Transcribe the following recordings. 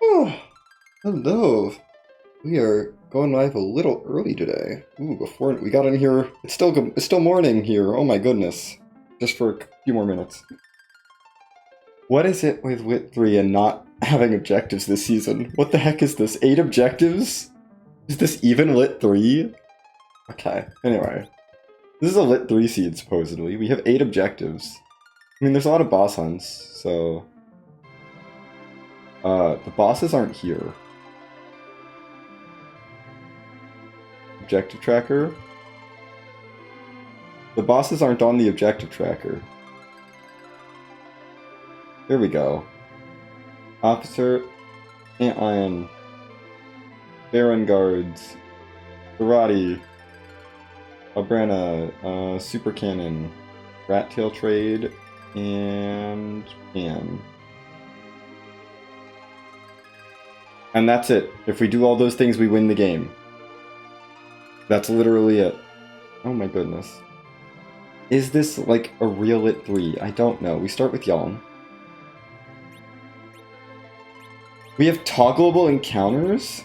Oh, hello. We are going live a little early today. Ooh, before we got in here, it's still morning here. Oh my goodness. Just for a few more minutes. What is it with Lit 3 and not having objectives this season? What the heck is this? 8 objectives? Is this even Lit 3? Okay, anyway. This is a Lit 3 seed, supposedly. We have 8 objectives. I mean, there's a lot of boss hunts, so... the bosses aren't here. Objective tracker. The bosses aren't on the objective tracker. There we go. Officer, Antlion, Baron Guards, Karate, Abrana, Super Cannon, Rat Tail Trade, and Pan. And that's it. If we do all those things, we win the game. That's literally it. Oh my goodness. Is this like a real Lit 3? I don't know. We start with Yon. We have toggleable encounters?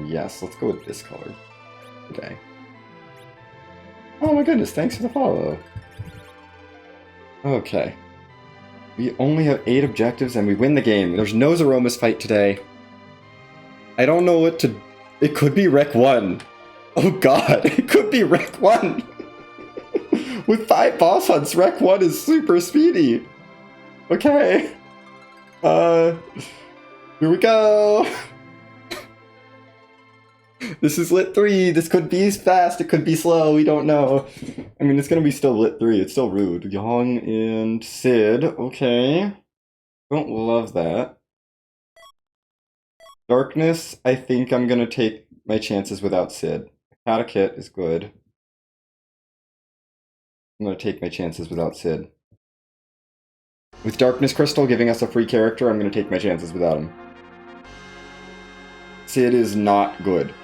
Yes, let's go with this color today. Oh my goodness, thanks for the follow. Okay. We only have 8 objectives and we win the game. There's no Zeromus fight today. I don't know what to... It could be Rec 1. Oh god, it could be Rec 1. With 5 boss hunts, Rec 1 is super speedy. Okay. Here we go. This is Lit 3. This could be fast, it could be slow, we don't know. I mean, it's gonna be still Lit 3. It's still rude. Yang and Sid. Okay. Don't love that. Darkness, I think I'm gonna take my chances without Sid. Katakit is good. I'm gonna take my chances without Sid. With Darkness Crystal giving us a free character, I'm gonna take my chances without him. Sid is not good.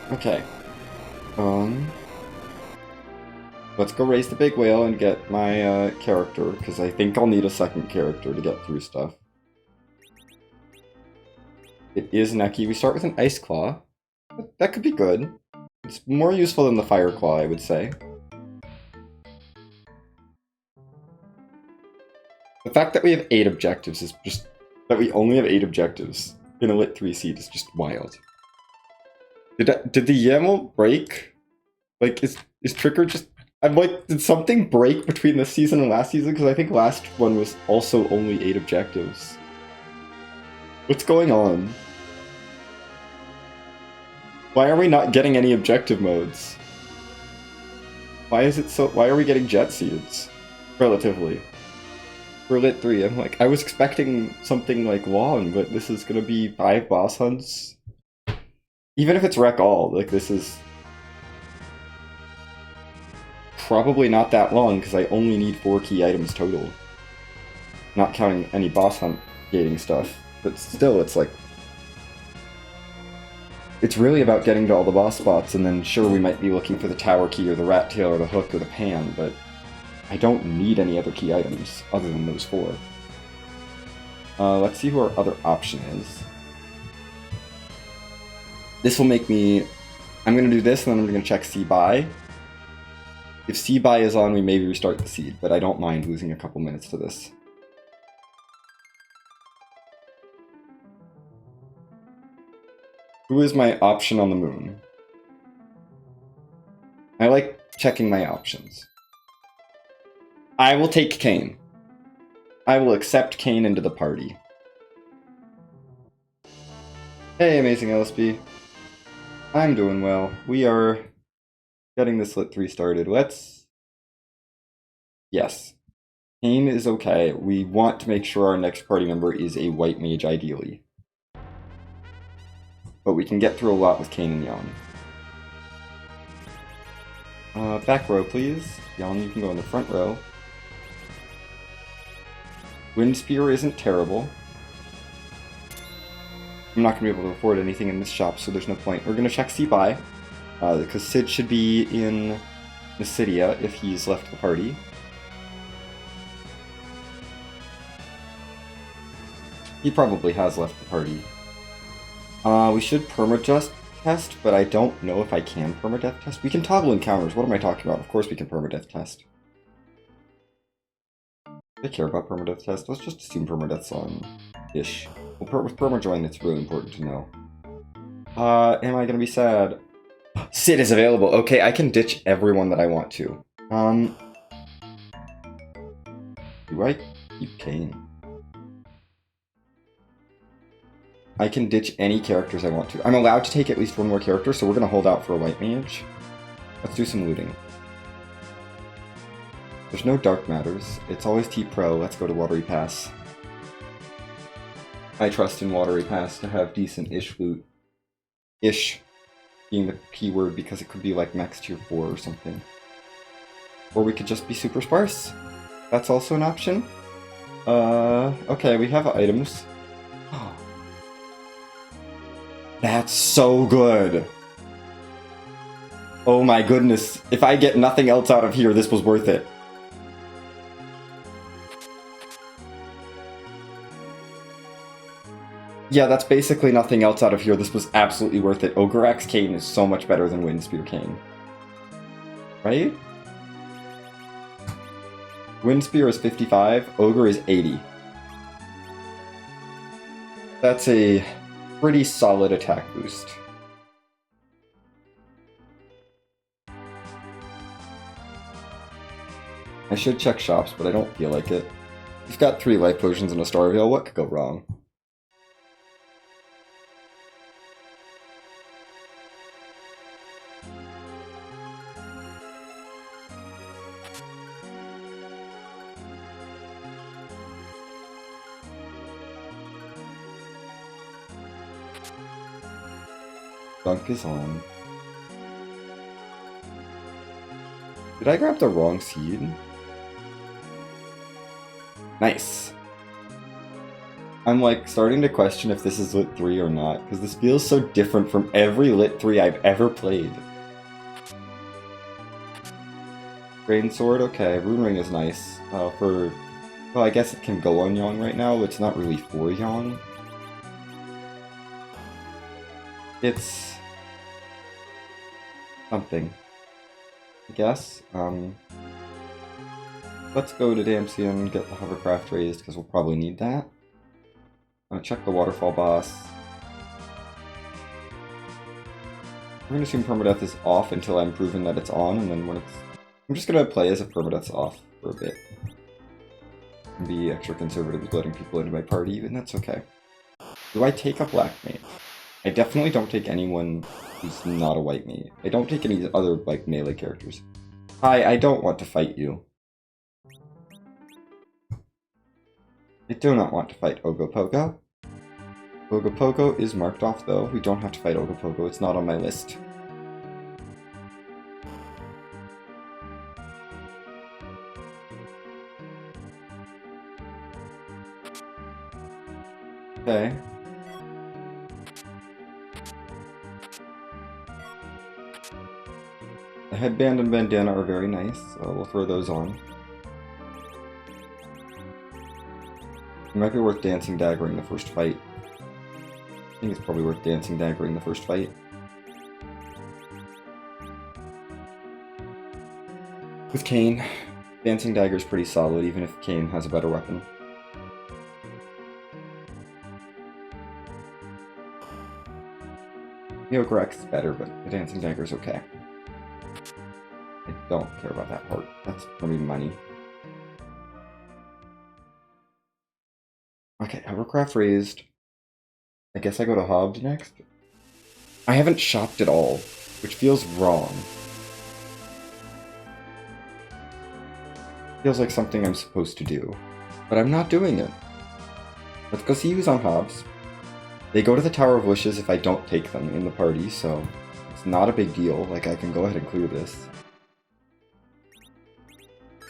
Okay. Let's go raise the big whale and get my character, because I think I'll need a second character to get through stuff. It is Neki. We start with an Ice Claw. That could be good. It's more useful than the Fire Claw, I would say. The fact that we have 8 objectives is just... That we only have 8 objectives in a Lit 3 seed is just wild. Did the YAML break? Like, is Trigger just... I'm like, did something break between this season and last season? Because I think last one was also only 8 objectives. What's going on? Why are we not getting any objective modes? Why is it so... Why are we getting jet seeds? Relatively. For Lit 3, I'm like, I was expecting something like long, but this is gonna be 5 boss hunts. Even if it's Wreck All, like this is... probably not that long, because I only need 4 key items total. Not counting any boss hunt gating stuff. But still, it's like... It's really about getting to all the boss spots, and then sure, we might be looking for the tower key, or the rat tail, or the hook, or the pan, but... I don't need any other key items, other than those 4. Let's see who our other option is. This will make me... I'm gonna do this, and then I'm gonna check C-Buy. If C-Buy is on, we maybe restart the seed, but I don't mind losing a couple minutes to this. Who is my option on the moon? I like checking my options. I will take Kane. I will accept Kane into the party. Hey, Amazing LSP. I'm doing well. We are getting this Lit 3 started. Let's... Yes. Kane is okay. We want to make sure our next party member is a white mage, ideally. But we can get through a lot with Kane and Yon. Back row, please. Young, you can go in the front row. Wind Spear isn't terrible. I'm not going to be able to afford anything in this shop, so there's no point. We're going to check C-Buy, because Sid should be in Mysidia if he's left the party. He probably has left the party. We should permadeath test, but I don't know if I can permadeath test. We can toggle encounters. What am I talking about? Of course we can permadeath test. I care about permadeath test. Let's just assume permadeath's on-ish. Well, with permajoin, it's really important to know. Am I gonna be sad? Sid is available. Okay, I can ditch everyone that I want to. Do I keep Kane? I can ditch any characters I want to. I'm allowed to take at least one more character, so we're gonna hold out for a white mage. Let's do some looting. There's no dark matters. It's always T-Pro. Let's go to Watery Pass. I trust in Watery Pass to have decent-ish loot. Ish being the keyword because it could be like max tier 4 or something. Or we could just be super sparse. That's also an option. Okay, we have items. That's so good. Oh my goodness. If I get nothing else out of here, this was worth it. Yeah, that's basically nothing else out of here. This was absolutely worth it. Ogre Axe Kane is so much better than Wind Spear Kane. Right? Wind Spear is 55, Ogre is 80. That's a pretty solid attack boost. I should check shops, but I don't feel like it. You've got 3 life potions and a Star Veil. What could go wrong? Dunk is on. Did I grab the wrong seed? Nice. I'm like starting to question if this is Lit 3 or not, because this feels so different from every Lit 3 I've ever played. Rain Sword, okay. Rune Ring is nice. Well, I guess it can go on Yang right now, but it's not really for Yang. It's something, I guess. Let's go to Damsian, get the hovercraft raised, because we'll probably need that. Check the waterfall boss. We're going to assume permadeath is off until I'm proven that it's on, and then when it's... I'm just going to play as if permadeath's off for a bit. And be extra conservative with letting people into my party, and that's okay. Do I take a black mage? I definitely don't take anyone who's not a white mage. I don't take any other, like, melee characters. Hi, I don't want to fight you. I do not want to fight Ogopogo. Ogopogo is marked off, though. We don't have to fight Ogopogo. It's not on my list. Okay. The headband and bandana are very nice, so we'll throw those on. It might be worth Dancing Daggering the first fight. I think it's probably worth Dancing Daggering the first fight. With Kane, Dancing Dagger is pretty solid, even if Kane has a better weapon. The Ogre Axe is better, but the Dancing Dagger is okay. I don't care about that part. That's for me money. Okay, hovercraft raised. I guess I go to Hobbs next. I haven't shopped at all, which feels wrong. Feels like something I'm supposed to do, but I'm not doing it. Let's go see who's on Hobbs. They go to the Tower of Wishes if I don't take them in the party, so it's not a big deal. Like, I can go ahead and clear this.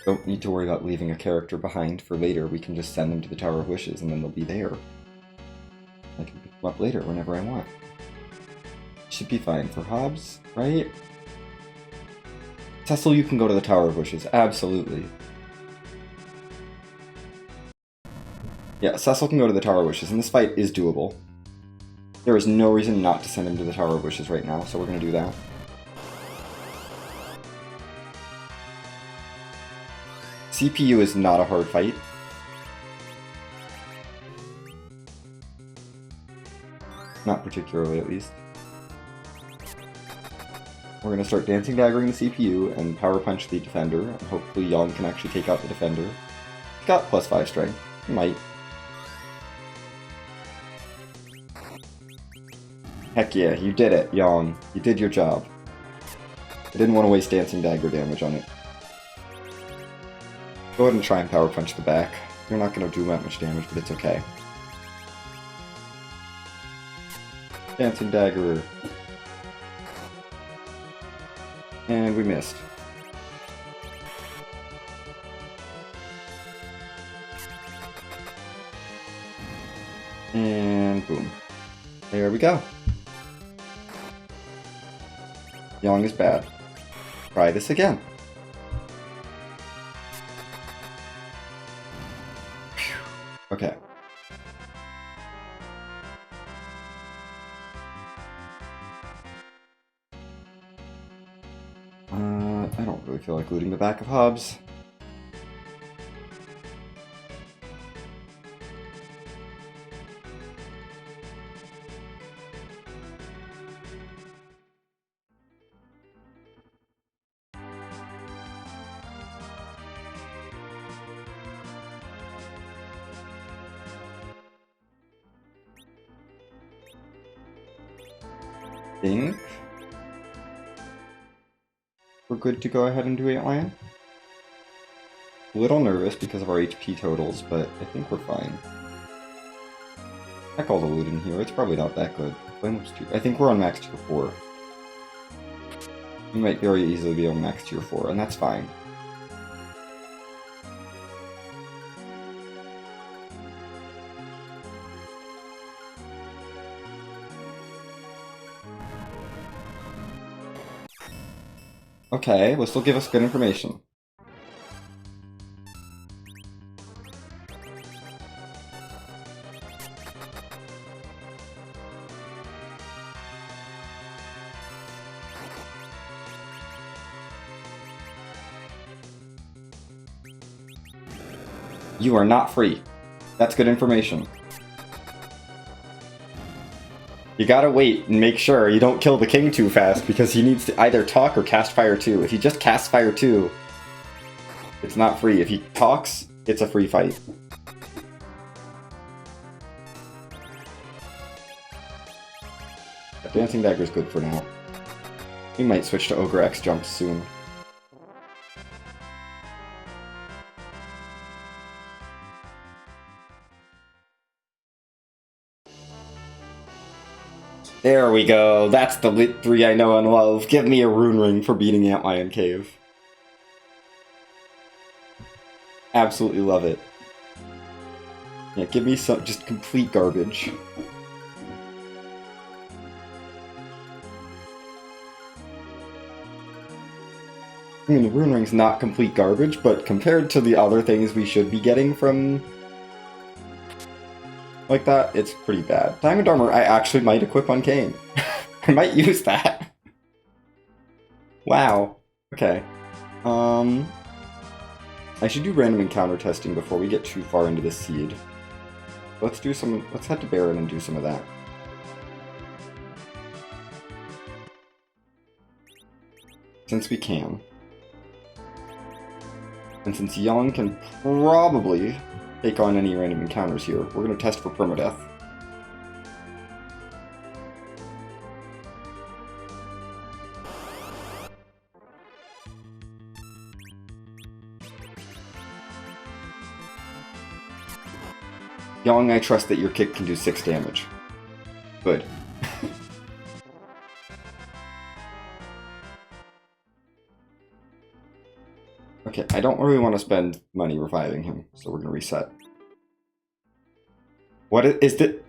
Don't need to worry about leaving a character behind for later. We can just send them to the Tower of Wishes and then they'll be there. I can pick them up later whenever I want. Should be fine for Hobbs, right? Cecil, you can go to the Tower of Wishes. Absolutely. Yeah, Cecil can go to the Tower of Wishes, and this fight is doable. There is no reason not to send him to the Tower of Wishes right now, so we're going to do that. CPU is not a hard fight. Not particularly, at least. We're going to start Dancing Daggering the CPU and Power Punch the defender, and hopefully Yang can actually take out the defender. He's got +5 strength. He might. Heck yeah, you did it, Yang. You did your job. I didn't want to waste Dancing Dagger damage on it. Go ahead and try and Power Punch the back. You're not going to do that much damage, but it's okay. Dancing Dagger. And we missed. And boom. There we go. Yang is bad. Try this again. Whew. Okay. I don't really feel like looting the back of Hobbs. Think we're good to go ahead and do Antlion. A little nervous because of our HP totals, but I think we're fine. Heck all the loot in here, it's probably not that good. I think we're on max tier 4. We might very easily be on max tier 4, and that's fine. Okay, this will give us good information. You are not free. That's good information. You gotta wait and make sure you don't kill the king too fast, because he needs to either talk or cast Fire 2. If he just casts Fire 2, it's not free. If he talks, it's a free fight. Dancing Dagger's good for now. We might switch to Ogre X jumps soon. There we go. That's the lit 3 I know and love. Give me a rune ring for beating Antlion Cave. Absolutely love it. Yeah, give me some just complete garbage. I mean, the rune ring's not complete garbage, but compared to the other things we should be getting from like that, it's pretty bad. Diamond Armor I actually might equip on Kain. I might use that. Wow. Okay. I should do random encounter testing before we get too far into this seed. Let's head to Baron and do some of that. Since we can. And since Yang can probably take on any random encounters here, we're going to test for permadeath. Yang, I trust that your kick can do 6 damage. Good. Okay, I don't really want to spend money reviving him, so we're gonna reset. What is the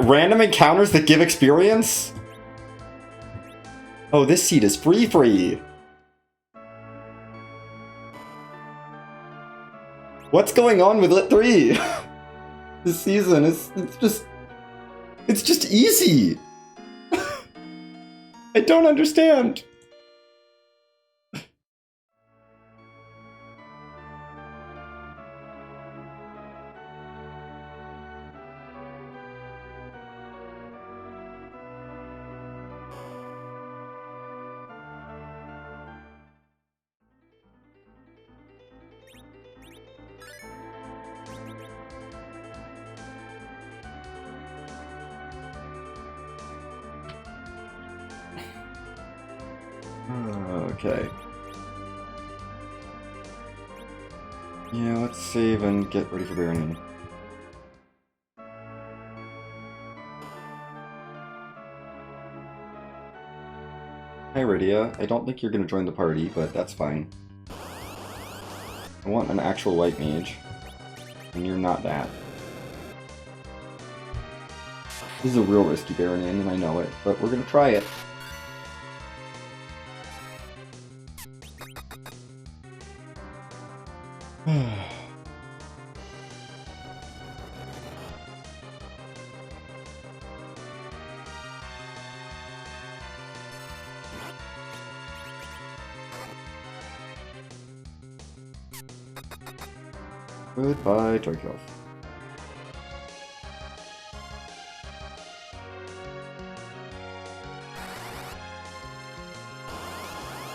random encounters that give experience? Oh, this seed is free. What's going on with Lit 3? This season it's just easy. I don't understand. Okay. Yeah, let's save and get ready for Baronin. Hi, Rydia. I don't think you're gonna join the party, but that's fine. I want an actual white mage, and you're not that. This is a real risky Baronin, and I know it, but we're gonna try it. Goodbye, Tarkov.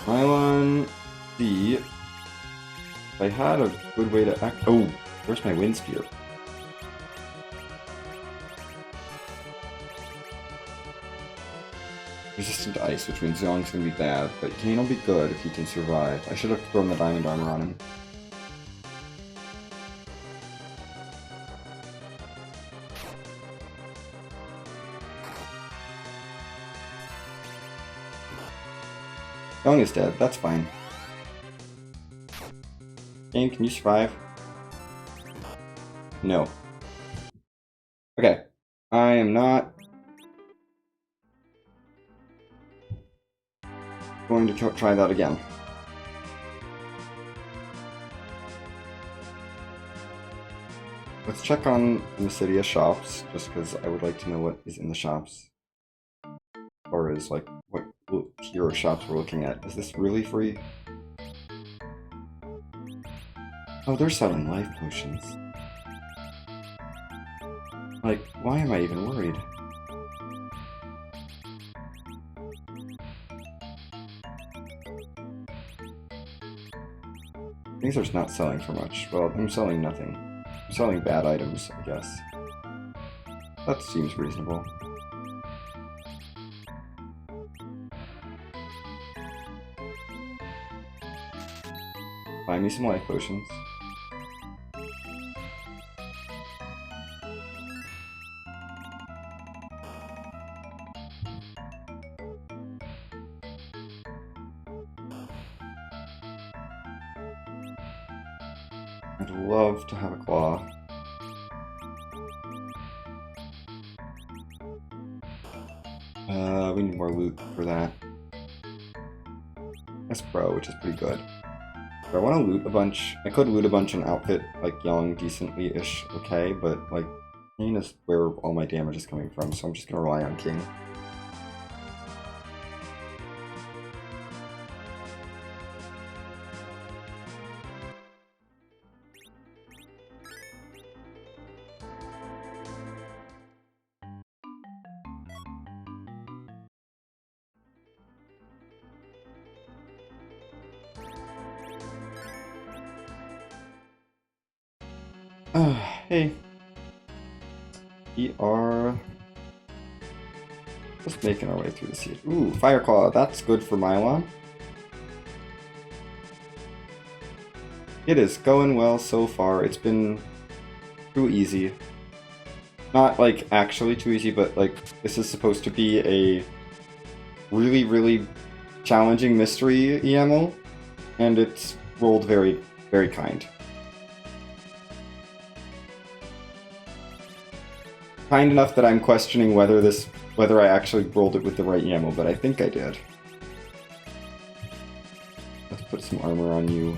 Mylon D. If I had a good way to act. Oh, where's my wind spear? Resistant to ice, which means Zhong's gonna be bad, but Kane will be good if he can survive. I should have thrown the diamond armor on him. Zhong is dead, that's fine. Kane, can you survive? No. Okay. I am not going to try that again. Let's check on Mysidia shops, just because I would like to know what is in the shops. Or is like what tier of shops we're looking at. Is this really free? Oh, they're selling life potions. Like, why am I even worried? These are not selling for much. Well, I'm selling nothing. I'm selling bad items, I guess. That seems reasonable. Buy me some life potions. I'd love to have a claw. We need more loot for that. That's pro, which is pretty good. Do I want to loot a bunch? I could loot a bunch and outfit, like, Young decently-ish okay, but, like, King is where all my damage is coming from, so I'm just gonna rely on King. Hey. We are just making our way through the sea. Ooh, Fireclaw, that's good for Mylon. It is going well so far. It's been too easy. Not, like, actually too easy, but, like, this is supposed to be a really, really challenging mystery EML, and it's rolled very Very kind. Kind enough that I'm questioning whether I actually rolled it with the right ammo, but I think I did. Let's put some armor on you.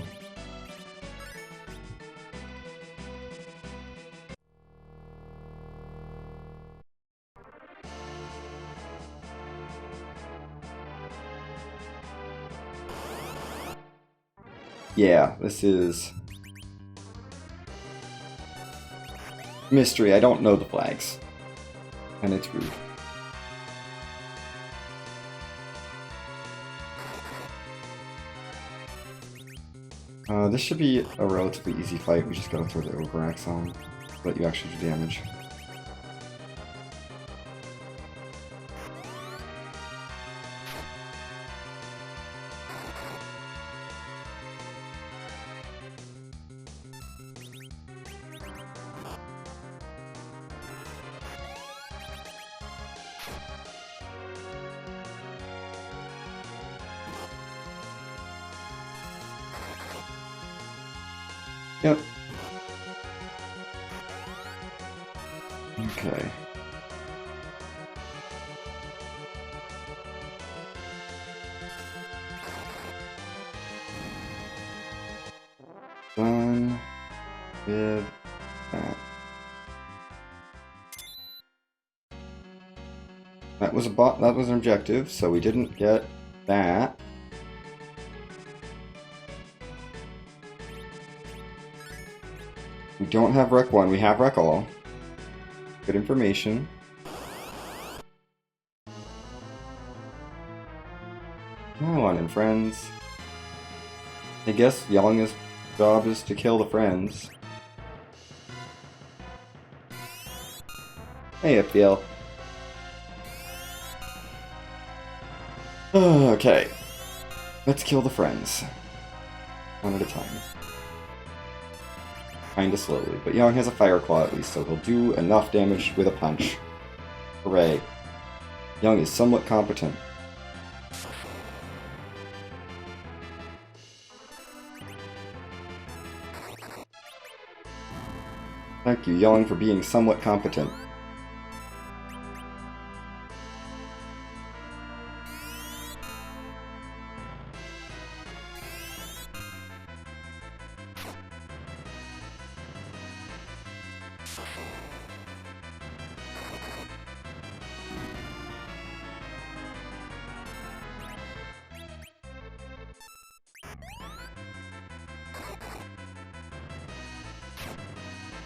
Yeah, this is mystery. I don't know the flags. And it's rude. This should be a relatively easy fight. We just gotta throw the overaxe on, let you actually do damage. Yep. Okay. Done with that. That was an objective, so we didn't get that. We don't have Rec 1, we have Rec All. Good information. Come on in, friends. I guess Young's job is to kill the friends. Hey, FPL. Okay. Let's kill the friends. One at a time. Kinda slowly, but Young has a Fire Claw at least, so he'll do enough damage with a punch. Hooray. Young is somewhat competent. Thank you, Young, for being somewhat competent.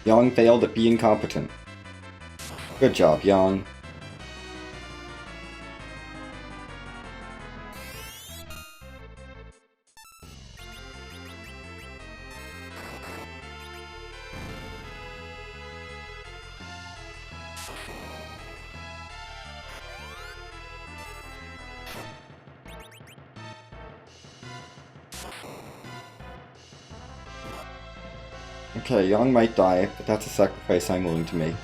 Young failed at being competent. Good job, Young. Okay, Young might die, but that's a sacrifice I'm willing to make.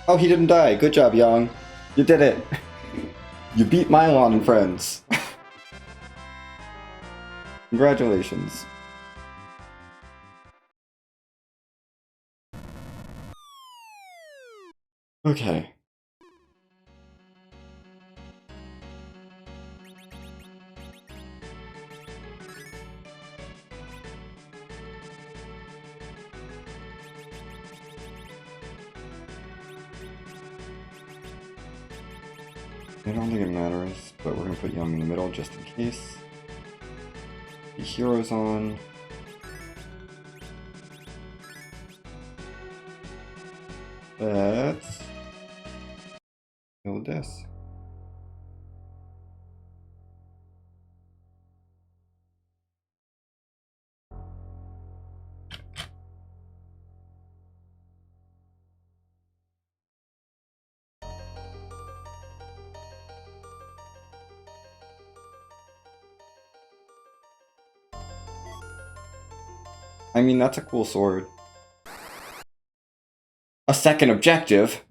Oh, he didn't die. Good job, Young. You did it. You beat Mylon and friends. Congratulations. Okay. I don't think it matters, but we're gonna put Young in the middle just in case. The hero's on. Let's build this. I mean, that's a cool sword. A second objective?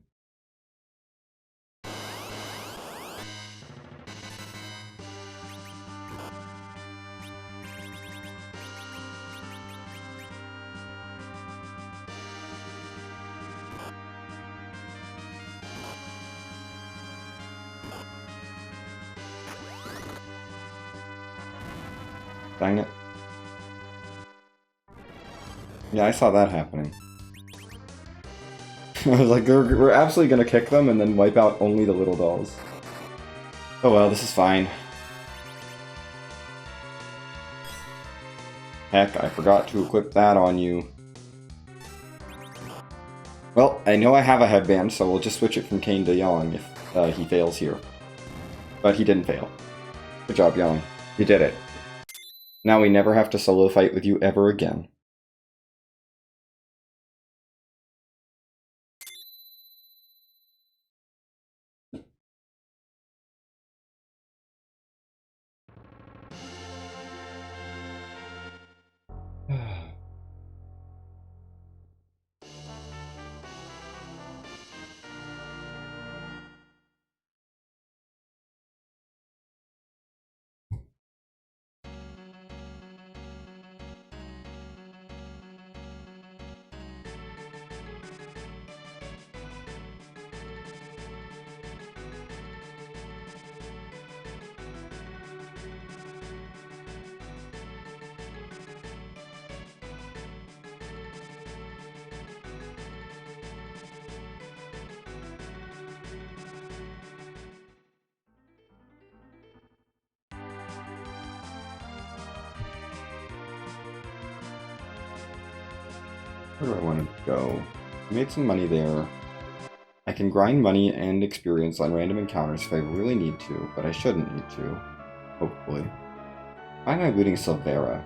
Dang it. Yeah, I saw that happening. I was like, we're absolutely gonna kick them and then wipe out only the little dolls. Oh well, this is fine. Heck, I forgot to equip that on you. Well, I know I have a headband, so we'll just switch it from Kane to Young if he fails here. But he didn't fail. Good job, Young. You did it. Now we never have to solo fight with you ever again. Where do I want to go? I made some money there. I can grind money and experience on random encounters if I really need to, but I shouldn't need to. Hopefully. Why am I looting Silvera?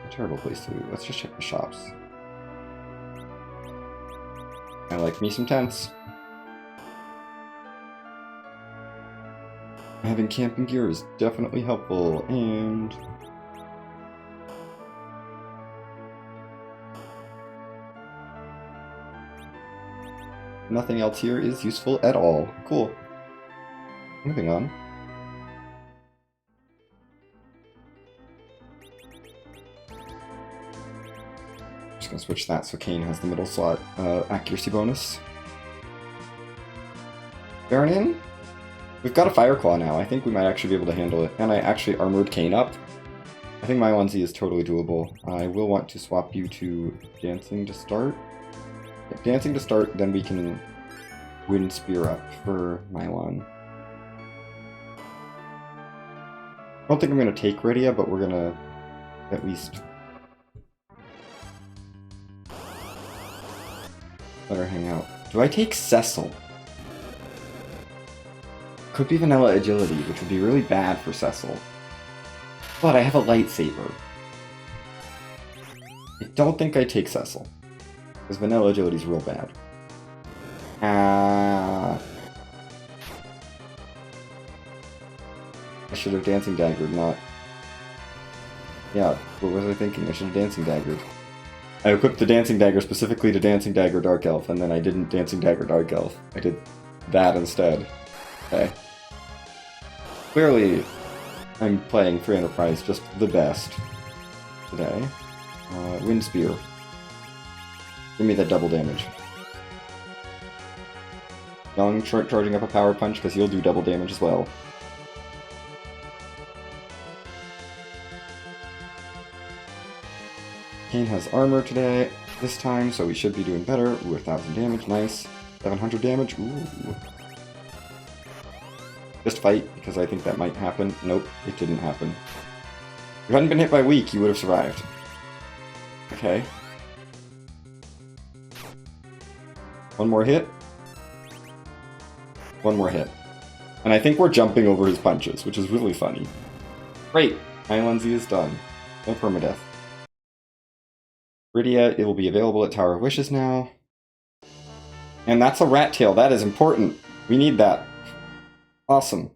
A terrible place to loot. Let's just check the shops. I like me some tents. Having camping gear is definitely helpful, and... nothing else here is useful at all. Cool. Moving on. Just gonna switch that so Kane has the middle slot accuracy bonus. Baronin? We've got a Fire Claw now. I think we might actually be able to handle it. And I actually armored Kane up. I think my 1Z is totally doable. I will want to swap you to Dancing to start. Dancing to start, then we can Wind Spear up for Nylon. I don't think I'm going to take Rydia, but we're going to at least let her hang out. Do I take Cecil? Could be Vanilla Agility, which would be really bad for Cecil. But I have a lightsaber. I don't think I take Cecil. Because Vanilla Agility is real bad. I should have Dancing Daggered, not... Yeah, what was I thinking? I should have Dancing Daggered. I equipped the Dancing Dagger specifically to Dancing Dagger Dark Elf, and then I didn't Dancing Dagger Dark Elf. I did that instead. Okay. Clearly, I'm playing Free Enterprise just the best today. Wind Spear. Give me that double damage. Young charging up a Power Punch because you'll do double damage as well. Kane has armor today, this time, so we should be doing better. Ooh, 1000 damage, nice. 700 damage, ooh. Just fight, because I think that might happen. Nope, it didn't happen. If you hadn't been hit by weak, you would have survived. Okay. One more hit. One more hit. And I think we're jumping over his punches, which is really funny. Great! Island Z is done. No permadeath. Rydia, it will be available at Tower of Wishes now. And that's a rat tail. That is important. We need that. Awesome.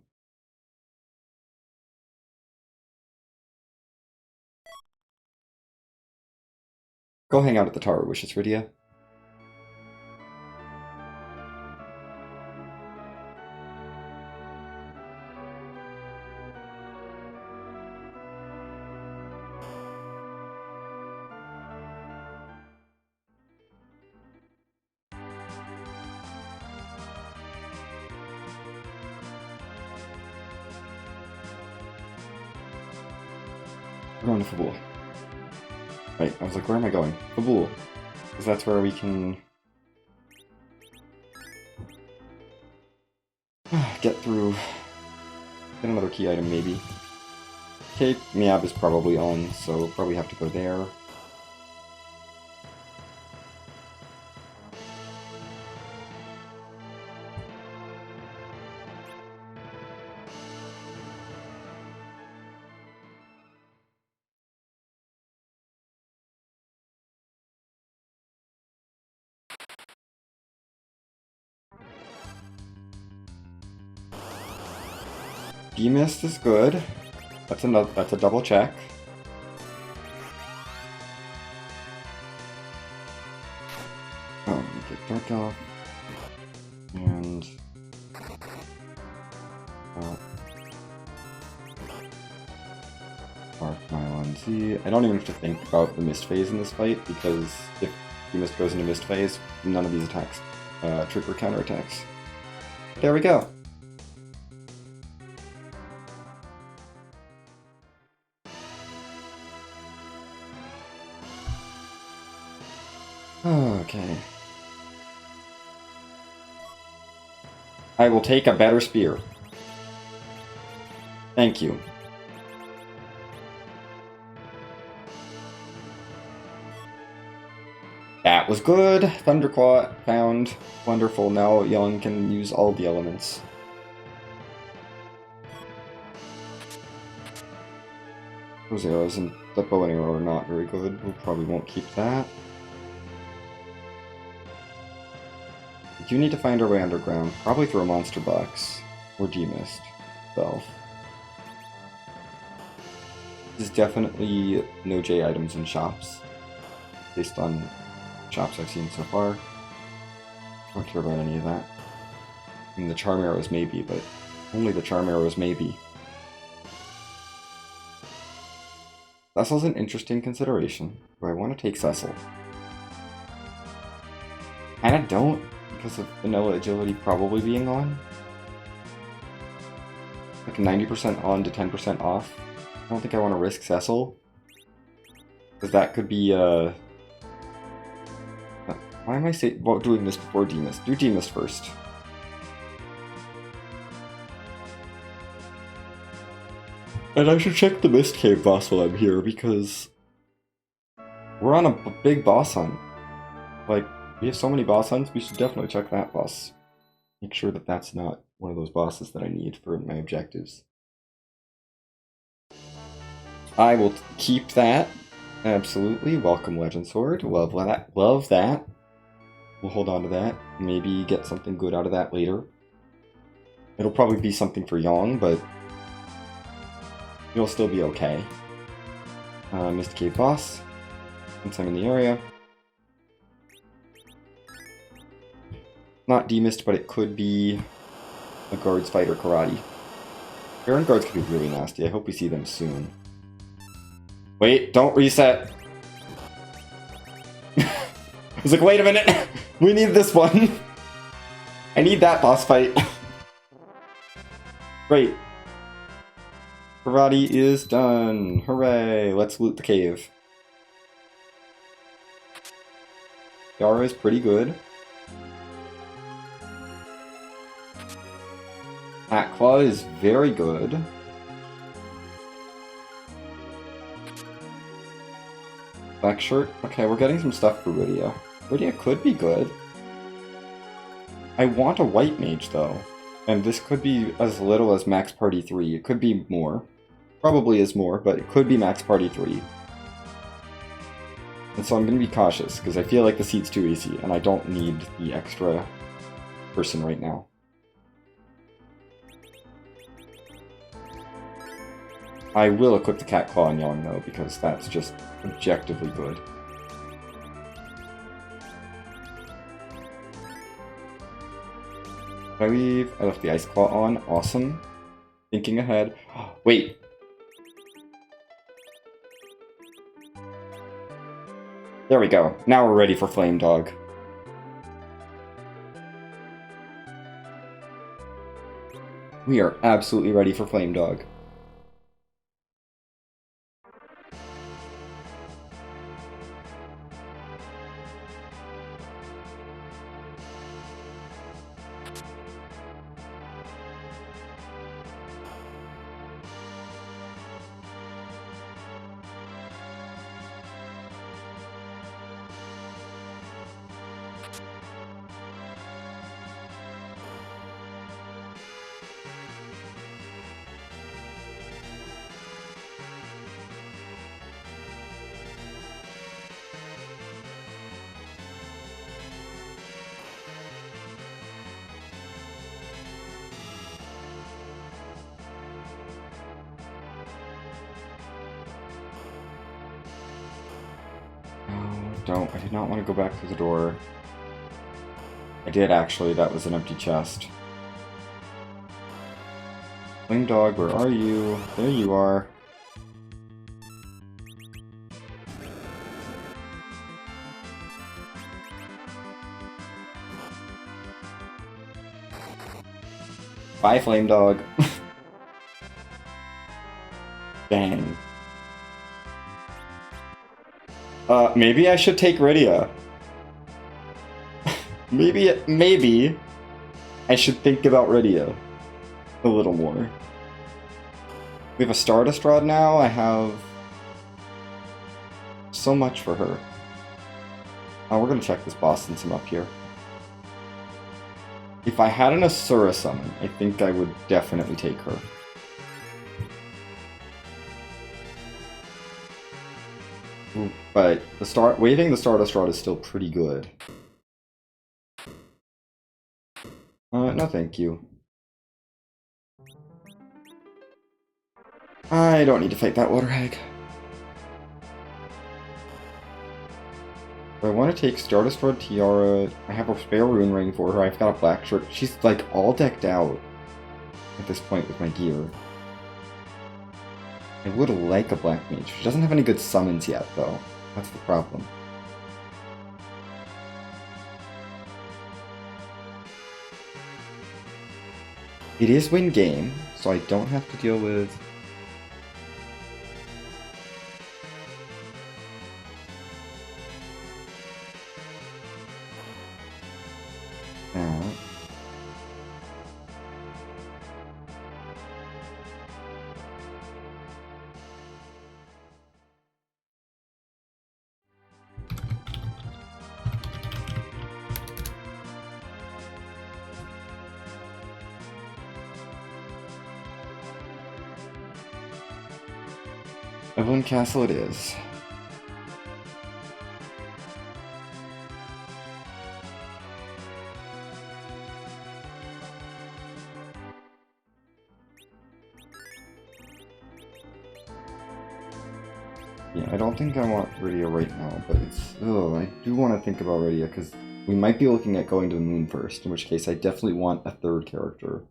Go hang out at the Tower of Wishes, Rydia. We're going to Fabul. Right, I was like, where am I going? Fabul. Because that's where we can get through. Get another key item, maybe. Okay, Miab is probably on, so probably have to go there. Demist is good. That's a double check. Oh, get Dark Elf. And Arc Nylon Z. I don't even have to think about the Mist phase in this fight, because if Demist goes into Mist phase, none of these attacks trigger counterattacks. There we go. Okay. I will take a better spear. Thank you. That was good. Thunderclaw found. Wonderful. Now Young can use all the elements. Those arrows and the bow and arrow are not very good. We probably won't keep that. We do need to find our way underground. Probably through a monster box. Or Demist. Valve. There's definitely no J items in shops. Based on shops I've seen so far. Don't care about any of that. I mean, the charm arrows maybe, but only the charm arrows maybe. Cecil's an interesting consideration. Do I want to take Cecil? Kinda don't, because of vanilla agility probably being on. Like 90% on to 10% off. I don't think I want to risk Cecil. Because that could be, why am I doing this before Demist? Do Demist first. And I should check the Mist Cave boss while I'm here, because we're on a big boss hunt. Like, we have so many boss hunts, we should definitely check that boss. Make sure that that's not one of those bosses that I need for my objectives. I will keep that. Absolutely. Welcome, Legend Sword. Love that. Love that. We'll hold on to that. Maybe get something good out of that later. It'll probably be something for Yong, but it'll still be okay. Mist Cave boss. Since I'm in the area. Not Demist, but it could be a guards fight or karate. Baron guards could be really nasty. I hope we see them soon. Wait, don't reset. I was like, wait a minute. We need this one. I need that boss fight. Great. Karate is done. Hooray. Let's loot the cave. Yara is pretty good. Hat Claw is very good. Black Shirt. Okay, we're getting some stuff for Rydia. Rydia could be good. I want a White Mage, though. And this could be as little as Max Party 3. It could be more. Probably is more, but it could be Max Party 3. And so I'm going to be cautious, because I feel like the seat's too easy, and I don't need the extra person right now. I will equip the Cat Claw on Young, though, because that's just objectively good. Did I leave? I left the Ice Claw on. Awesome. Thinking ahead. Wait! There we go. Now we're ready for Flame Dog. We are absolutely ready for Flame Dog. I did not want to go back through the door. I did, actually. That was an empty chest. Flame Dog, where are you? There you are. Bye, Flame Dog. Dang. Maybe I should take Rydia. maybe I should think about Rydia a little more. We have a Stardust Rod now. I have so much for her. Oh, we're gonna check this boss since I'm up here. If I had an Asura summon, I think I would definitely take her. Ooh, but waving the Stardust Rod is still pretty good. No thank you. I don't need to fight that water hag. I want to take Stardust Rod Tiara. I have a spare rune ring for her. I've got a black shirt. She's like all decked out at this point with my gear. I would like a black mage. She doesn't have any good summons yet, though. That's the problem. It is win game, so I don't have to deal with... Evelyn Castle it is. Yeah, I don't think I want Rydia right now, but it's... Ugh, I do want to think about Rydia, because we might be looking at going to the moon first, in which case I definitely want a third character.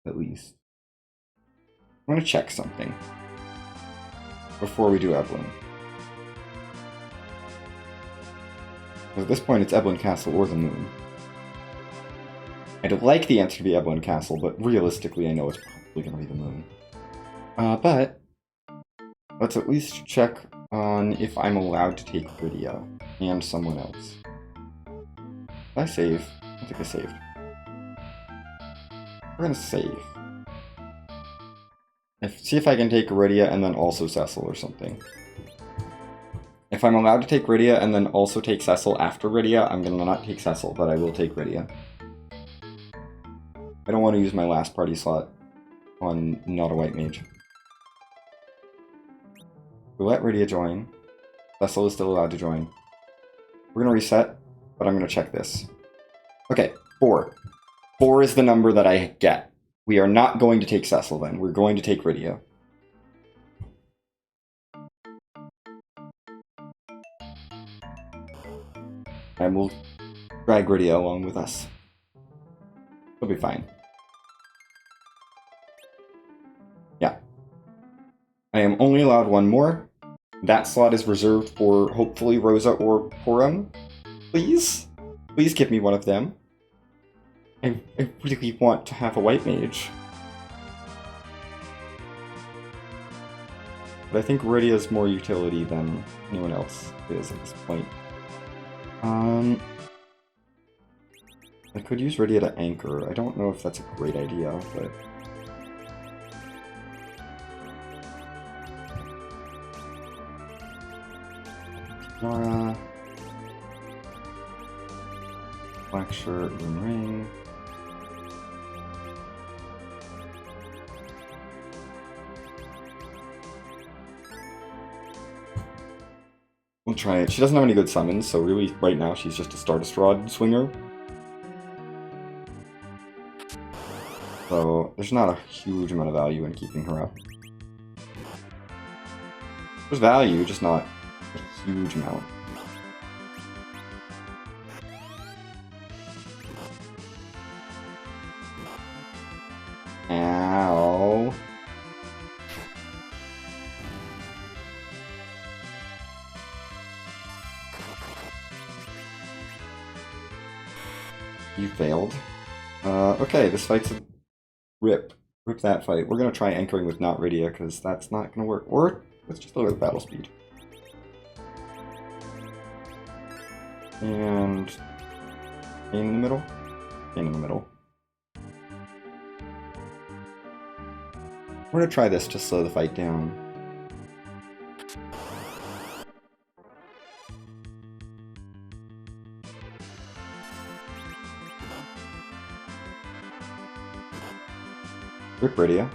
At least. I want to check something before we do Evelyn. At this point, it's Evelyn Castle or the moon. I'd like the answer to be Evelyn Castle, but realistically, I know it's probably going to be the moon. But let's at least check on if I'm allowed to take Rydia and someone else. Did I save? I don't think I saved. We're going to save. See if I can take Rydia and then also Cecil or something. If I'm allowed to take Rydia and then also take Cecil after Rydia, I'm gonna not take Cecil, but I will take Rydia. I don't want to use my last party slot on not a white mage. We'll let Rydia join. Cecil is still allowed to join. We're gonna reset, but I'm gonna check this. Okay, 4. 4 is the number that I get. We are not going to take Cecil then. We're going to take Rydia. And we'll drag Rydia along with us. It'll be fine. Yeah. I am only allowed one more. That slot is reserved for hopefully Rosa or Porum. Please? Please give me one of them. I really want to have a white mage. But I think Rydia's more utility than anyone else is at this point. I could use Rydia to anchor. I don't know if that's a great idea, but... Nara... Black shirt, rune ring... We'll try it. She doesn't have any good summons, so really, right now, she's just a Stardust Rod swinger. So, there's not a huge amount of value in keeping her up. There's value, just not a huge amount. Ow. You failed. Okay, this fight's a rip. Rip that fight. We're gonna try anchoring with not Rydia, because that's not gonna work. Or, let's just lower the battle speed. And... Kane in the middle? Kane in the middle. We're gonna try this to slow the fight down. Rip Rydia.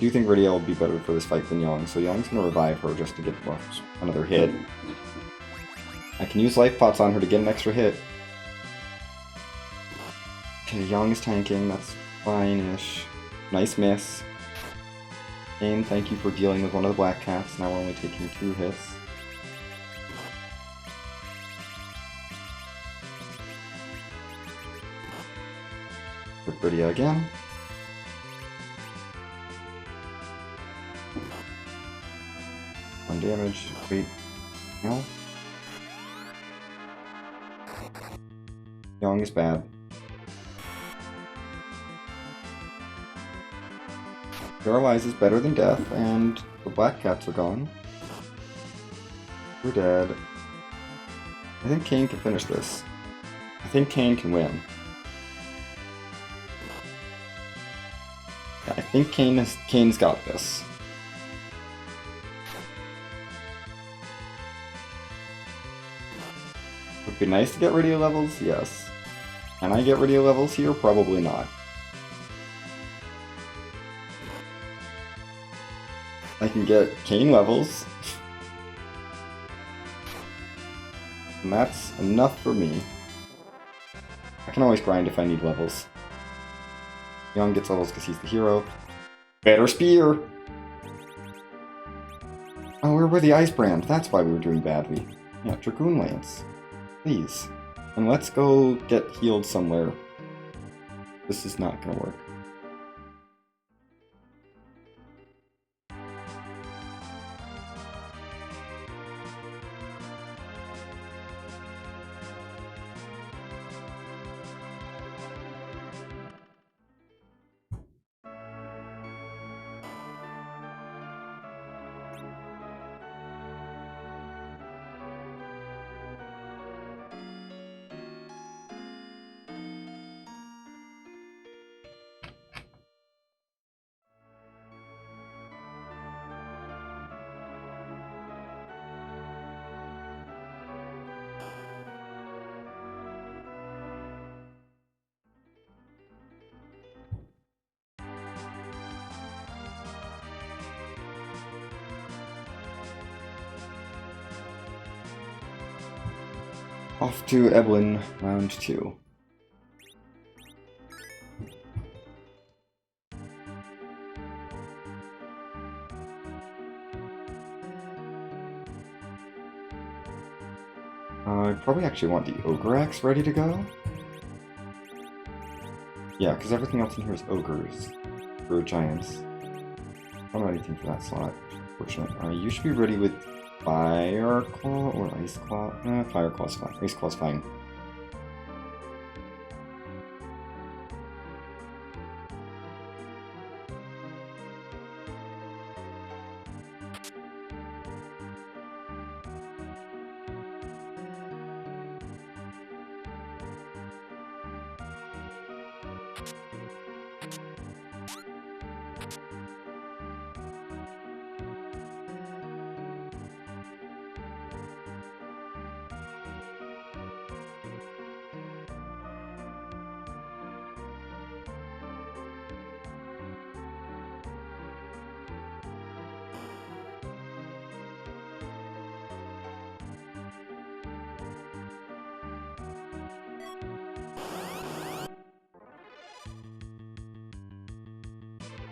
Do you think Rydia will be better for this fight than Yang? So Yang's gonna revive her just to get another hit. I can use life pots on her to get an extra hit. Okay, Yang is tanking, that's fine-ish. Nice miss. Kane, thank you for dealing with one of the black cats. Now we're only taking 2 hits. Rip Rydia again. One damage. Wait. No. Yang is bad. Paralyze is better than death, and the black cats are gone. We're dead. I think Kane can finish this. I think Kane can win. Yeah, I think Kane's got this. Would be nice to get Rydia levels, yes. Can I get Rydia levels here? Probably not. I can get Kane levels. And that's enough for me. I can always grind if I need levels. Yang gets levels because he's the hero. Better spear! Oh, we're with the Ice Brand. That's why we were doing badly. Yeah, Dragoon Lance. Please. And let's go get healed somewhere. This is not gonna work. Off to Evelyn, round 2. I probably actually want the Ogre Axe ready to go. Yeah, because everything else in here is ogres. Or giants. I don't have anything for that slot, unfortunately. You should be ready with Fire Claw or Ice Claw? Fire Claw's fine. Ice Claw's fine.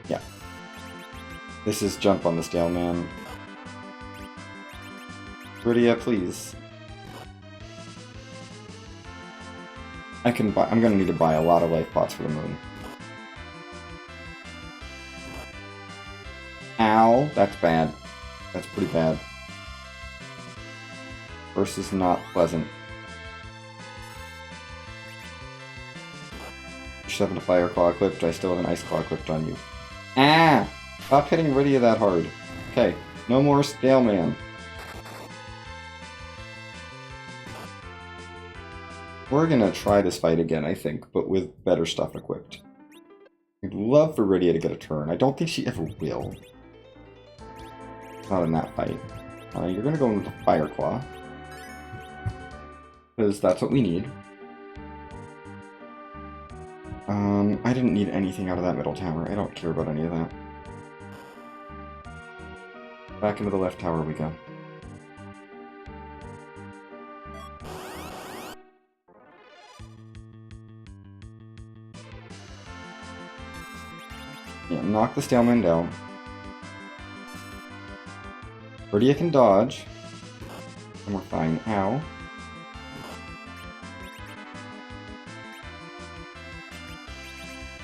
Yeah. This is jump on the Stale Man. Rydia, please. I'm gonna need to buy a lot of life pots for the moon. Ow, that's bad. That's pretty bad. Versus not pleasant. You should have a fire claw equipped. I still have an ice claw equipped on you. Ah! Stop hitting Rydia that hard. Okay, no more Stale Man. We're gonna try this fight again, I think, but with better stuff equipped. I'd love for Rydia to get a turn. I don't think she ever will. Not in that fight. You're gonna go into Fire Claw. Because that's what we need. I didn't need anything out of that middle tower. I don't care about any of that. Back into the left tower we go. Yeah, knock the Staleman down. Rydia can dodge. And we're fine. Ow.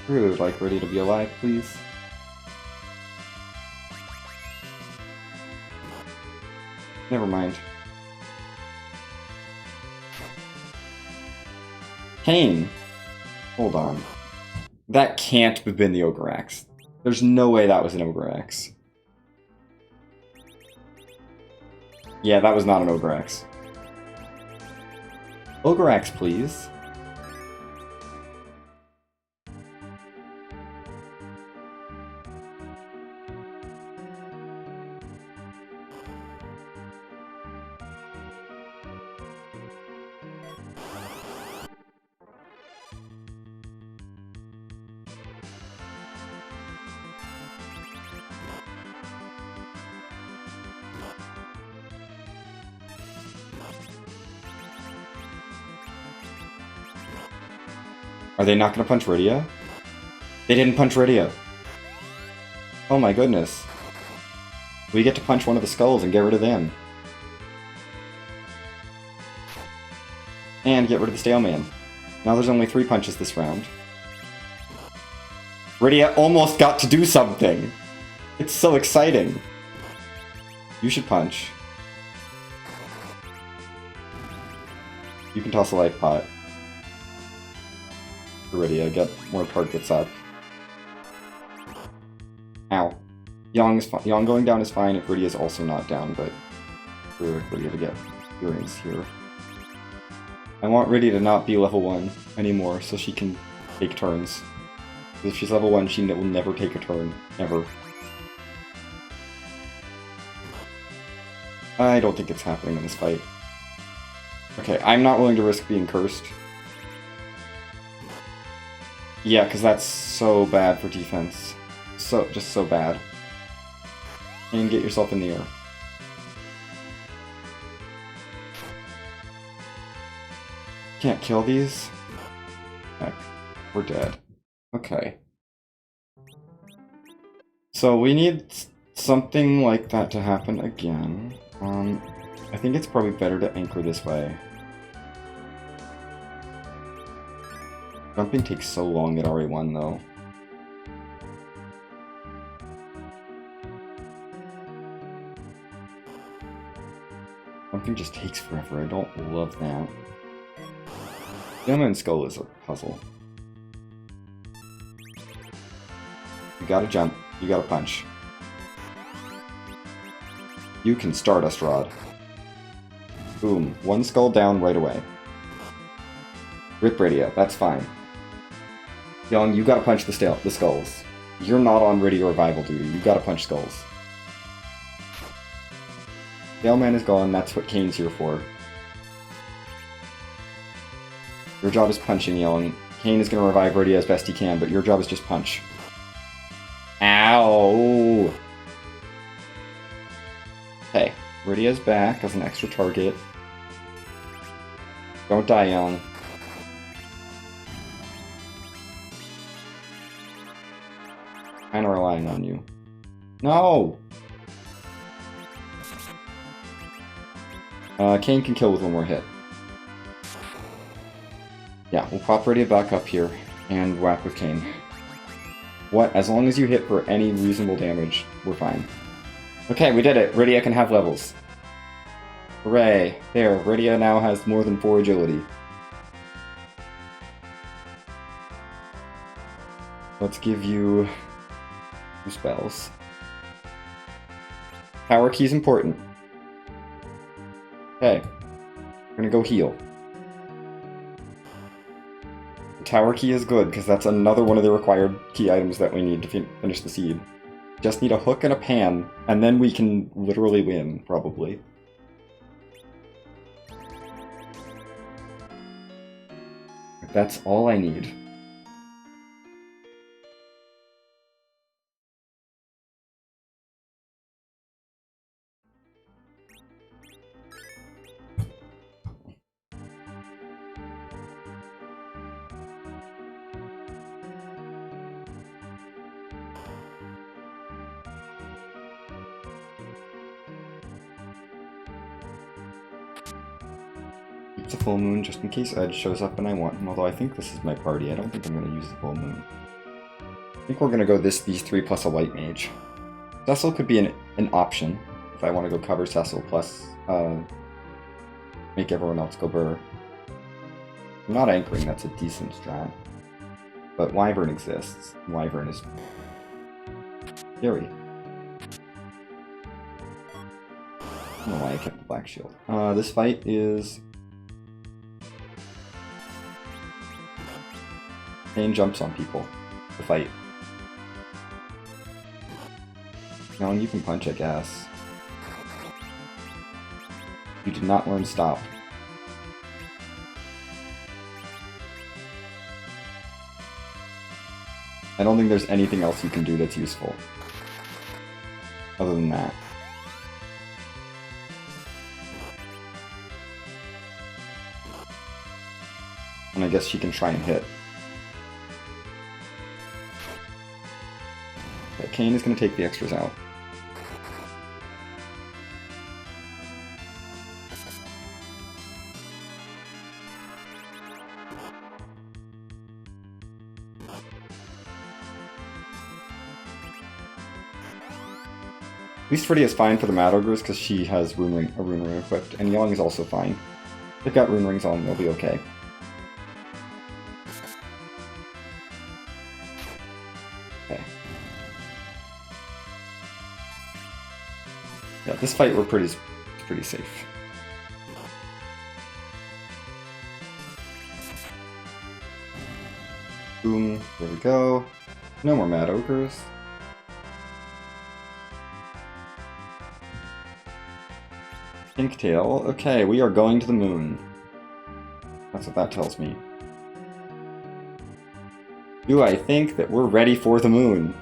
I really would like Rydia to be alive, please. Never mind. Kane! Hold on. That can't have been the Ogre Axe. There's no way that was an Ogre Axe. Yeah, that was not an Ogre Axe. Ogre Axe, please. Are they not going to punch Rydia? They didn't punch Rydia. Oh my goodness. We get to punch one of the skulls and get rid of them. And get rid of the Stale Man. Now there's only 3 punches this round. Rydia almost got to do something! It's so exciting! You should punch. You can toss a life pot. Rydia, get more targets up. Ow. Yang going down is fine if Rydia is also not down, but for Rydia to get experience here. I want Rydia to not be level 1 anymore, so she can take turns. If she's level 1, she will never take a turn. Ever. I don't think it's happening in this fight. Okay, I'm not willing to risk being cursed. Yeah, because that's so bad for defense. Just so bad. And get yourself in the air. Can't kill these? Heck, we're dead. Okay. So we need something like that to happen again. I think it's probably better to anchor this way. Jumping takes so long at RA1 though. Jumping just takes forever, I don't love that. Diamond Skull is a puzzle. You gotta jump, you gotta punch. You can Stardust Rod. Boom, 1 skull down right away. Rip Rydia, that's fine. Young, you gotta punch the skulls. You're not on Rydia revival duty, you gotta punch skulls. Stale Man is gone, that's what Kane's here for. Your job is punching, Young. Kane is gonna revive Rydia as best he can, but your job is just punch. Ow! Hey, Rydia's back as an extra target. Don't die, Young. Kinda relying on you. No! Kane can kill with one more hit. Yeah, we'll pop Radia back up here and whack with Kane. What? As long as you hit for any reasonable damage, we're fine. Okay, we did it. Radia can have levels. Hooray. There, Radia now has more than 4 agility. Let's give you 2 spells. Power key's important. Okay. We're gonna go heal. The tower key is good, because that's another one of the required key items that we need to finish the seed. Just need a hook and a pan, and then we can literally win, probably. That's all I need. It's a full moon just in case Edge shows up and I want him, although I think this is my party. I don't think I'm going to use the full moon. I think we're going to go these 3 plus a white mage. Cecil could be an option if I want to go cover Cecil plus make everyone else go burr. I'm not anchoring, that's a decent strat. But Wyvern exists. Wyvern is scary. I don't know why I kept the black shield. This fight is... Kane jumps on people to fight. No, and you can punch, I guess. You did not learn stop. I don't think there's anything else you can do that's useful. Other than that. And I guess she can try and hit. Okay, Kane is going to take the extras out. At least Freddy is fine for the Mad Ogres because she has a rune ring equipped, and Young is also fine. They've got rune rings on, they'll be okay. Okay. Yeah, this fight we're pretty safe. Boom, there we go. No more Mad Ogres. Pinktail. Okay, we are going to the moon. That's what that tells me. Do I think that we're ready for the moon?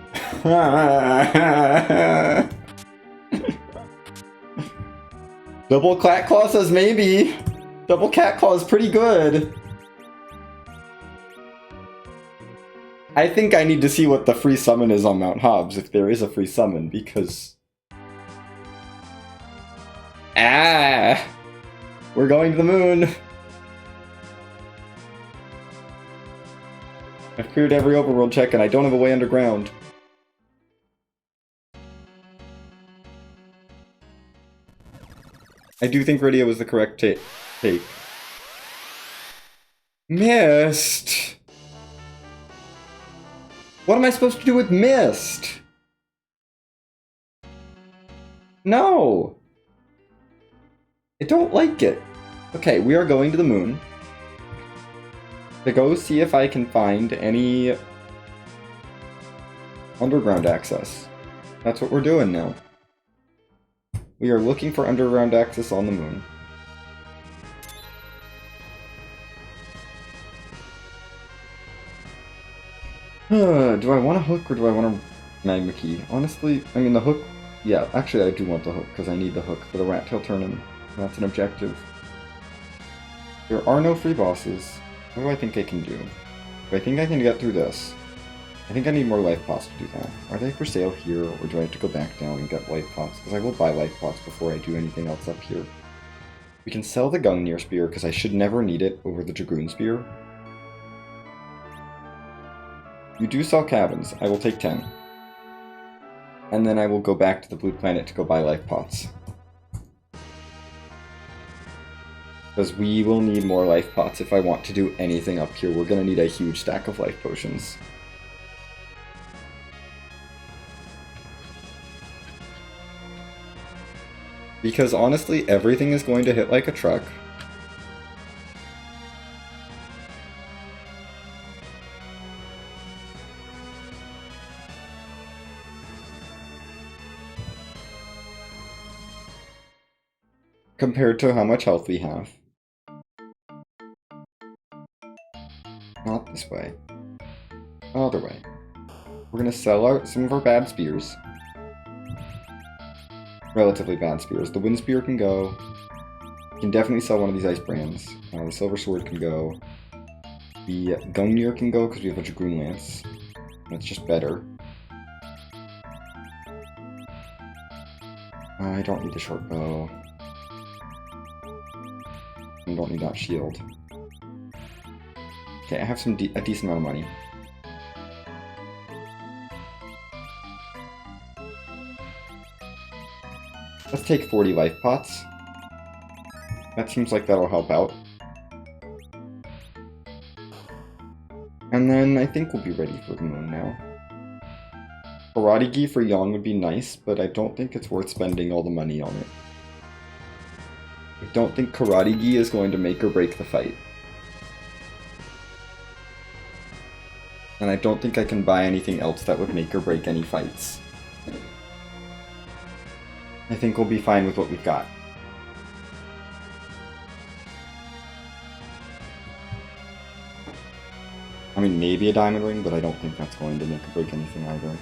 Double Cat Claw says maybe. Double Cat Claw is pretty good. I think I need to see what the free summon is on Mount Hobbs, if there is a free summon, because... Ah! We're going to the moon! I've cleared every overworld check and I don't have a way underground. I do think Radio was the correct take. Mist! What am I supposed to do with Mist? No! I don't like it. Okay, we are going to the moon. To go see if I can find any underground access. That's what we're doing now. We are looking for underground access on the moon. Do I want a hook or do I want a magma key? Honestly, I mean the hook... Yeah, actually I do want the hook because I need the hook for the rat tail tournament. That's an objective. There are no free bosses. What do I think I can do? Do I think I can get through this? I think I need more life pots to do that. Are they for sale here, or do I have to go back down and get life pots? Because I will buy life pots before I do anything else up here. We can sell the Gungnir Spear, because I should never need it over the Dragoon Spear. You do sell cabins. I will take 10. And then I will go back to the blue planet to go buy life pots. Because we will need more life pots if I want to do anything up here. We're going to need a huge stack of life potions. Because honestly, everything is going to hit like a truck. Compared to how much health we have. Not this way. Other way. We're gonna sell some of our bad spears. Relatively bad spears. The Wind Spear can go. We can definitely sell one of these Ice Brands. The Silver Sword can go. The Gungnir can go because we have a Dragoon Lance. That's just better. I don't need the short bow. I don't need that shield. Okay, I have a decent amount of money. Let's take 40 life pots. That seems like that'll help out. And then I think we'll be ready for the moon now. Karate Gi for Yang would be nice, but I don't think it's worth spending all the money on it. I don't think Karate Gi is going to make or break the fight. And I don't think I can buy anything else that would make or break any fights. I think we'll be fine with what we've got. I mean, maybe a diamond ring, but I don't think that's going to make or break anything either.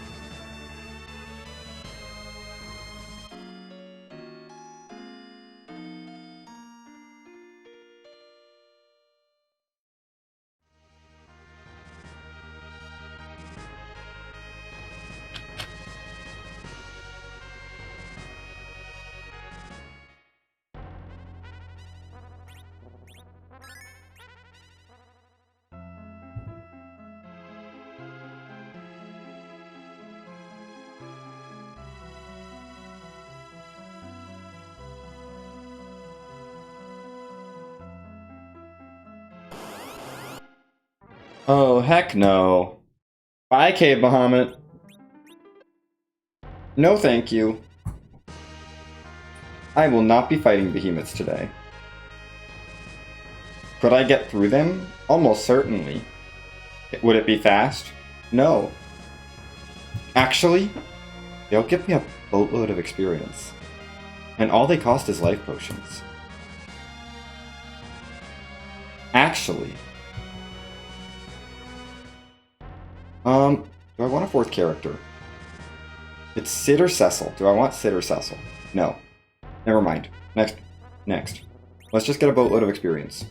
Oh, heck no. Bye, Cave Bahamut. No thank you. I will not be fighting behemoths today. Could I get through them? Almost certainly. Would it be fast? No. Actually, they'll give me a boatload of experience. And all they cost is life potions. Actually. Do I want a fourth character? It's Sid or Cecil. Do I want Sid or Cecil? No. Never mind. Next. Let's just get a boatload of experience.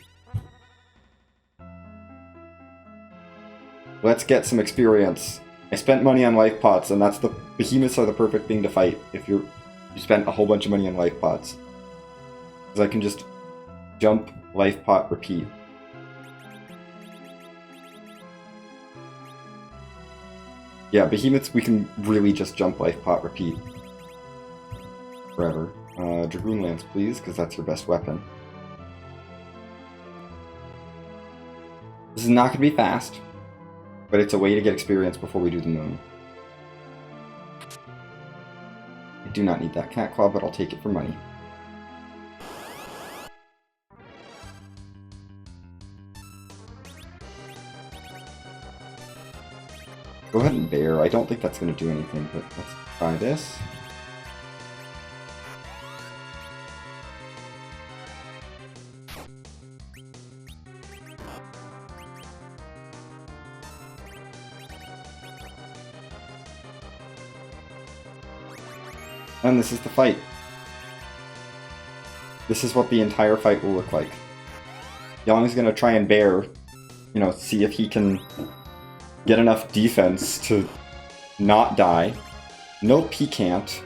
Let's get some experience. I spent money on life pots, and that's behemoths are the perfect thing to fight if you spent a whole bunch of money on life pots. Because I can just jump, life pot, repeat. Yeah, behemoths, we can really just jump, life pot, repeat. Forever. Dragoon Lance, please, because that's your best weapon. This is not going to be fast, but it's a way to get experience before we do the moon. I do not need that cat claw, but I'll take it for money. Go ahead and bear. I don't think that's going to do anything, but let's try this. And this is the fight. This is what the entire fight will look like. Yang is going to try and bear, see if he can get enough defense to not die. Nope, he can't.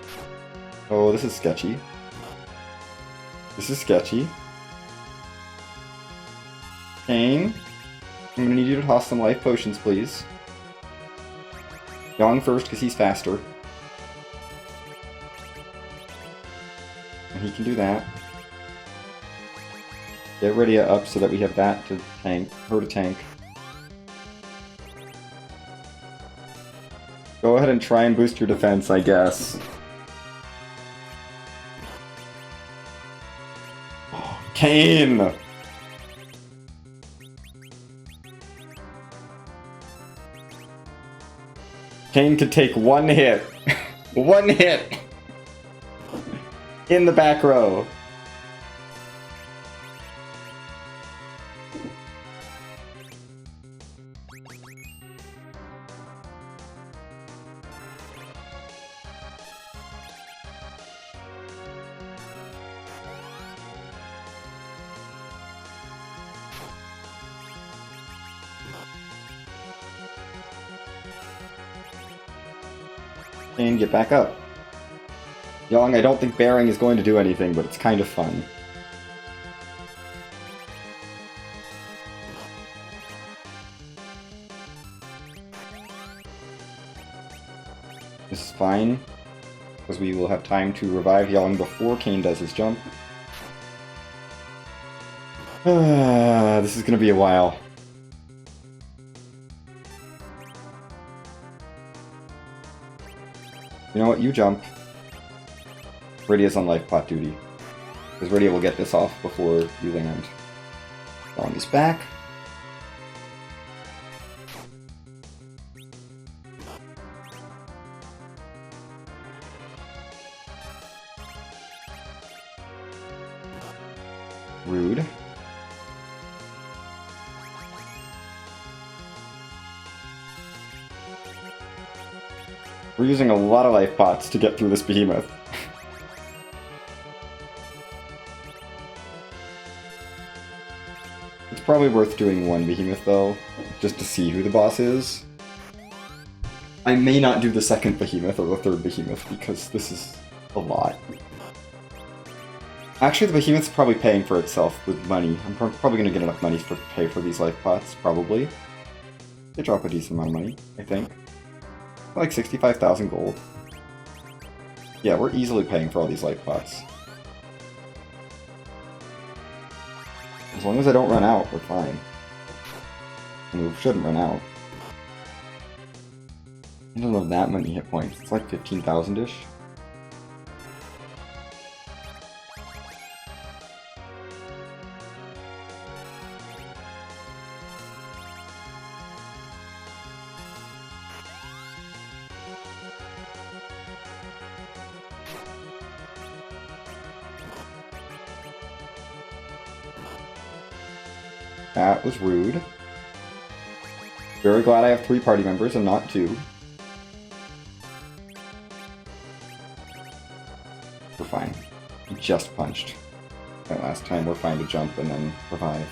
Oh, this is sketchy. This is sketchy. Kane, I'm gonna need you to toss some life potions, please. Yang first, because he's faster. And he can do that. Get Rydia up so that we have that to tank, her to tank. Go ahead and try and boost your defense, I guess. Kane! Kane could take one hit. One hit! In the back row. Kane, get back up. Yang, I don't think bearing is going to do anything, but it's kind of fun. This is fine, because we will have time to revive Yang before Kane does his jump. This is going to be a while. You know what? You jump. Rydia's on life pot duty. Because Rydia will get this off before you land. Yang is back. Rude. We're using a lot of life pots to get through this behemoth. It's probably worth doing one behemoth though, just to see who the boss is. I may not do the second behemoth or the third behemoth because this is a lot. Actually, the behemoth's probably paying for itself with money. I'm probably going to get enough money to pay for these life pots, probably. They drop a decent amount of money, I think. Like 65,000 gold. Yeah, we're easily paying for all these life pots. As long as I don't run out, we're fine. And we shouldn't run out. I don't have that many hit points. It's like 15,000-ish. That was rude. Very glad I have 3 party members and not 2. We're fine. We just punched. That last time we're fine to jump and then revive.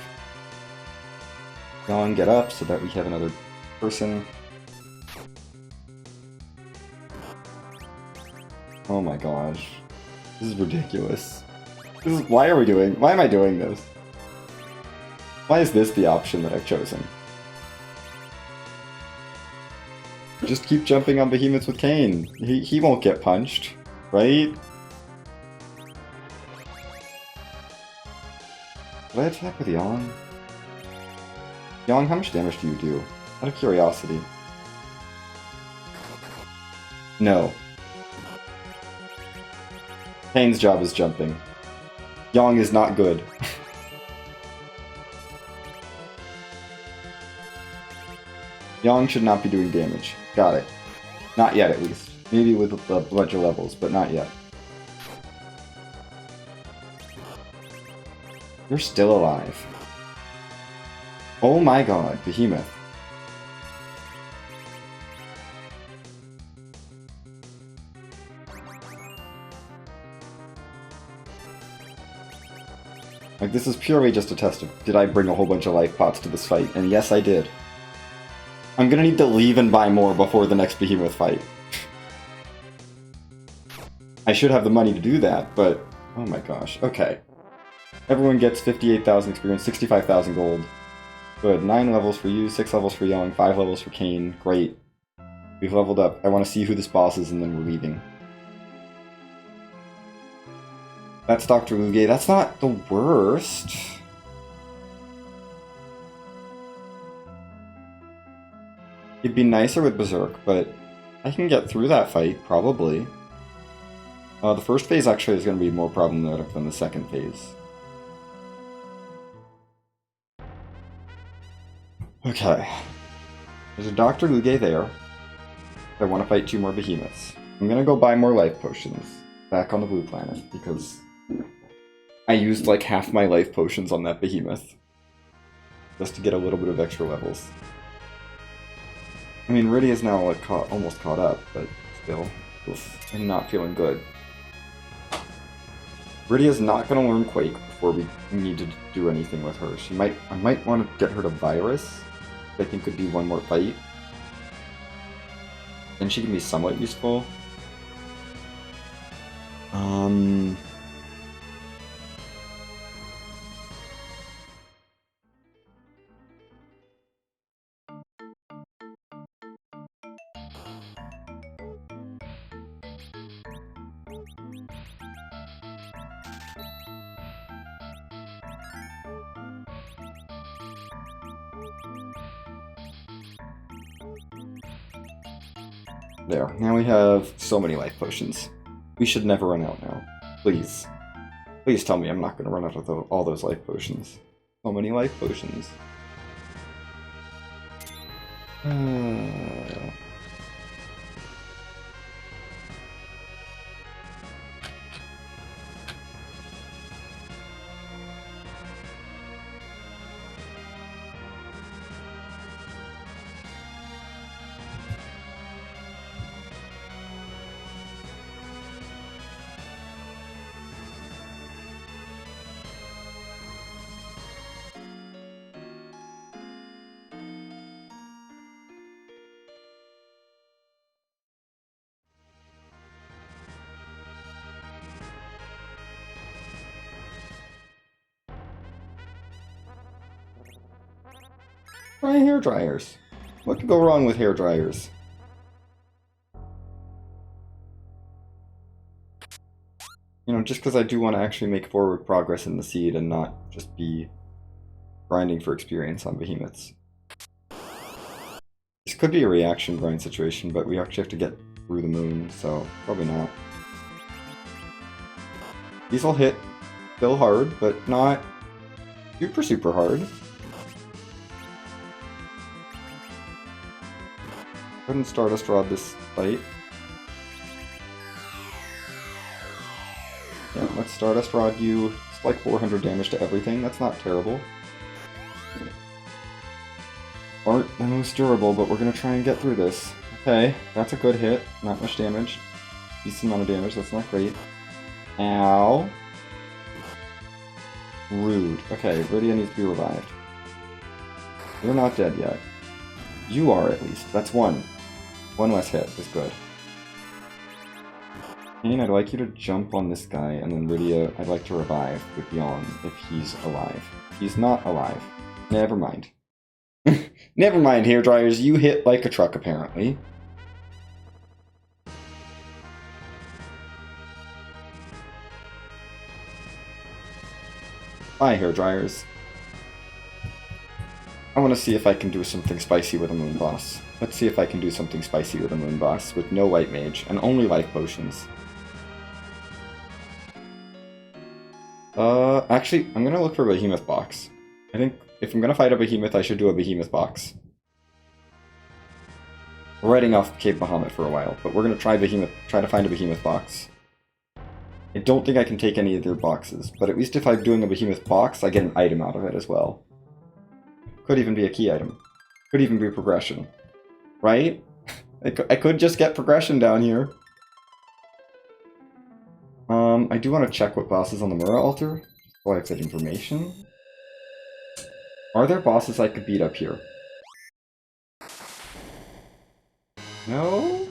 Go on, get up so that we have another person. Oh my gosh. This is ridiculous. Why am I doing this? Why is this the option that I've chosen? Just keep jumping on behemoths with Kane. He won't get punched, right? Did I attack with Yang? Yang, how much damage do you do? Out of curiosity. No. Kane's job is jumping. Yang is not good. Yang should not be doing damage. Got it. Not yet, at least. Maybe with a bunch of levels, but not yet. You're still alive. Oh my god, Behemoth. Like, this is purely just a test of, did I bring a whole bunch of life pots to this fight? And yes, I did. I'm gonna need to leave and buy more before the next Behemoth fight. I should have the money to do that, but... oh my gosh. Okay. Everyone gets 58,000 experience, 65,000 gold. Good. 9 levels for you, 6 levels for Young, 5 levels for Kane. Great. We've leveled up. I want to see who this boss is, and then we're leaving. That's Dr. Luge. That's not the worst. It'd be nicer with Berserk, but I can get through that fight, probably. The first phase actually is going to be more problematic than the second phase. Okay. There's a Dr. Luge there. I want to fight 2 more behemoths. I'm going to go buy more life potions back on the blue planet, because I used like half my life potions on that behemoth. Just to get a little bit of extra levels. I mean, Rydia's now like almost caught up, but still, I'm not feeling good. Rydia's not going to learn Quake before we need to do anything with her. I might want to get her to Virus. I think could be one more fight. And she can be somewhat useful. There. Now we have so many life potions. We should never run out now. Please. Please tell me I'm not going to run out of all those life potions. So many life potions. Try hair dryers. What could go wrong with hair dryers? You know, just because I do want to actually make forward progress in the seed and not just be grinding for experience on behemoths. This could be a reaction grind situation, but we actually have to get through the moon, so probably not. These will hit still hard, but not super hard. Go ahead and Stardust Rod this fight. Yeah, let's Stardust Rod you. It's like 400 damage to everything. That's not terrible. Aren't the most durable, but we're gonna try and get through this. Okay, that's a good hit. Not much damage. Decent amount of damage. That's not great. Ow. Rude. Okay, Rydia needs to be revived. You're not dead yet. You are, at least. That's one. One less hit is good. Kane, I'd like you to jump on this guy, and then Rydia, I'd like to revive with Yon if he's alive. He's not alive. Never mind. Never mind, hairdryers. You hit like a truck, apparently. Bye, hairdryers. I want to see if I can do something spicy with a moon boss. Let's see if I can do something spicy with a moon boss with no white mage and only life potions. Actually, I'm gonna look for a behemoth box. I think if I'm gonna fight a behemoth, I should do a behemoth box. We're riding off Cave Bahamut for a while, but we're gonna try to find a behemoth box. I don't think I can take any of their boxes, but at least if I'm doing a behemoth box, I get an item out of it as well. Could even be a key item. Could even be progression. Right? I could just get progression down here. I do want to check what boss is on the Mura altar, so I have that information. Are there bosses I could beat up here? No?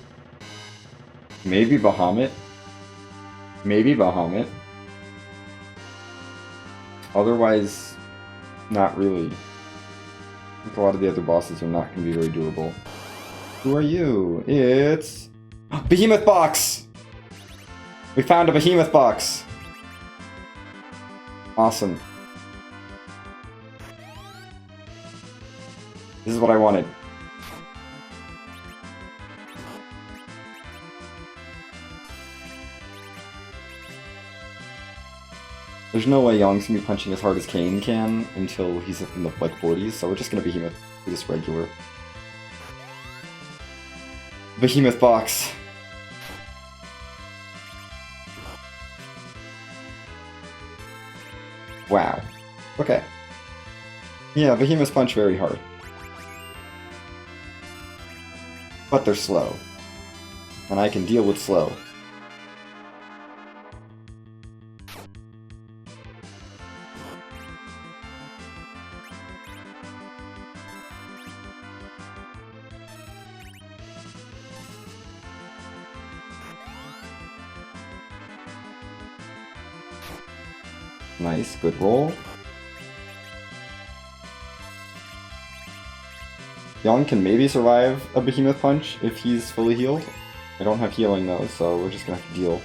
Maybe Bahamut? Maybe Bahamut. Otherwise, not really. I think a lot of the other bosses are not going to be very doable. Who are you? It's... Behemoth Box! We found a Behemoth Box! Awesome. This is what I wanted. There's no way Young's gonna be punching as hard as Kane can until he's up in the like 40s, so we're just gonna Behemoth do this regular. Behemoth Box. Wow. Okay. Yeah, Behemoths punch very hard. But they're slow. And I can deal with slow. Nice, good roll. Young can maybe survive a Behemoth Punch if he's fully healed. I don't have healing though, so we're just gonna have to deal.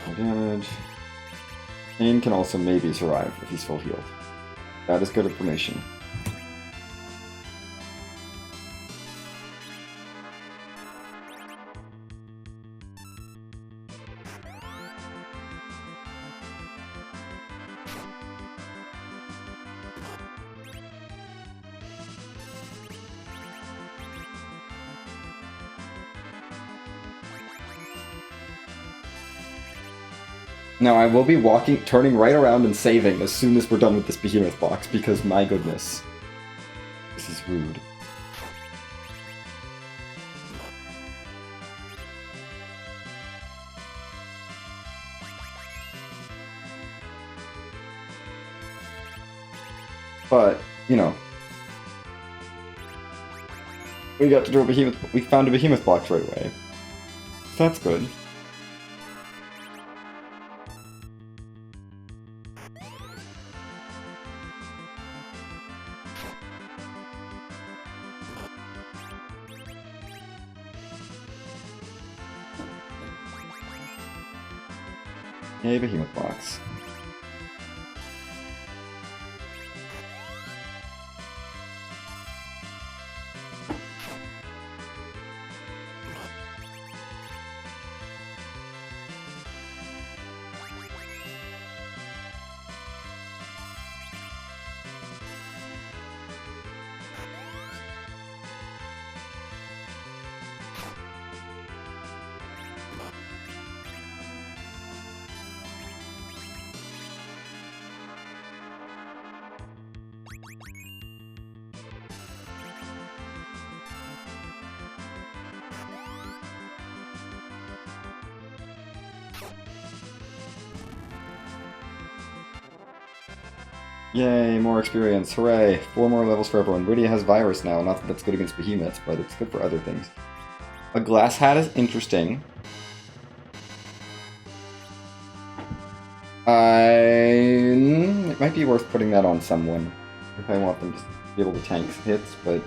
No damage. Kane can also maybe survive if he's full healed. That is good information. Now I will be turning right around and saving as soon as we're done with this Behemoth Box, because my goodness. This is rude. But, you know. We got to do a Behemoth, we found a Behemoth Box right away. So that's good. Yay, Behemoth Box. Yay, more experience, hooray! 4 more levels for everyone. Rydia has Virus now, not that that's good against behemoths, but it's good for other things. A glass hat is interesting. It might be worth putting that on someone, if I want them to be able to tank hits, but...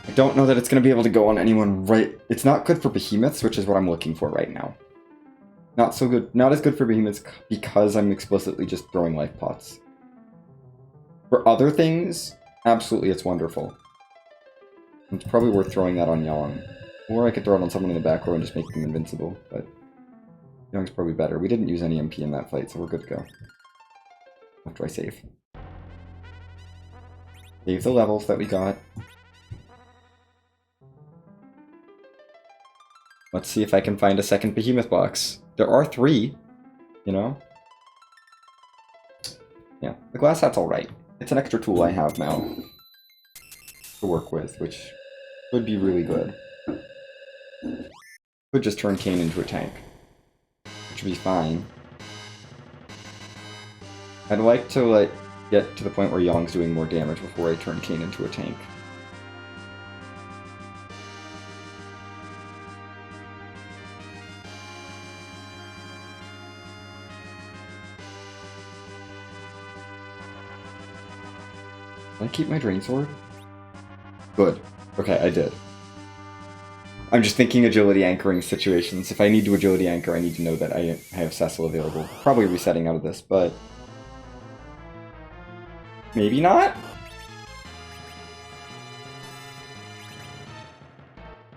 I don't know that it's going to be able to go on anyone right... It's not good for behemoths, which is what I'm looking for right now. Not so good, not as good for behemoths because I'm explicitly just throwing life pots. For other things, absolutely it's wonderful. It's probably worth throwing that on Yang. Or I could throw it on someone in the back row and just make them invincible, but Yang's probably better. We didn't use any MP in that fight, so we're good to go. After I save. Save the levels that we got. Let's see if I can find a second behemoth box. There are 3, you know? Yeah, the glass hat's alright. It's an extra tool I have now to work with, which would be really good. Could just turn Kane into a tank, which would be fine. I'd like to get to the point where Yong's doing more damage before I turn Kane into a tank. Did I keep my Drain Sword? Good. Okay, I did. I'm just thinking agility anchoring situations. If I need to agility anchor, I need to know that I have Cecil available. Probably resetting out of this, but... maybe not?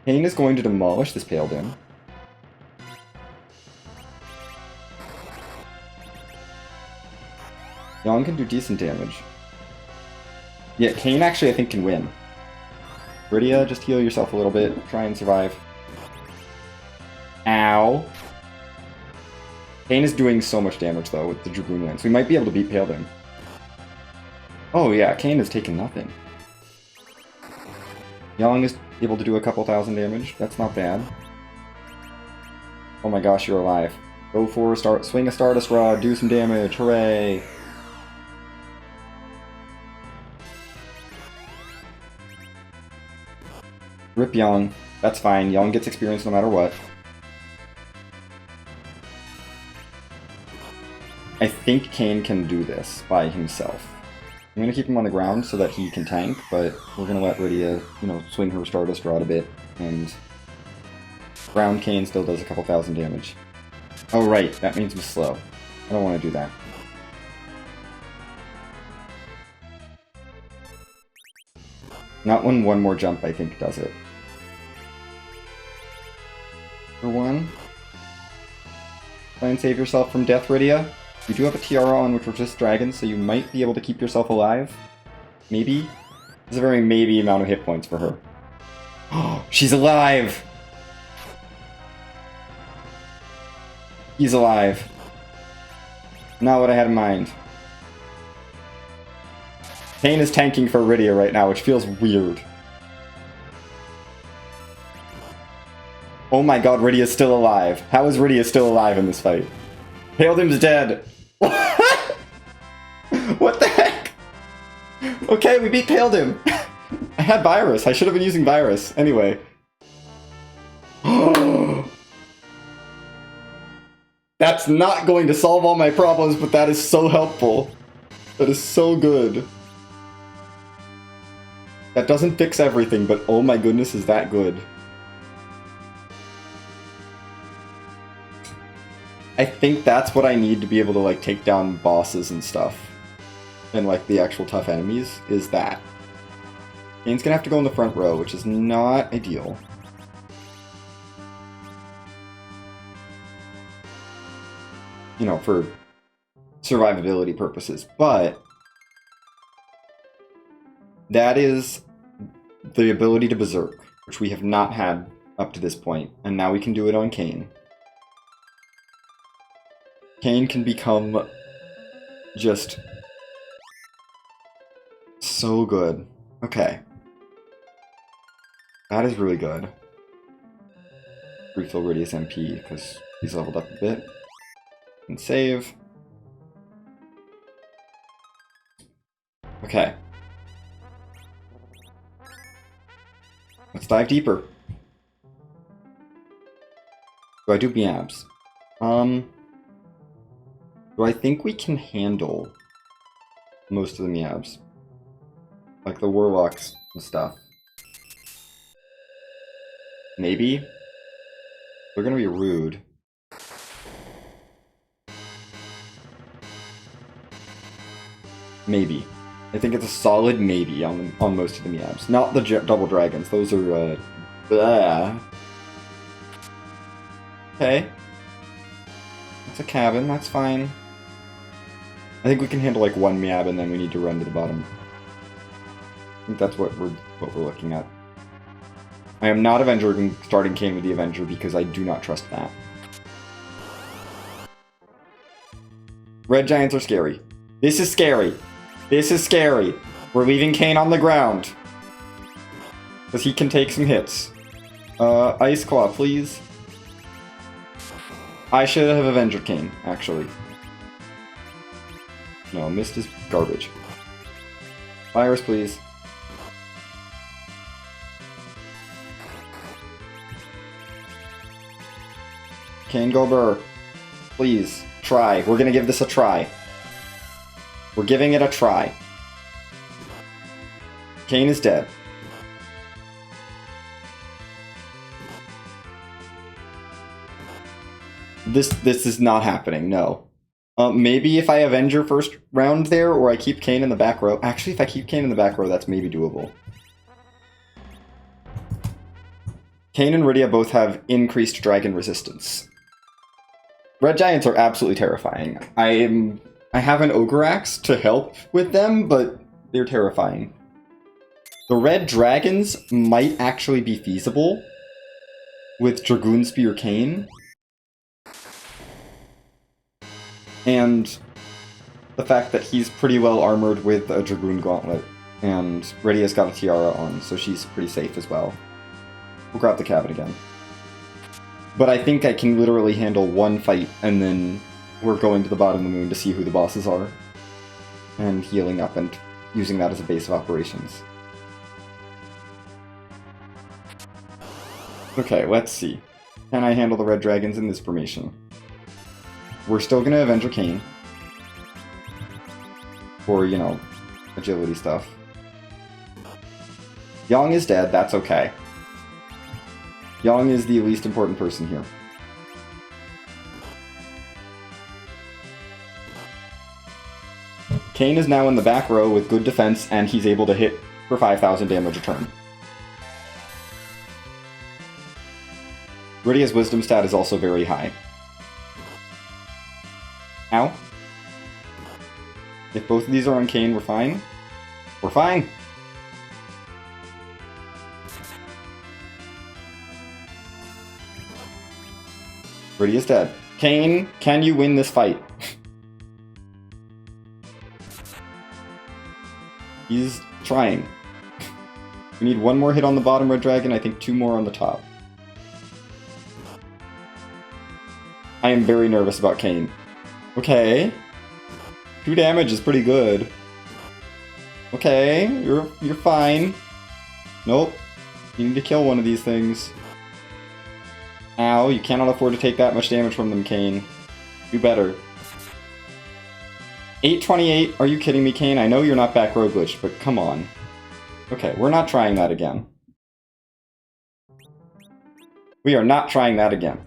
Kane is going to demolish this Paladin. Yang can do decent damage. Yeah, Kane actually I think can win. Rydia, just heal yourself a little bit. Try and survive. Ow. Kane is doing so much damage though with the Dragoon Lance. We might be able to beat Paladin. Oh yeah, Kane has taken nothing. Yang is able to do a couple thousand damage. That's not bad. Oh my gosh, you're alive. Go for a swing a Stardust Rod, do some damage, hooray! Rip Yang. That's fine. Yang gets experience no matter what. I think Kane can do this by himself. I'm gonna keep him on the ground so that he can tank, but we're gonna let Rydia, swing her Stardust Rod a bit, and ground Kane still does a couple thousand damage. Oh right, that means he's slow. I don't want to do that. Not when one more jump, I think, does it. For one. Try and save yourself from death, Rydia. You do have a tiara on which resists dragons, so you might be able to keep yourself alive. Maybe? There's a very maybe amount of hit points for her. Oh, she's alive! He's alive. Not what I had in mind. Kane is tanking for Rydia right now, which feels weird. Oh my god, Rydia's still alive. How is Rydia still alive in this fight? Paladin's dead. What the heck? Okay, we beat Paladin. I had Virus. I should have been using Virus. Anyway. That's not going to solve all my problems, but that is so helpful. That is so good. That doesn't fix everything, but oh my goodness, is that good. I think that's what I need to be able to, like, take down bosses and stuff. And, like, the actual tough enemies, is that. Kane's gonna have to go in the front row, which is not ideal. For survivability purposes, but that is the ability to Berserk, which we have not had up to this point, and now we can do it on Kane. Kane can become just so good. Okay. That is really good. Refill Rydia's MP, because he's leveled up a bit. And save. Okay. Let's dive deeper. Do I do Miabs? Do I think we can handle most of the Miabs? Like the Warlocks and stuff. Maybe? They're gonna be rude. Maybe. I think it's a solid maybe on most of the Miabs. Not the double dragons. Those are, blah. Okay. It's a cabin. That's fine. I think we can handle like one Miab and then we need to run to the bottom. I think that's what we're looking at. I am not starting Kane with the Avenger because I do not trust that. Red Giants are scary. This is scary. This is scary. We're leaving Kane on the ground. Because he can take some hits. Ice Claw, please. I should have Avenged Kane, actually. No, Mist is garbage. Virus, please. Kane Gober. Please, try. We're gonna give this a try. We're giving it a try. Kane is dead. This is not happening, no. Maybe if I avenge your first round there, or I keep Kane in the back row. Actually, if I keep Kane in the back row, that's maybe doable. Kane and Rydia both have increased dragon resistance. Red Giants are absolutely terrifying. I have an Ogre Axe to help with them, but they're terrifying. The Red Dragons might actually be feasible with Dragoon Spear Kane. And the fact that he's pretty well armored with a Dragoon Gauntlet. And Rydia's got a Tiara on, so she's pretty safe as well. We'll grab the cabin again. But I think I can literally handle one fight, and then we're going to the bottom of the moon to see who the bosses are. And healing up and using that as a base of operations. Okay, let's see. Can I handle the Red Dragons in this formation? We're still going to avenge a Kane. For, you know, agility stuff. Yang is dead, that's okay. Yang is the least important person here. Kane is now in the back row with good defense, and he's able to hit for 5,000 damage a turn. Rydia's wisdom stat is also very high. Ow. If both of these are on Kane, we're fine. We're fine! Rydia's dead. Kane, can you win this fight? He's trying. We need one more hit on the bottom Red Dragon, I think 2 more on the top. I am very nervous about Kane. Okay. 2 damage is pretty good. Okay, you're fine. Nope. You need to kill one of these things. Ow, you cannot afford to take that much damage from them, Kane. Do better. 828? Are you kidding me, Kane? I know you're not back row glitched, but come on. Okay, we're not trying that again. We are not trying that again.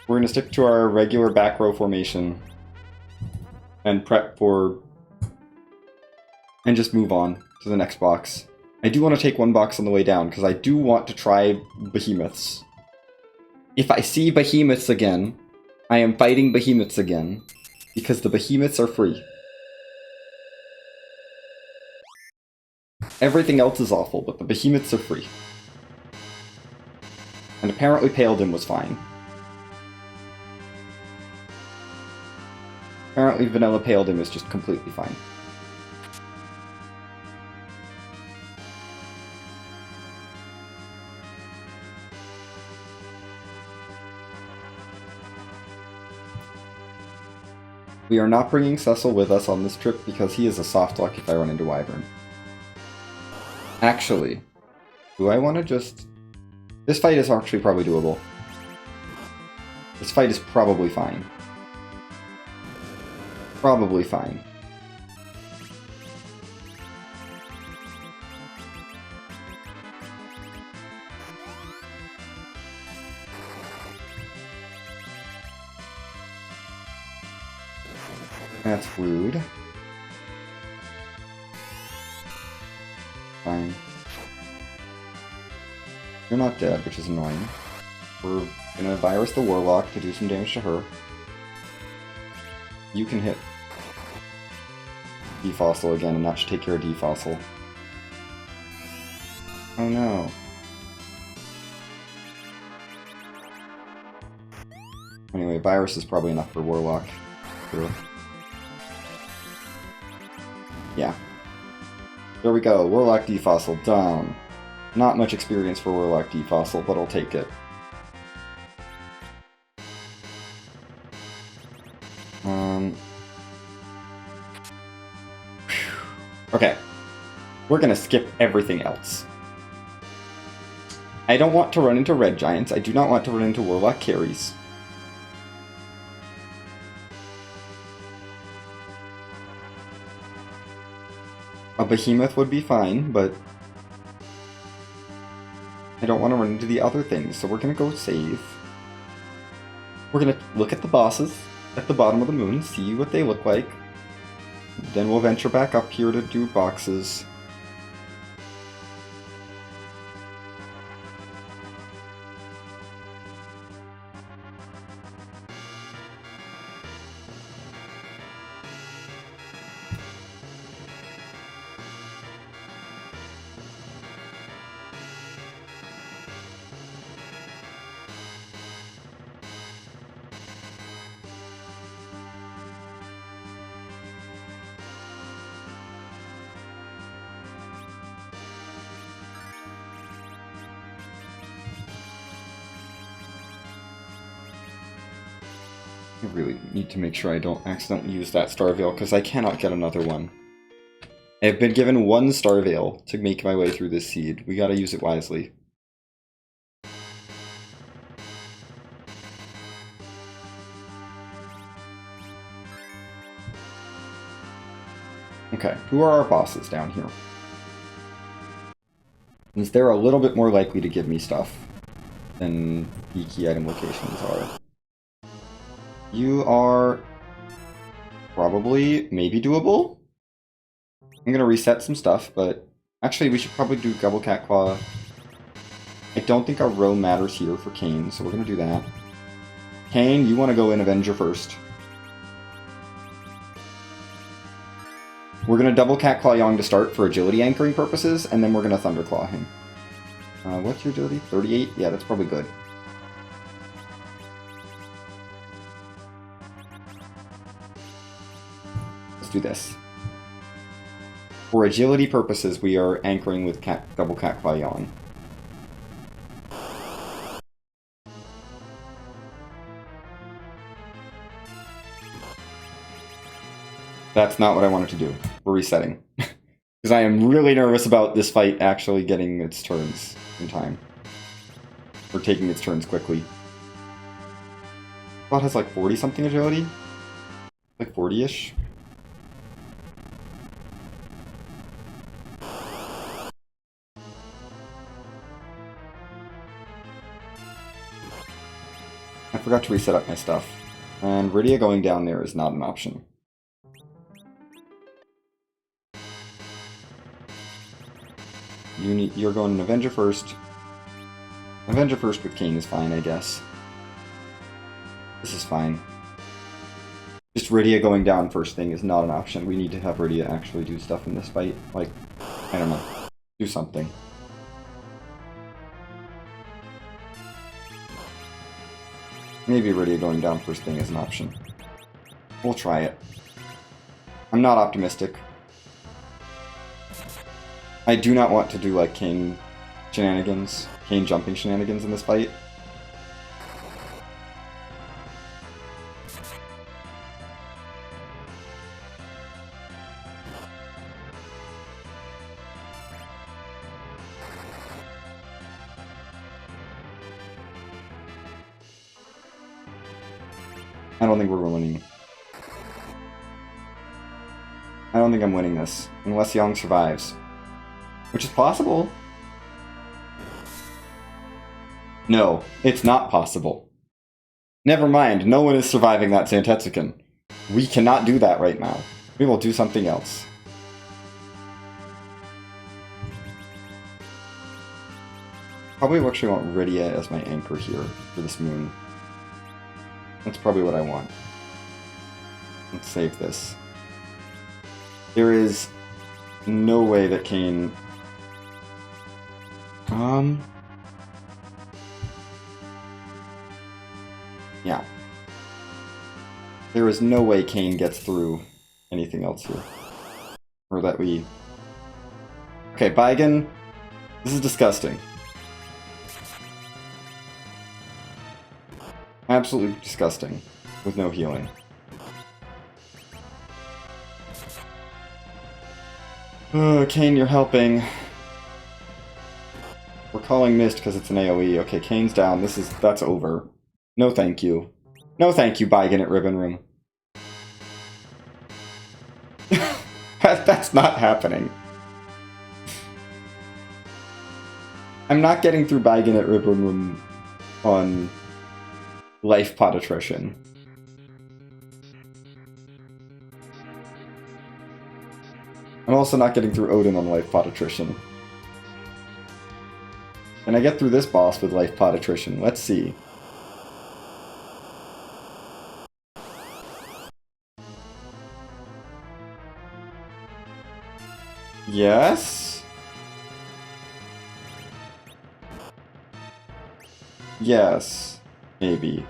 We're going to stick to our regular back row formation. And prep for... and just move on to the next box. I do want to take one box on the way down, because I do want to try behemoths. If I see behemoths again, I am fighting behemoths again, because the behemoths are free. Everything else is awful, but the behemoths are free. And apparently Paladin was fine. Apparently Vanilla Paladin was just completely fine. We are not bringing Cecil with us on this trip because he is a soft lock if I run into Wyvern. Actually, do I want to just... This fight is actually probably doable. This fight is probably fine. Probably fine. That's rude. Fine. You're not dead, which is annoying. We're gonna virus the Warlock to do some damage to her. You can hit Defossil again, and that should take care of Defossil. Oh no. Anyway, virus is probably enough for Warlock. Sure. Yeah. There we go, Warlock Defossil, down. Not much experience for Warlock Defossil, but I'll take it. Okay. We're gonna skip everything else. I don't want to run into Red Giants, I do not want to run into Warlock carries. A behemoth would be fine, but I don't want to run into the other things, so we're gonna go save. We're gonna look at the bosses at the bottom of the moon, see what they look like. Then we'll venture back up here to do boxes. I really need to make sure I don't accidentally use that Star Veil, because I cannot get another one. I have been given one Star Veil to make my way through this seed. We gotta use it wisely. Okay, who are our bosses down here? Since they're a little bit more likely to give me stuff than the key item locations are. You are probably maybe doable. I'm gonna reset some stuff, but actually we should probably do Double Cat Claw. I don't think our row matters here for Kane, so we're gonna do that. Kane, you want to go in Avenger first. We're gonna Double Cat Claw Yang to start for agility anchoring purposes, and then we're gonna Thunderclaw him. What's your agility? 38? Yeah, that's probably good. Do this. For agility purposes, we are anchoring with Double Cat Claw Yawn. That's not what I wanted to do. We're resetting. Because I am really nervous about this fight actually getting its turns in time. Or taking its turns quickly. Bot has like 40-something agility? Like 40-ish? I forgot to reset up my stuff. And Rydia going down there is not an option. You're going an Avenger first. Avenger first with Kane is fine, I guess. This is fine. Just Rydia going down first thing is not an option. We need to have Rydia actually do stuff in this fight. Like, I don't know. Do something. Maybe Rydia going down first thing is an option. We'll try it. I'm not optimistic. I do not want to do like Kane shenanigans, Kane jumping shenanigans in this fight. I don't think we're winning. I don't think I'm winning this, unless Yang survives. Which is possible. No, it's not possible. Never mind, no one is surviving that Zantetsuken. We cannot do that right now. We will do something else. Probably actually want Rydia as my anchor here for this moon. That's probably what I want. Let's save this. There is no way that Kane... Yeah. There is no way Kane gets through anything else here. Or that we... Okay, Baigen. This is disgusting. Absolutely disgusting. With no healing. Kane, you're helping. We're calling Mist because it's an AoE. Okay, Kane's down. That's over. No thank you. No thank you, Baigen at Ribbon Room. That's not happening. I'm not getting through Baigan at Ribbon on life pot attrition. I'm also not getting through Odin on life pot attrition. Can I get through this boss with life pot attrition? Let's see. Yes? Yes. Maybe.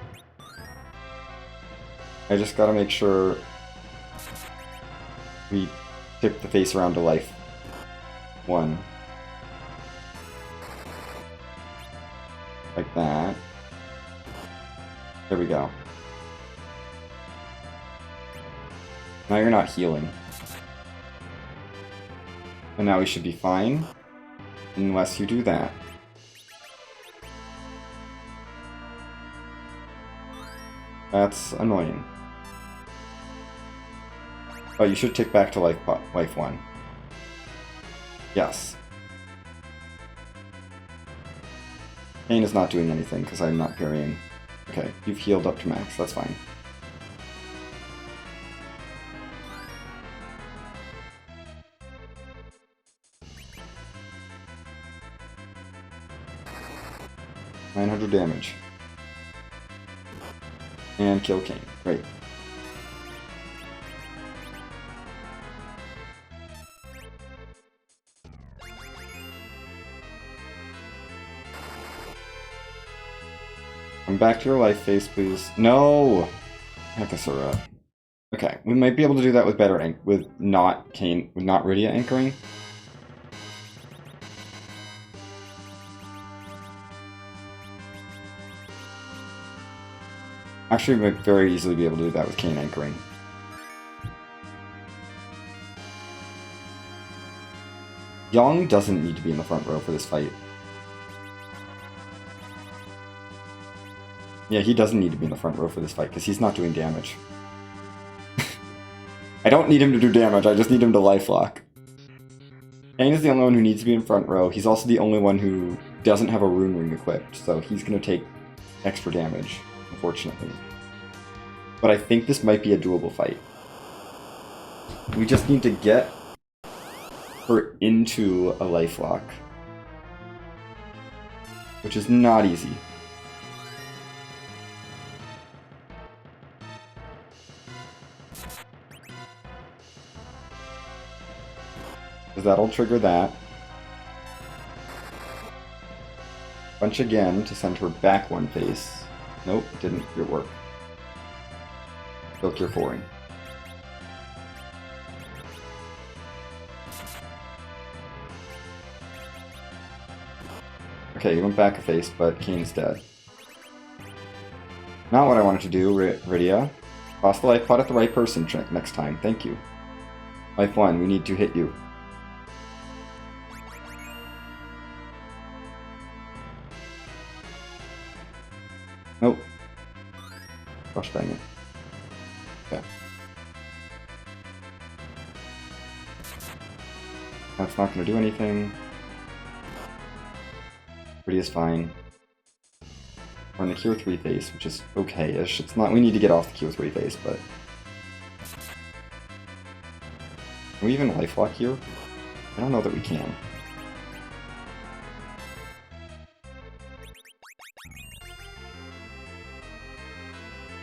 I just gotta make sure we tip the face around to life 1. Like that. There we go. Now you're not healing. And now we should be fine. Unless you do that. That's annoying. Oh, you should tick back to life 1. Yes. Pain is not doing anything because I'm not parrying. Okay, you've healed up to max, that's fine. $900 damage. And kill Kane. Great. Come back to your life face, please. No! Hekasura. Okay, we might be able to do that with better with not Rydia anchoring. Actually, we might very easily be able to do that with Kane anchoring. Yang doesn't need to be in the front row for this fight. Yeah, he doesn't need to be in the front row for this fight, because he's not doing damage. I don't need him to do damage, I just need him to lifelock. Kane is the only one who needs to be in front row. He's also the only one who doesn't have a rune ring equipped, so he's going to take extra damage, unfortunately. But I think this might be a doable fight. We just need to get her into a lifelock, which is not easy. Because that'll trigger that. Punch again to send her back 1 face. Nope, didn't work. Still cure 4-ing. Okay, you went back a face, but Kane's dead. Not what I wanted to do, Rydia. Toss the life pot at the right person next time, thank you. Life 1, we need to hit you. Nope. Gosh dang it. Okay. That's not going to do anything. Rydia's fine. We're on the Cure 3 phase, which is okay-ish. It's not. We need to get off the Cure 3 phase, but. Can we even lifelock here? I don't know that we can.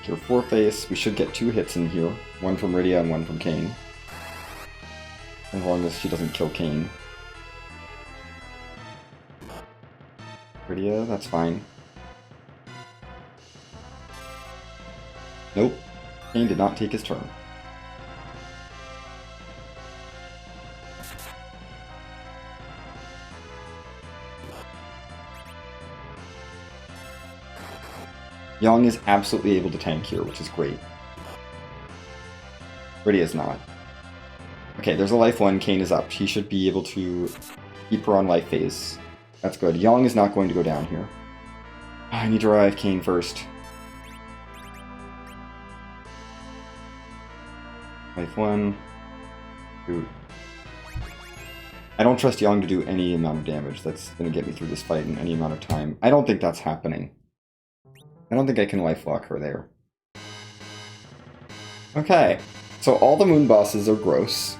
Cure 4 face, we should get 2 hits in here. 1 from Rydia and 1 from Kane. As long as she doesn't kill Kane. Rydia, that's fine. Nope. Kane did not take his turn. Yang is absolutely able to tank here, which is great. Rydia is not. Okay, there's a life 1, Kane is up. He should be able to keep her on life phase. That's good. Yang is not going to go down here. I need to revive Kane first. Life 1. 2. I don't trust Yang to do any amount of damage that's going to get me through this fight in any amount of time. I don't think that's happening. I don't think I can lifelock her there. Okay, so all the moon bosses are gross.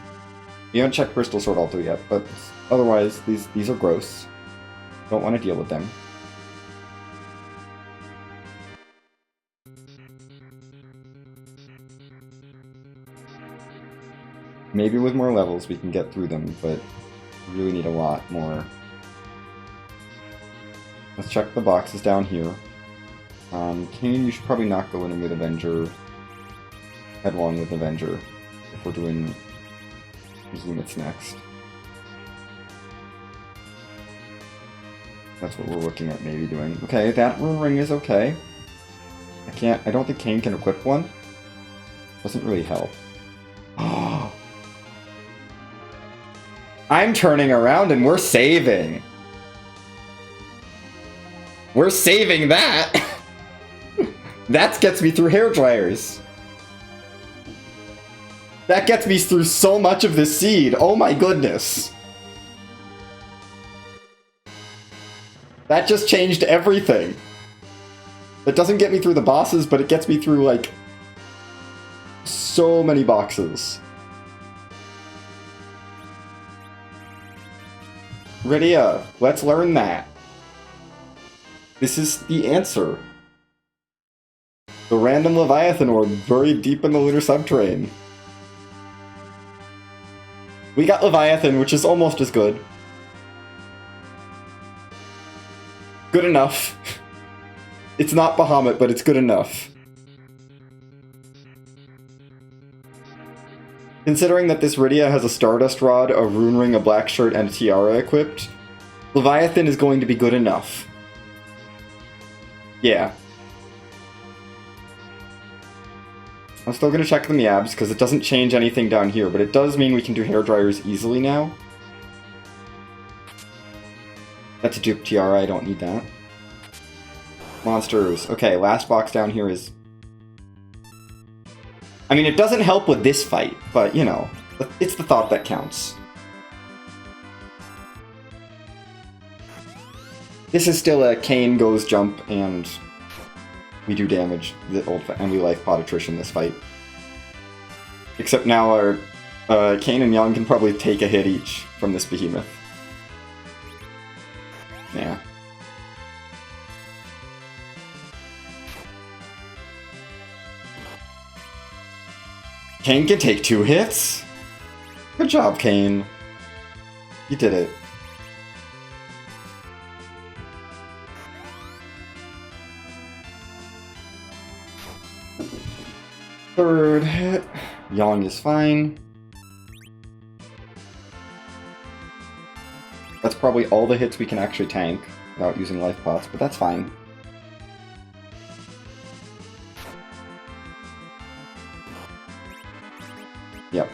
We haven't checked Crystal Sword Alto yet, but otherwise, these are gross. Don't want to deal with them. Maybe with more levels we can get through them, but we really need a lot more. Let's check the boxes down here. Kane, you should probably not go in with Avenger. Headlong with Avenger if we're doing Behemoths next. That's what we're looking at maybe doing. Okay, that rune ring is okay. I don't think Kane can equip one. Doesn't really help. I'm turning around and we're saving. We're saving that. That gets me through hair dryers. That gets me through so much of this seed. Oh my goodness. That just changed everything. It doesn't get me through the bosses, but it gets me through, like, so many boxes. Rydia, let's learn that. This is the answer. The random Leviathan orb buried deep in the lunar subterrane. We got Leviathan, which is almost as good. Good enough. It's not Bahamut, but it's good enough. Considering that this Rydia has a Stardust Rod, a Rune Ring, a Black Shirt, and a Tiara equipped, Leviathan is going to be good enough. Yeah. I'm still going to check the Meabs, because it doesn't change anything down here, but it does mean we can do hair dryers easily now. That's a dupe Tiara, I don't need that. Monsters. Okay, last box down here is... I mean, it doesn't help with this fight, but, you know, it's the thought that counts. This is still a Kane goes jump, and we do damage, and we life pot attrition this fight. Except now our Kane and Yang can probably take a hit each from this behemoth. Yeah. Kane can take 2 hits? Good job, Kane. You did it. Third hit. Yang is fine. That's probably all the hits we can actually tank without using life pots, but that's fine. Yep.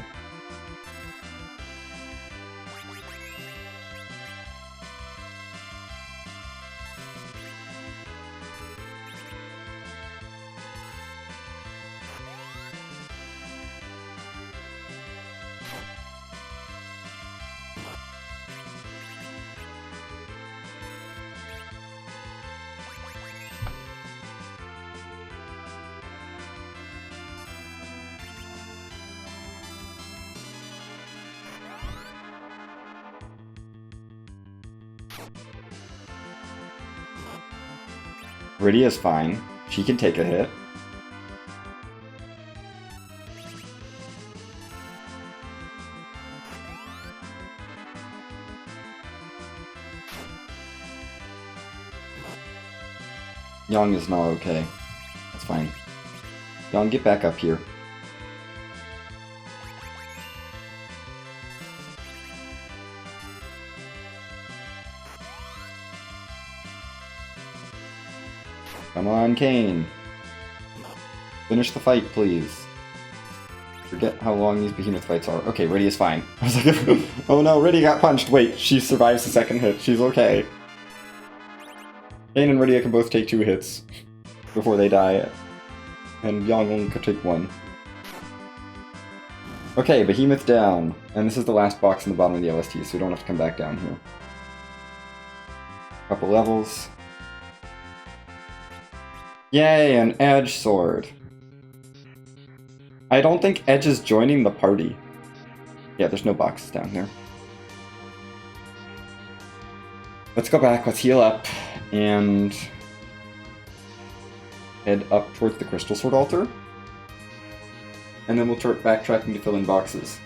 Rydia's fine. She can take a hit. Yang is not okay. That's fine. Yang, get back up here. Come on, Kane. Finish the fight, please. Forget how long these behemoth fights are. Okay, Rydia's fine. I was like, oh no, Rydia got punched. Wait, she survives the second hit. She's okay. Kane and Rydia can both take 2 hits before they die. And Yang only could take 1. Okay, Behemoth down. And this is the last box in the bottom of the LST, so we don't have to come back down here. Couple levels. Yay, an Edge sword. I don't think Edge is joining the party. Yeah, there's no boxes down here. Let's go back, let's heal up, and head up towards the Crystal Sword Altar. And then we'll start backtracking to fill in boxes.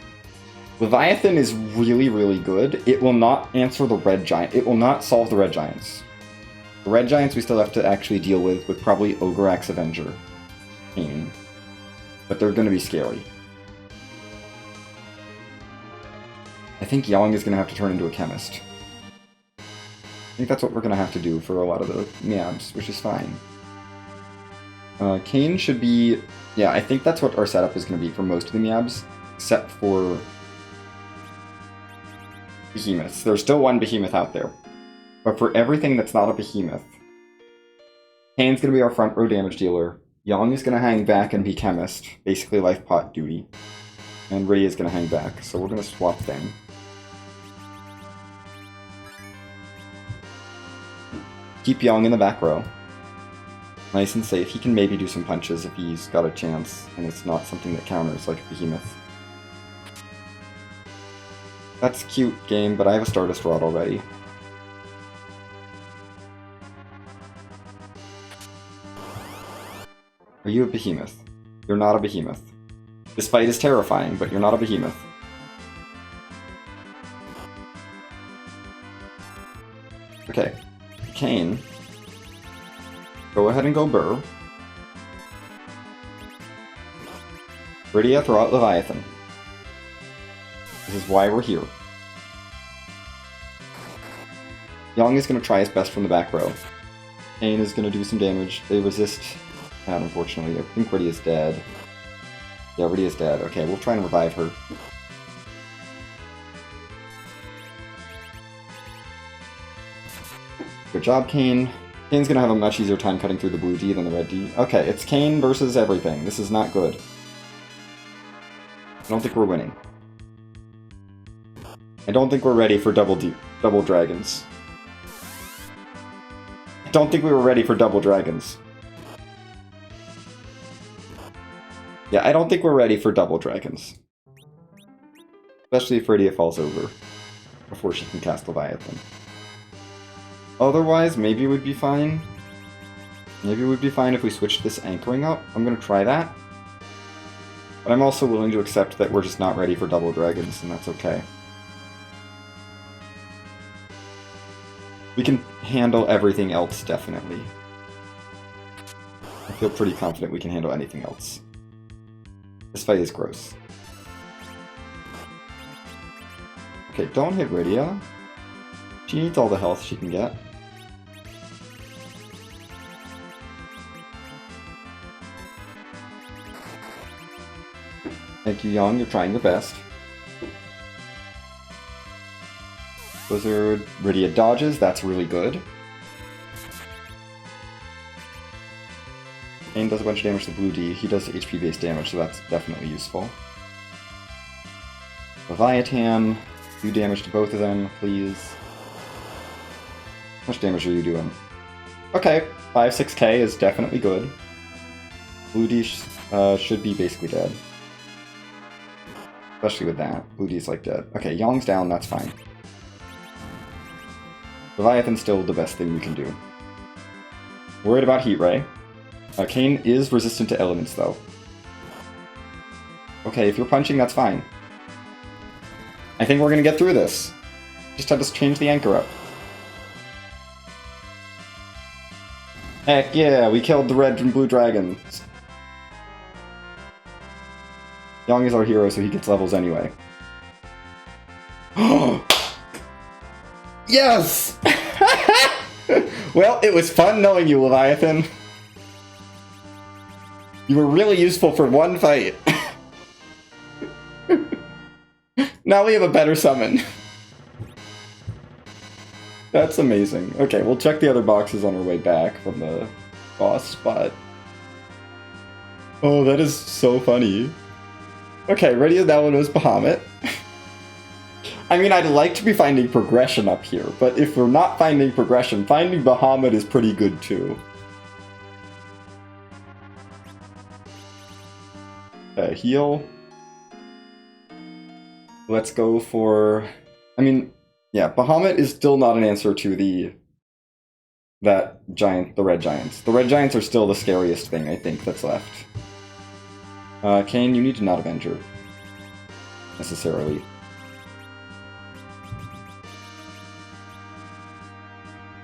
Leviathan is really, really good. It will not answer the Red Giant. It will not solve the Red Giants. The Red Giants we still have to actually deal with probably Ogre Axe Avenger. But they're going to be scary. I think Yang is going to have to turn into a chemist. I think that's what we're going to have to do for a lot of the Meows, which is fine. Kane should be... Yeah, I think that's what our setup is going to be for most of the Meows, except for Behemoths. There's still one Behemoth out there. But for everything that's not a Behemoth, Kane's going to be our front row damage dealer. Yang is going to hang back and be chemist, basically life pot duty. And Riddy is going to hang back, so we're going to swap them. Keep Yang in the back row. Nice and safe. He can maybe do some punches if he's got a chance, and it's not something that counters like a Behemoth. That's a cute game, but I have a Stardust Rod already. Are you a Behemoth? You're not a Behemoth. This fight is terrifying, but you're not a Behemoth. Okay. Kane. Go ahead and go Burr. Rydia, throw out Leviathan. This is why we're here. Yang is going to try his best from the back row. Kane is going to do some damage. They resist that, unfortunately. I think Rydia is dead. Yeah, Rydia is dead. Okay, we'll try and revive her. Good job, Kane. Kane's gonna have a much easier time cutting through the blue D than the red D. Okay, it's Kane versus everything. This is not good. I don't think we're winning. I don't think we're ready for double dragons. I don't think we were ready for double dragons. Yeah, I don't think we're ready for double dragons. Especially if Rydia falls over before she can cast Leviathan. Otherwise, maybe we'd be fine. Maybe we'd be fine if we switched this anchoring up. I'm gonna try that. But I'm also willing to accept that we're just not ready for double dragons, and that's okay. We can handle everything else, definitely. I feel pretty confident we can handle anything else. This fight is gross. Okay, don't hit Rydia. She needs all the health she can get. Thank you, Yang. You're trying your best. Those are Rydia dodges. That's really good. Kane does a bunch of damage to Blue D. He does HP-based damage, so that's definitely useful. Leviathan. Do damage to both of them, please. How much damage are you doing? Okay, 5-6k is definitely good. Blue D should be basically dead. Especially with that. Blue D's like dead. Okay, Yang's down, that's fine. Leviathan's still the best thing we can do. Worried about Heat Ray. Kane is resistant to elements, though. Okay, if you're punching, that's fine. I think we're gonna get through this. Just have to change the anchor up. Heck yeah, we killed the red and blue dragons. Yang is our hero, so he gets levels anyway. Yes! Well, it was fun knowing you, Leviathan. You were really useful for one fight. Now we have a better summon. That's amazing. Okay, we'll check the other boxes on our way back from the boss spot. Oh, that is so funny. Okay, ready as that one was Bahamut. I mean, I'd like to be finding progression up here, but if we're not finding progression, finding Bahamut is pretty good too. Okay, heal. Let's go for... I mean, yeah, Bahamut is still not an answer to the red giants. The red giants are still the scariest thing, I think, that's left. Kane, you need to not Avenger. Necessarily.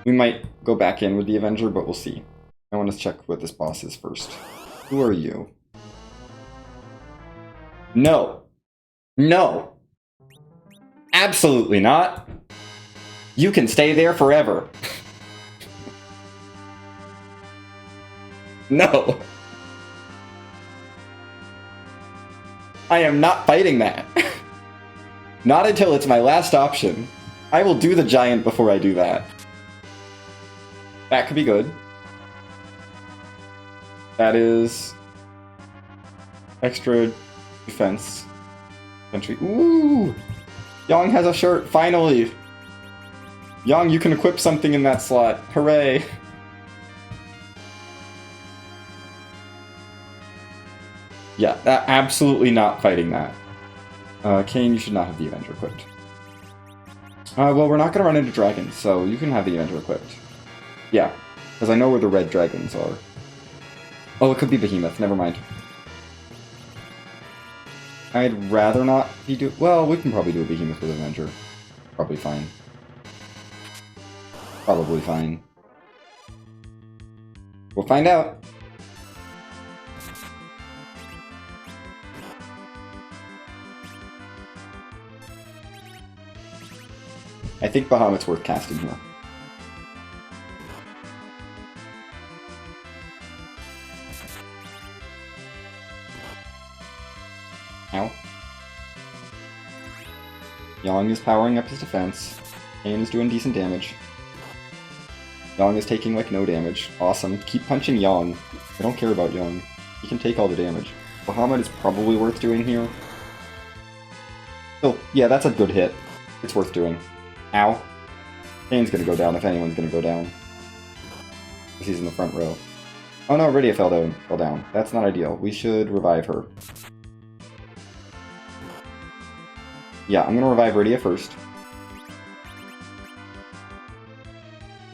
We might go back in with the Avenger, but we'll see. I want to check what this boss is first. Who are you? No! No! Absolutely not! You can stay there forever! No! I am not fighting that! Not until it's my last option. I will do the giant before I do that. That could be good. That is... extra defense. Entry. Ooh! Yang has a shirt, finally! Yang, you can equip something in that slot. Hooray! Yeah, absolutely not fighting that. Kane, you should not have the Avenger equipped. Well, we're not gonna run into dragons, so you can have the Avenger equipped. Yeah, because I know where the red dragons are. Oh, it could be Behemoth, never mind. I'd rather not be well, we can probably do a Behemoth with Avenger. Probably fine. Probably fine. We'll find out. I think Bahamut's worth casting here. Ow. Yang is powering up his defense. Kane is doing decent damage. Yang is taking like no damage. Awesome. Keep punching Yang. I don't care about Yang. He can take all the damage. Bahamut is probably worth doing here. Oh, yeah, that's a good hit. It's worth doing. Ow. Kane's gonna go down if anyone's gonna go down. Because he's in the front row. Oh no, Rydia fell down. That's not ideal. We should revive her. Yeah, I'm gonna revive Rydia first.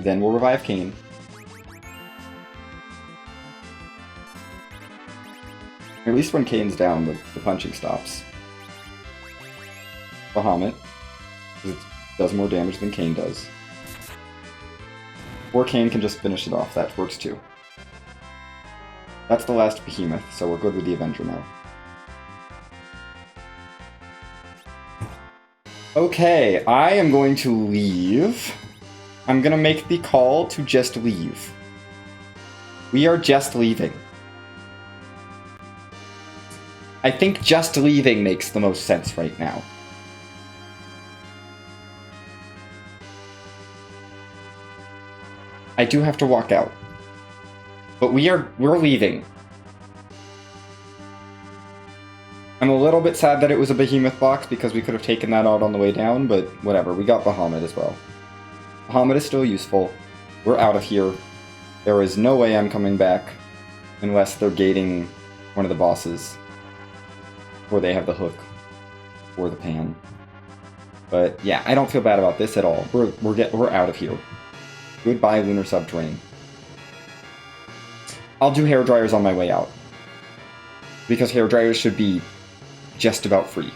Then we'll revive Kane. At least when Kane's down, the punching stops. Bahamut, because it does more damage than Kane does. Or Kane can just finish it off, that works too. That's the last Behemoth, so we're good with the Avenger now. Okay, I am going to leave. I'm gonna make the call to just leave. We are just leaving. I think just leaving makes the most sense right now. I do have to walk out. But we're leaving. I'm a little bit sad that it was a Behemoth box because we could have taken that out on the way down, but whatever, we got Bahamut as well. Bahamut is still useful. We're out of here. There is no way I'm coming back unless they're gating one of the bosses. Or they have the hook. Or the pan. But yeah, I don't feel bad about this at all. We're out of here. Goodbye, Lunar Subterranean. I'll do hairdryers on my way out. Because hairdryers should be just about free.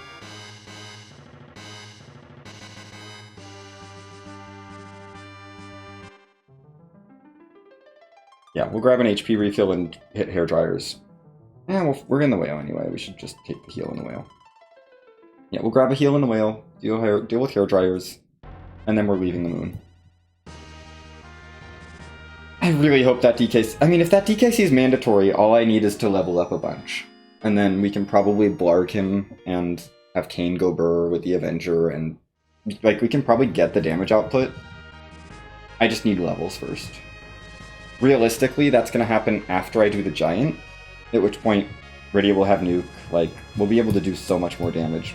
Yeah, we'll grab an HP refill and hit hairdryers. Yeah, well, we're in the whale anyway. We should just take the heal in the whale. Yeah, we'll grab a heal in the whale, deal with hairdryers, and then we're leaving the moon. I really hope that DKC... I mean, if that DKC is mandatory, all I need is to level up a bunch. And then we can probably blarg him and have Kane go burr with the Avenger, and... like, we can probably get the damage output. I just need levels first. Realistically, that's going to happen after I do the Giant, at which point Rydia will have nuke. Like, we'll be able to do so much more damage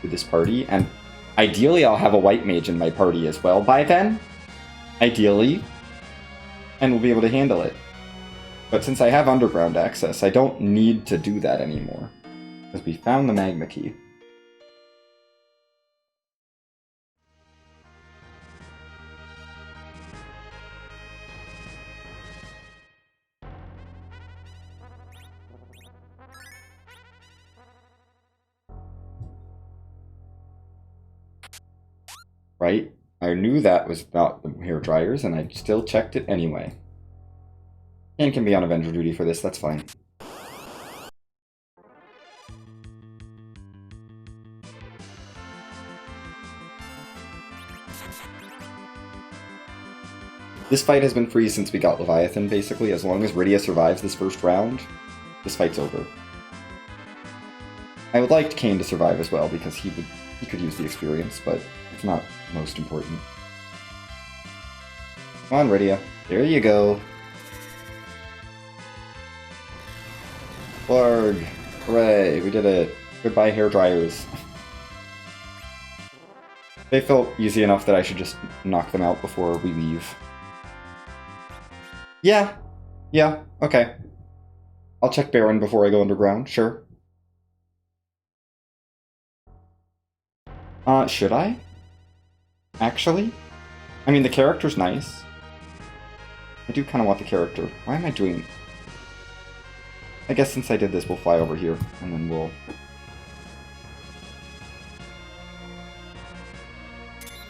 with this party. And ideally, I'll have a white mage in my party as well by then. Ideally. And we'll be able to handle it. But since I have underground access, I don't need to do that anymore. Because we found the magma key. Right? I knew that was not the hair dryers, and I still checked it anyway. And can be on Avenger duty for this, that's fine. This fight has been free since we got Leviathan, basically. As long as Rydia survives this first round, this fight's over. I would like Kane to survive as well, because he could use the experience, but it's not most important. Come on, Rydia. There you go. Blarg! Hooray, we did it. Goodbye, hair dryers. They felt easy enough that I should just knock them out before we leave. Yeah, okay. I'll check Baron before I go underground, sure. Should I? Actually? I mean, the character's nice. I do kind of want the character. Why am I doing... I guess since I did this, we'll fly over here, and then we'll...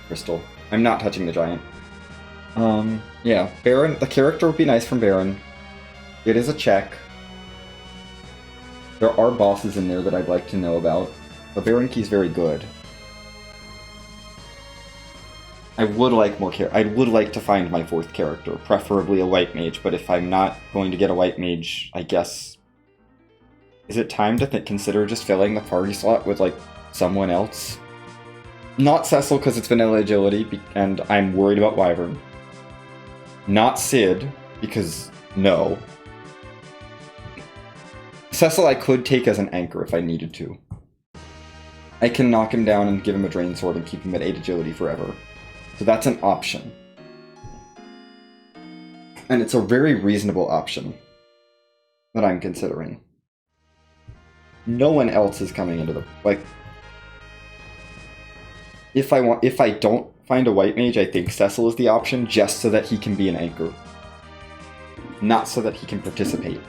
Crystal. I'm not touching the giant. Yeah, Baron, the character would be nice from Baron. It is a check. There are bosses in there that I'd like to know about, but Baron Key's very good. I would like more I would like to find my fourth character, preferably a white mage, but if I'm not going to get a white mage, I guess... Is it time to consider just filling the party slot with, like, someone else? Not Cecil, because it's vanilla agility, and I'm worried about Wyvern. Not Sid, because no. Cecil I could take as an anchor if I needed to. I can knock him down and give him a Drain Sword and keep him at 8 agility forever. So that's an option. And it's a very reasonable option that I'm considering. No one else is coming into the... Like... If I don't find a white mage, I think Cecil is the option, just so that he can be an anchor. Not so that he can participate.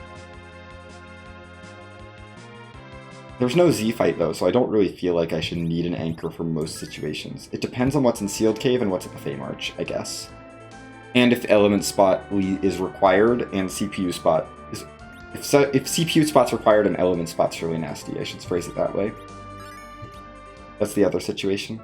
There's no Z fight though, so I don't really feel like I should need an anchor for most situations. It depends on what's in Sealed Cave and what's at the Fey March, I guess. And if Element Spot is required and CPU Spot is... If CPU Spot's required and Element Spot's really nasty, I should phrase it that way. That's the other situation.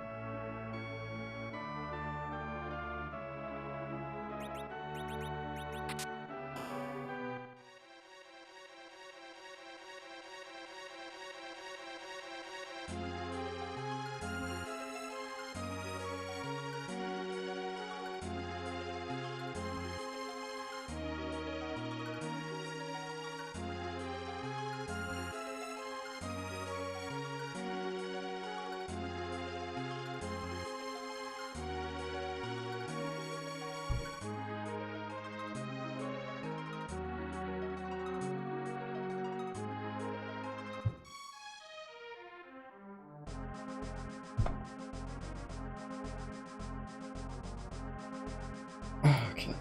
Okay.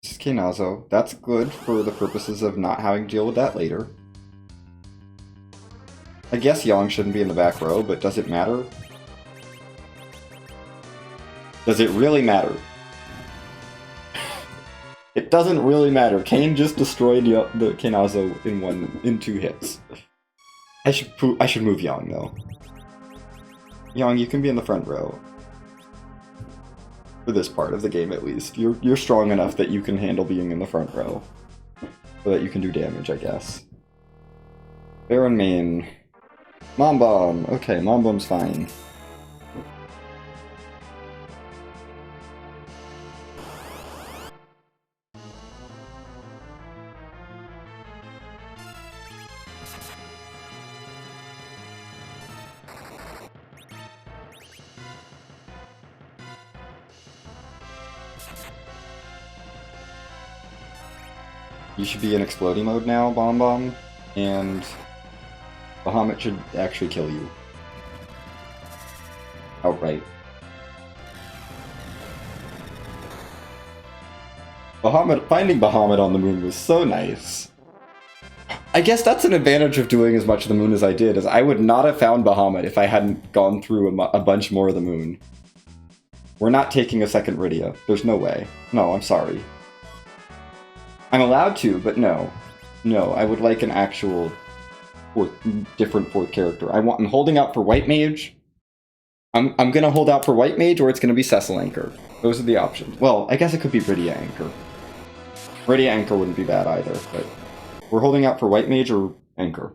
This is Knazo. That's good for the purposes of not having to deal with that later. I guess Yang shouldn't be in the back row, but does it matter? Does it really matter? It doesn't really matter. Kane just destroyed the Knazo in 2 hits. I should move Yang though. Yang, you can be in the front row. For this part of the game at least. You're strong enough that you can handle being in the front row. So that you can do damage, I guess. Baron main. Mom Bomb! Okay, Mom Bomb's fine. You should be in exploding mode now, Bomb Bomb, and Bahamut should actually kill you. Outright. Finding Bahamut on the moon was so nice. I guess that's an advantage of doing as much of the moon as I did, is I would not have found Bahamut if I hadn't gone through a bunch more of the moon. We're not taking a second Rydia. There's no way. No, I'm sorry. I'm allowed to, but no. No, I would like an actual different fourth character. I'm holding out for White Mage. I'm gonna hold out for White Mage, or it's gonna be Cecil Anchor. Those are the options. Well, I guess it could be Rydia Anchor. Rydia Anchor wouldn't be bad either, but we're holding out for White Mage or Anchor.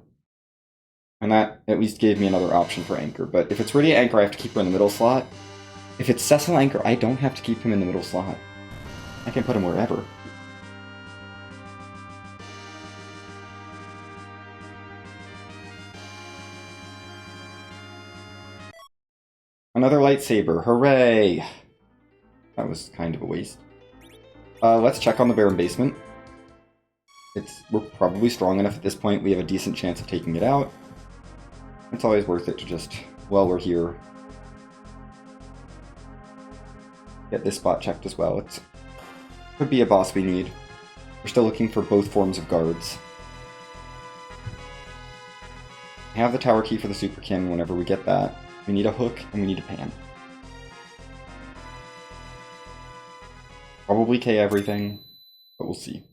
And that at least gave me another option for Anchor. But if it's Rydia Anchor, I have to keep her in the middle slot. If it's Cecil Anchor, I don't have to keep him in the middle slot. I can put him wherever. Another lightsaber, hooray! That was kind of a waste. Let's check on the Baron Basement. We're probably strong enough at this point, we have a decent chance of taking it out. It's always worth it to just, while we're here, get this spot checked as well. It could be a boss we need. We're still looking for both forms of guards. I have the tower key for the Super King whenever we get that. We need a hook, and we need a pan. Probably K everything, but we'll see.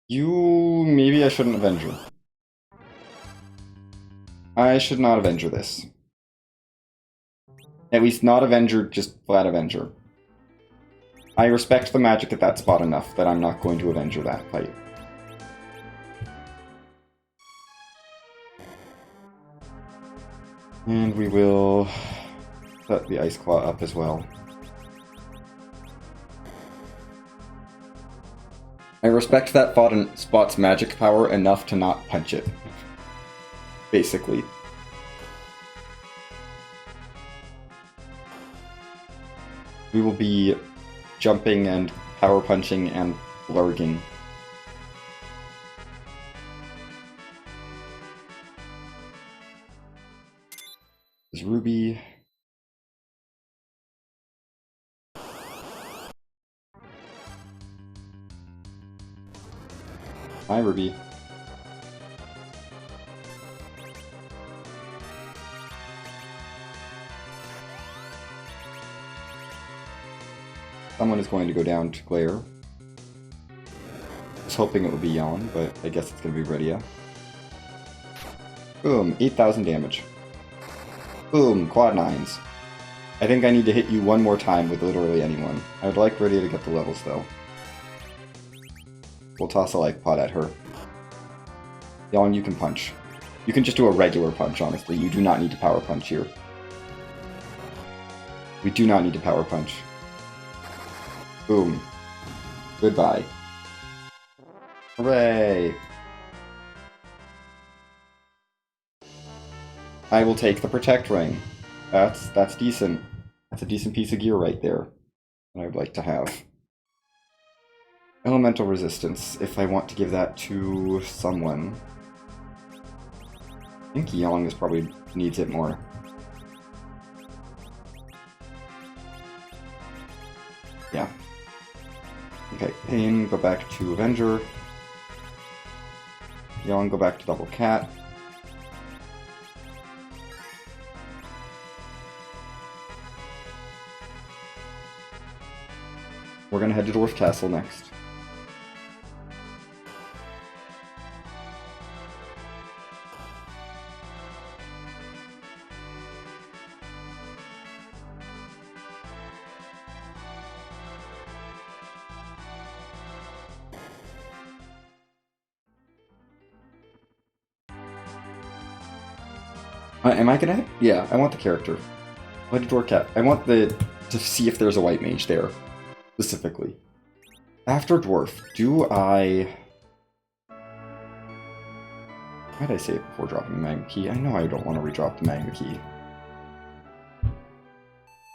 Maybe I shouldn't Avenger. I should not Avenger this. At least not Avenger, just flat Avenger. I respect the magic at that spot enough that I'm not going to Avenger that fight. And we will set the Ice Claw up as well. I respect that spot's magic power enough to not punch it. Basically. We will be jumping and power punching and blurging. Is Ruby... Hi, Ruby. Someone is going to go down to Glare. I was hoping it would be Yawn, but I guess it's going to be Rydia. Boom, 8,000 damage. Boom, quad 9s. I think I need to hit you one more time with literally anyone. I would like Rydia to get the levels, though. We'll toss a life pod at her. Yawn, you can punch. You can just do a regular punch, honestly. You do not need to power punch here. We do not need to power punch. Boom. Goodbye. Hooray! I will take the Protect Ring. That's decent. That's a decent piece of gear right there. And I would like to have. Elemental Resistance, if I want to give that to someone. I think Young probably needs it more. Yeah. Okay, Pain, go back to Avenger. Young, go back to Double Cat. We're gonna head to Dwarf Castle next. Am I gonna? Yeah, I want the character. What did Dwarf Cat? I want to see if there's a white mage there, specifically. After Dwarf, do I... Why did I say it before dropping the Magma Key? I know I don't want to redrop the Magma Key.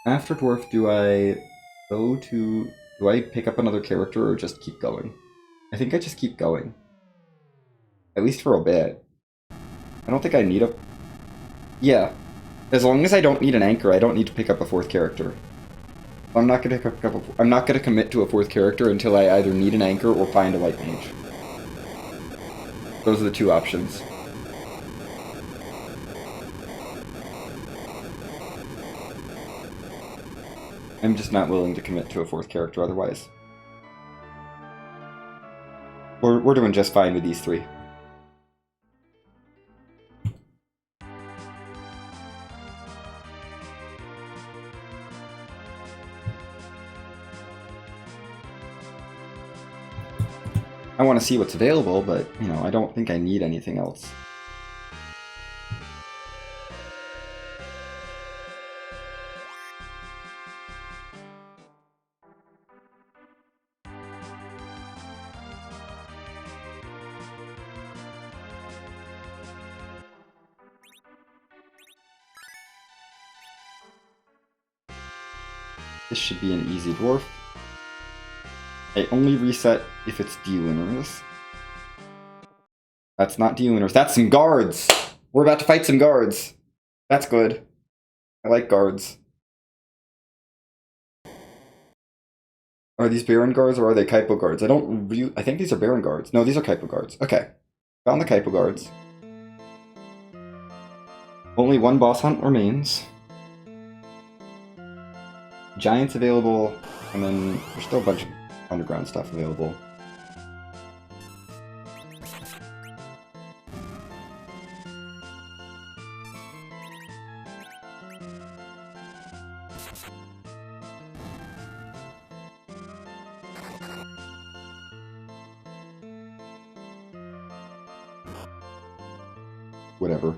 After Dwarf, do I go to... Do I pick up another character or just keep going? I think I just keep going. At least for a bit. I don't think I need a... Yeah. As long as I don't need an anchor, I don't need to pick up a fourth character. I'm not gonna pick up I'm not gonna commit to a fourth character until I either need an anchor or find a white mage. Those are the two options. I'm just not willing to commit to a fourth character otherwise. We're doing just fine with these three. I want to see what's available, but, you know, I don't think I need anything else. This should be an easy dwarf. I only reset if it's D-winners. That's not D-winners. That's some guards! We're about to fight some guards. That's good. I like guards. Are these Baron guards or are they Kaipo guards? I think these are Baron guards. No, these are Kaipo guards. Okay. Found the Kaipo guards. Only one boss hunt remains. Giants available, and then there's still a bunch of underground stuff available. Whatever.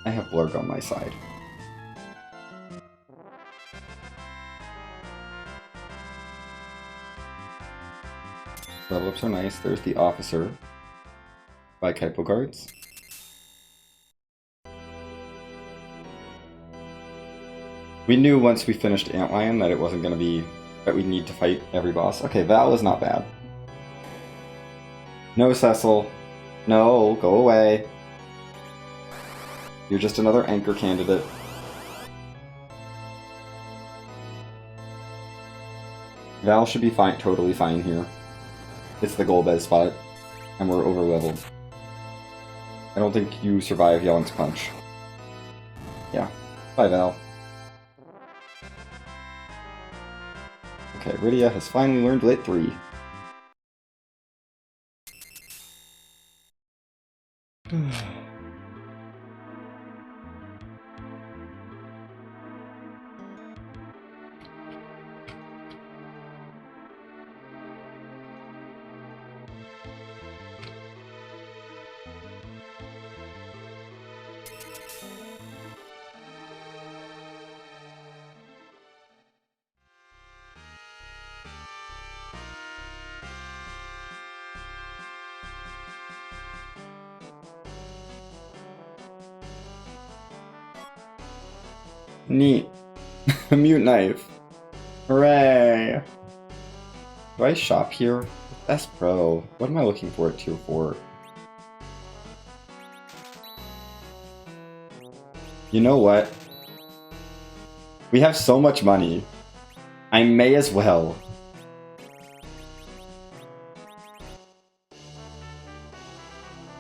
I have Blurg on my side. Level ups are nice. There's the Officer by Kaipo guards. We knew once we finished Antlion that it wasn't going to be that we'd need to fight every boss. Okay, Val is not bad. No, Cecil. No, go away. You're just another anchor candidate. Val should be fine, totally fine here. It's the Golbez spot, and we're over-leveled. I don't think you survive Yelling's Punch. Yeah. Bye, Val. Okay, Rydia has finally learned Lit 3. Neat. A mute knife. Hooray! Do I shop here? S Pro. What am I looking for at tier 4? You know what? We have so much money. I may as well.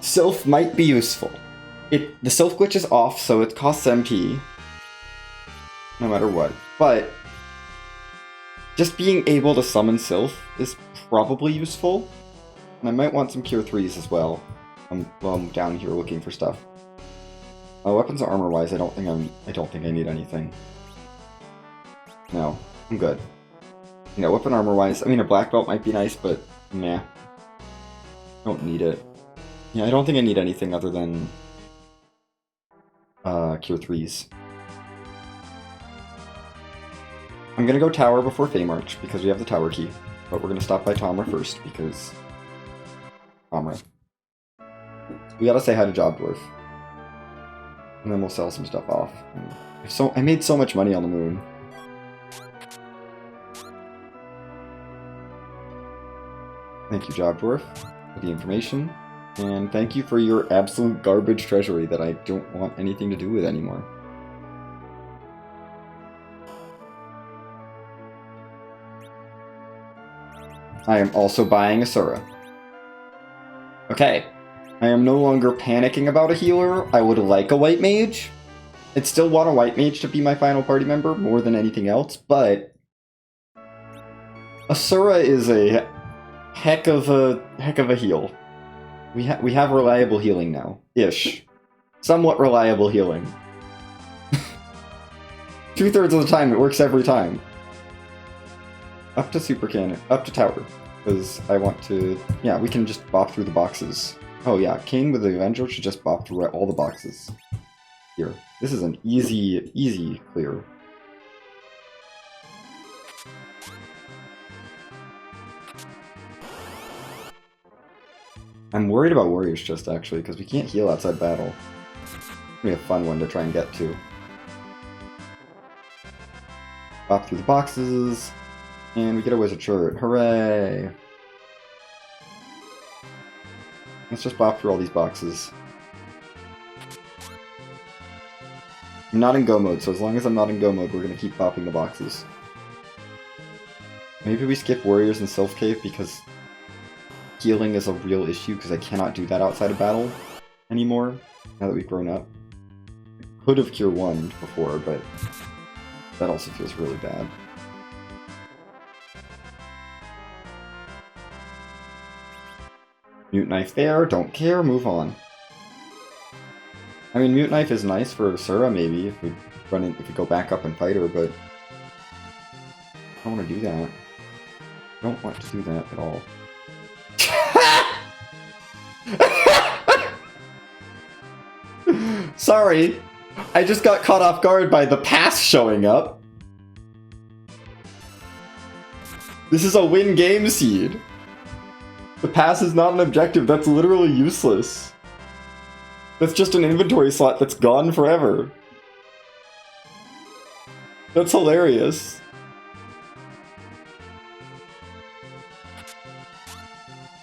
Sylph might be useful. The Sylph glitch is off, so it costs MP. No matter what. But just being able to summon Sylph is probably useful. And I might want some Cure 3s as well. While I'm down here looking for stuff. Weapons and armor wise, I don't think I need anything. No, I'm good. You know, weapon armor-wise, I mean, a black belt might be nice, but meh. Don't need it. Yeah, I don't think I need anything other than Cure 3s. I'm gonna go tower before Feymarch, because we have the tower key. But we're gonna stop by Tomra first, because... Tomra. We gotta say hi to Job Dwarf. And then we'll sell some stuff off. So I made so much money on the moon. Thank you, Job Dwarf, for the information. And thank you for your absolute garbage treasury that I don't want anything to do with anymore. I am also buying Asura. Okay. I am no longer panicking about a healer. I would like a white mage. I'd still want a white mage to be my final party member more than anything else, but Asura is a heck of a heal. We have reliable healing now. Ish. Somewhat reliable healing. 2/3 of the time, it works every time. Up to Super Cannon. Up to Tower. Because I want to... Yeah, we can just bop through the boxes. Oh yeah, Kane with the Avenger should just bop through all the boxes. Here. This is an easy clear. I'm worried about Warriors Chest, actually, because we can't heal outside battle. It's gonna be a fun one to try and get to. Bop through the boxes, and we get a Wizard shirt. Hooray! Let's just bop through all these boxes. I'm not in go mode, so as long as I'm not in go mode, we're gonna keep bopping the boxes. Maybe we skip Warriors and Sylph Cave because healing is a real issue, because I cannot do that outside of battle anymore, now that we've grown up. I could have Cure 1 before, but that also feels really bad. Mute Knife there, don't care, move on. I mean, Mute Knife is nice for Asura, maybe, if we go back up and fight her, but I don't want to do that. I don't want to do that at all. Sorry, I just got caught off guard by the pass showing up. This is a win game seed. The pass is not an objective, that's literally useless. That's just an inventory slot that's gone forever. That's hilarious.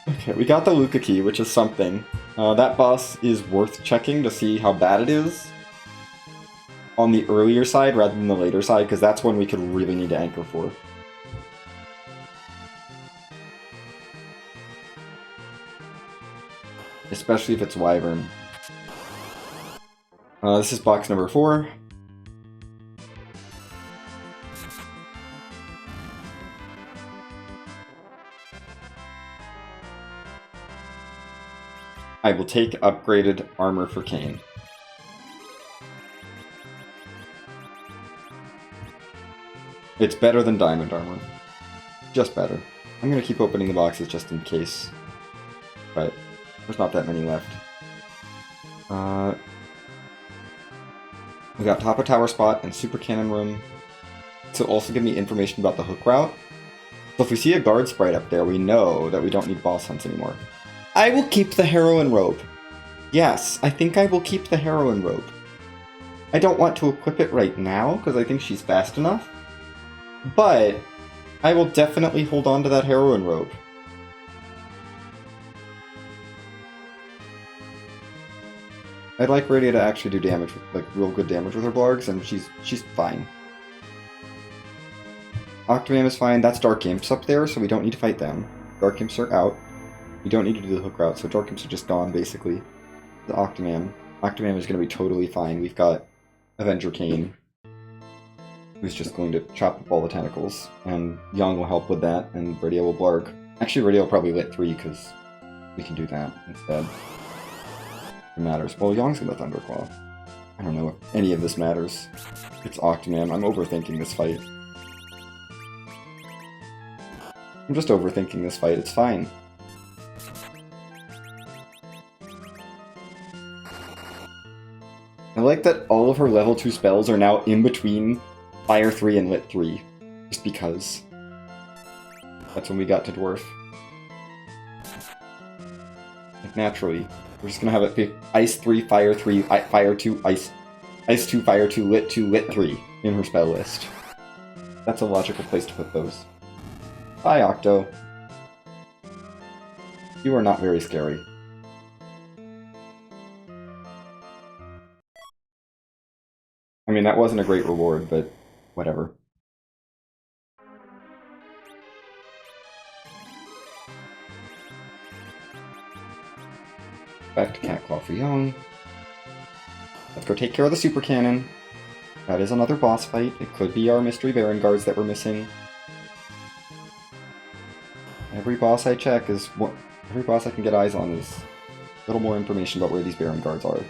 Okay, we got the Luca key, which is something. That boss is worth checking to see how bad it is on the earlier side rather than the later side, because that's when we could really need to anchor for. Especially if it's Wyvern. This is box number 4. I will take upgraded armor for Kane. It's better than diamond armor. Just better. I'm gonna keep opening the boxes just in case. But there's not that many left. We got top of tower spot and super cannon room. To also give me information about the hook route. So if we see a guard sprite up there, we know that we don't need boss hunts anymore. I will keep the heroine robe. Yes, I think I will keep the heroine robe. I don't want to equip it right now, because I think she's fast enough. But I will definitely hold on to that heroine robe. I'd like Radia to actually do damage, like real good damage with her blargs, and she's fine. Octomam is fine. That's Dark Imps up there, so we don't need to fight them. Dark Imps are out. We don't need to do the hook route, so Dark Imps are just gone, basically. The Octomam. Octomam is going to be totally fine. We've got Avenger Kane, who's just going to chop up all the tentacles, and Young will help with that, and Radia will blarg. Actually, Radia will probably lit 3, because we can do that instead. It matters. Well, Young's going to Thunderclaw. I don't know if any of this matters. It's Octomam. I'm overthinking this fight. I'm just overthinking this fight, it's fine. I like that all of her level 2 spells are now in between Fire 3 and Lit 3. Just because. That's when we got to Dwarf. Like, naturally. We're just gonna have it be Ice 3, Fire 3, Fire 2, Ice 2, Fire 2, Lit 3 in her spell list. That's a logical place to put those. Bye, Octo. You are not very scary. I mean, that wasn't a great reward, but whatever. Back to Catclaw for Young. Let's go take care of the Super Cannon. That is another boss fight. It could be our Mystery Baron Guards that we're missing. Every boss I check is... Every boss I can get eyes on is a little more information about where these Baron Guards are.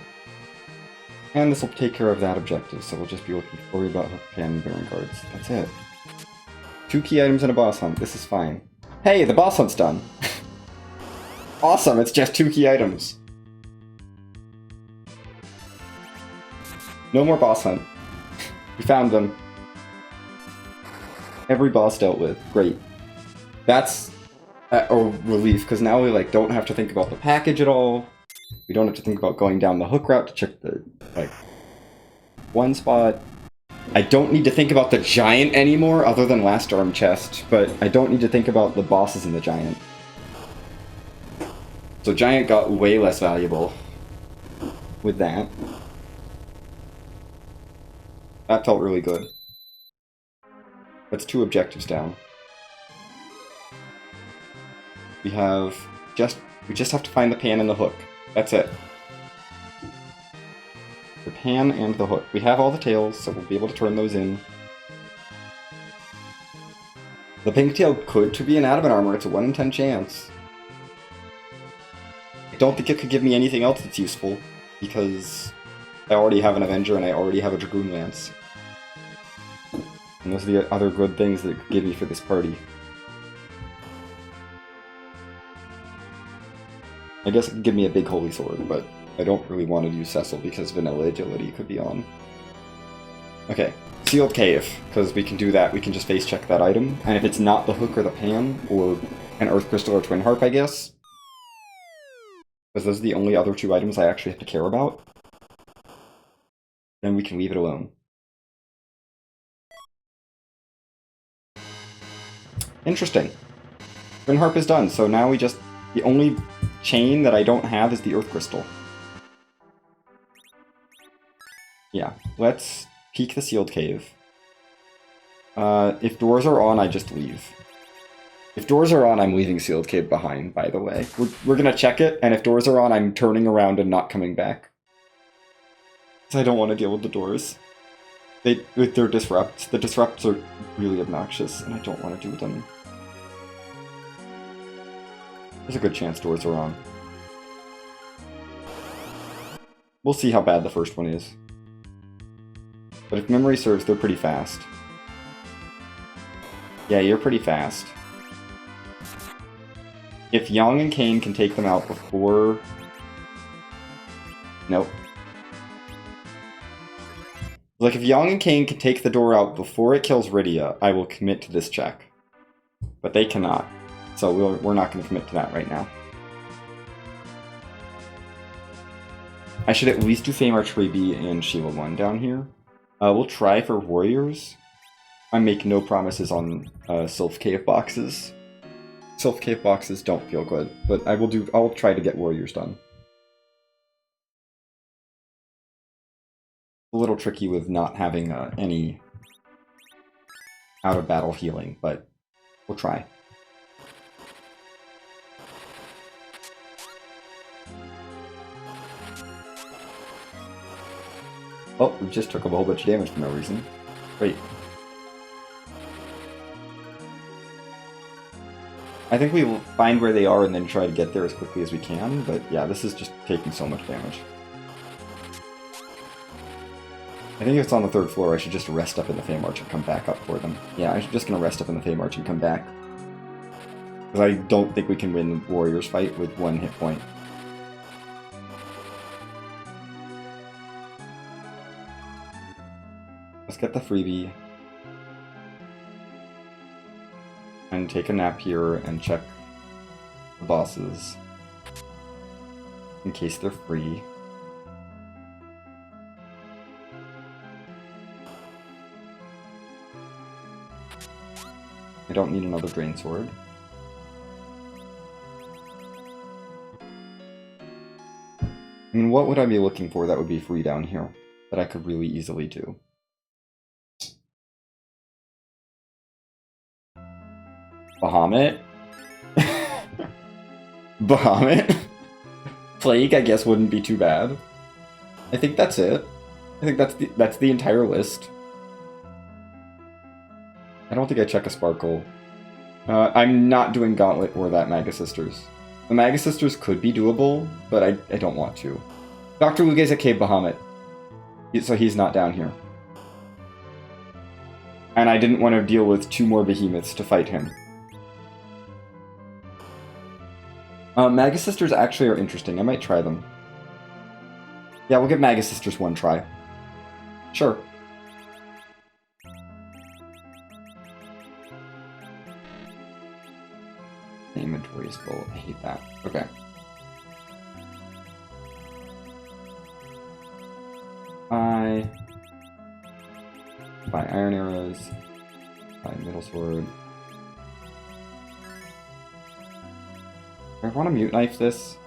And this will take care of that objective, so we'll just be worried about Hook Cannon and Baron Guards. That's it. 2 key items and a boss hunt. This is fine. Hey, the boss hunt's done! Awesome, it's just 2 key items. No more boss hunt. We found them. Every boss dealt with. Great. That's a relief, because now we don't have to think about the package at all. We don't have to think about going down the hook route to check the, one spot. I don't need to think about the giant anymore, other than Last Arm Chest, but I don't need to think about the bosses in the giant. So giant got way less valuable with that. That felt really good. That's 2 objectives down. We just have to find the pan and the hook. That's it. The pan and the hook. We have all the tails, so we'll be able to turn those in. The pink tail could be an adamant armor. It's a 1 in 10 chance. I don't think it could give me anything else that's useful, because I already have an Avenger and I already have a Dragoon Lance. And those are the other good things that it could give me for this party. I guess it could give me a big Holy Sword, but I don't really want to use Cecil because Vanilla Agility could be on. Okay, Sealed Cave, because we can do that. We can just face check that item, and if it's not the hook or the pan, or an Earth Crystal or Twin Harp, I guess, because those are the only other 2 items I actually have to care about, then we can leave it alone. Interesting. Twin Harp is done, so now we just... The only chain that I don't have is the Earth Crystal. Yeah, let's peek the Sealed Cave. If doors are on, I just leave. If doors are on, I'm leaving Sealed Cave behind, by the way. We're gonna check it, and if doors are on, I'm turning around and not coming back. Because I don't want to deal with the doors. With their disrupts. The disrupts are really obnoxious, and I don't want to do them. There's a good chance doors are on. We'll see how bad the first one is. But if memory serves, they're pretty fast. Yeah, you're pretty fast. If Yang and Kane can take them out before... Nope. If Yang and Kane can take the door out before it kills Rydia, I will commit to this check. But they cannot. So we're not going to commit to that right now. I should at least do Fame Archery B and Sheila 1 down here. We'll try for Warriors. I make no promises on Sylph Cave boxes. Sylph Cave boxes don't feel good, but I'll try to get Warriors done. A little tricky with not having any out-of-battle healing, but we'll try. Oh, we just took a whole bunch of damage for no reason. Great. I think we will find where they are and then try to get there as quickly as we can, but yeah, this is just taking so much damage. I think if it's on the 3rd floor, I should just rest up in the Fame Arch and come back up for them. Yeah, I'm just gonna rest up in the Fame Arch and come back. Because I don't think we can win the Warriors fight with 1 hit point. Let's get the freebie. And take a nap here and check the bosses. In case they're free. I don't need another Drain Sword. I mean, what would I be looking for that would be free down here? That I could really easily do? Bahamut? Bahamut? Plague, I guess, wouldn't be too bad. I think that's it. I think that's the entire list. I don't think I check a Sparkle. I'm not doing Gauntlet or that Maga Sisters. The Maga Sisters could be doable, but I don't want to. Dr. Luge's at Cave Bahamut, so he's not down here. And I didn't want to deal with 2 more behemoths to fight him. Maga Sisters actually are interesting. I might try them. Yeah, we'll give Maga Sisters 1 try. Sure. The inventory is full. I hate that. Okay. Buy iron arrows. Buy middle sword. I want to mute knife this.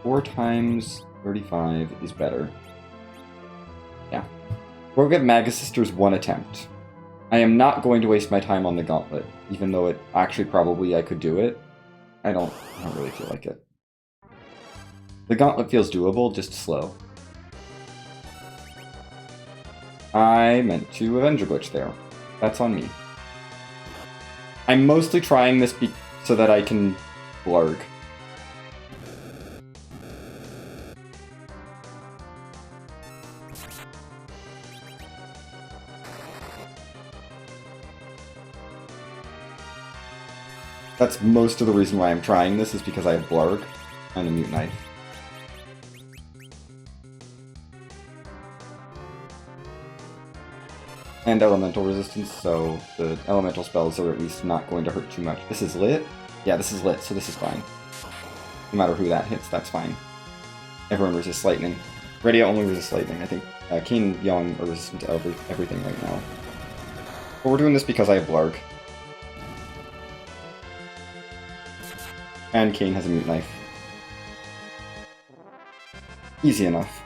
4 times 35 is better. Yeah. We'll give Maga Sisters 1 attempt. I am not going to waste my time on the Gauntlet, even though it actually probably I could do it. I don't really feel like it. The Gauntlet feels doable, just slow. I meant to Avenger Glitch there. That's on me. I'm mostly trying this so that I can blarg. That's most of the reason why I'm trying this, is because I have blarg and a mute knife. And elemental resistance, so the elemental spells are at least not going to hurt too much. This is lit? Yeah, this is lit, so this is fine. No matter who that hits, that's fine. Everyone resists lightning. Redia only resists lightning. I think Kane and Young are resistant to everything right now. But we're doing this because I have blarg. And Kane has a mute knife. Easy enough.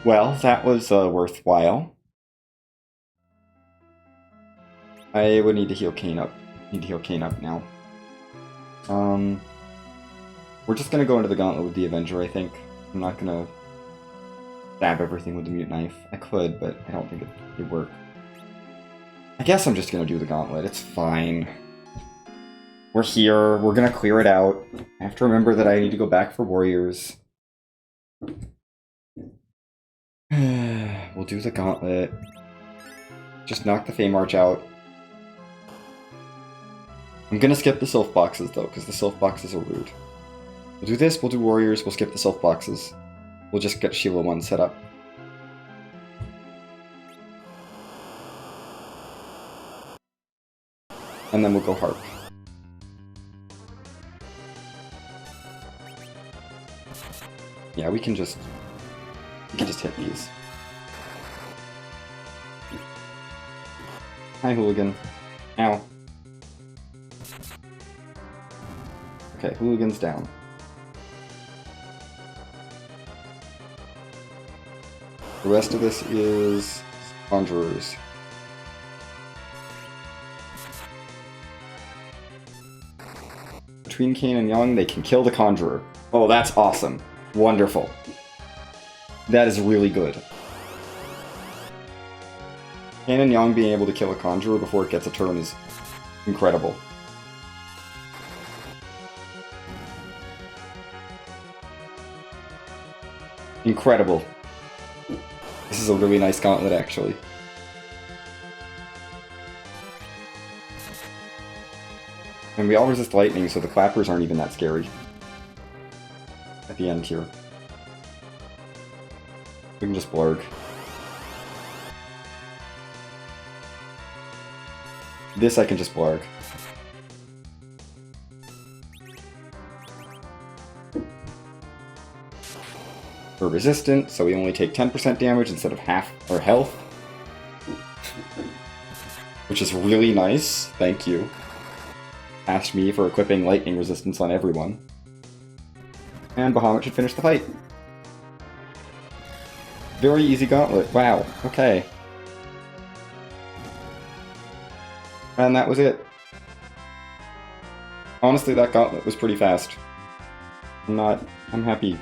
Well, that was worthwhile. I would need to heal Kane up. Now. We're just gonna go into the Gauntlet with the Avenger, I think. I'm not gonna stab everything with the mute knife. I could, but I don't think it would work. I guess I'm just gonna do the Gauntlet. It's fine. We're here. We're gonna clear it out. I have to remember that I need to go back for Warriors. We'll do the Gauntlet. Just knock the Fey March out. I'm gonna skip the Sylph boxes, though, because the Sylph boxes are rude. We'll do this, we'll do Warriors, we'll skip the Sylph boxes. We'll just get Sheila 1 set up. And then we'll go Harp. Yeah, we can just hit these. Hi, Hooligan. Ow. Okay, Hooligan's down. The rest of this is Conjurers. Between Kane and Young, they can kill the Conjurer. Oh, that's awesome. Wonderful. That is really good. Kane and Young being able to kill a Conjurer before it gets a turn is incredible. Incredible. This is a really nice gauntlet, actually. And we all resist lightning, so the clappers aren't even that scary. At the end here. We can just blurg. This I can just blurg. We're resistant, so we only take 10% damage instead of half our health. Which is really nice. Thank you. Asked me for equipping lightning resistance on everyone. And Bahamut should finish the fight. Very easy gauntlet. Wow. Okay. And that was it. Honestly, that gauntlet was pretty fast. I'm happy.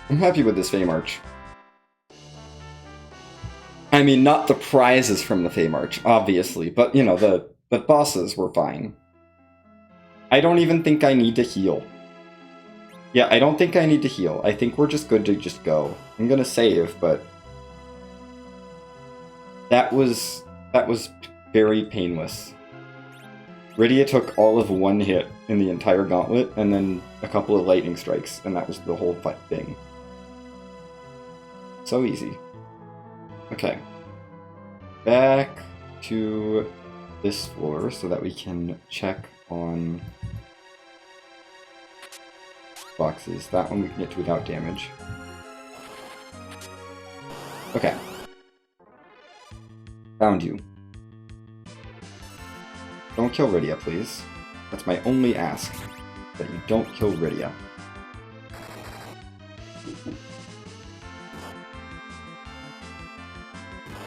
I'm happy with this Feymarch. I mean, not the prizes from the Feymarch, obviously, but, you know, the bosses were fine. I don't even think I need to heal. Yeah, I don't think I need to heal. I think we're just good to just go. I'm gonna save, but... That was very painless. Rydia took all of one hit in the entire gauntlet, and then a couple of lightning strikes, and that was the whole thing. So easy. Okay. Back to this floor so that we can check on boxes. That one we can get to without damage. Okay. Found you. Don't kill Rydia, please. That's my only ask. That you don't kill Rydia.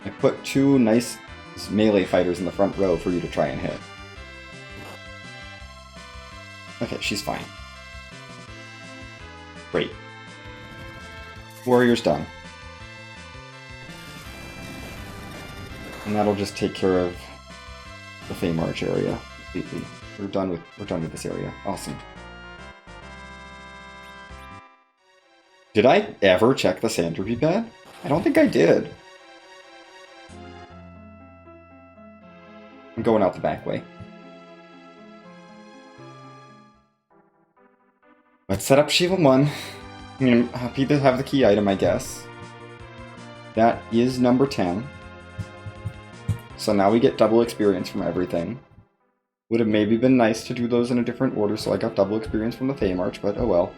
I put two nice melee fighters in the front row for you to try and hit. Okay, she's fine. Great. Warrior's done. And that'll just take care of the Feymarch area completely. We're done with this area. Awesome. Did I ever check the Sandruby pad? I don't think I did. I'm going out the back way. Let's set up Shiva 1. I mean, I'm happy to have the key item, I guess. That is number 10. So now we get double experience from everything. Would have maybe been nice to do those in a different order, so I got double experience from the Feymarch, but oh well.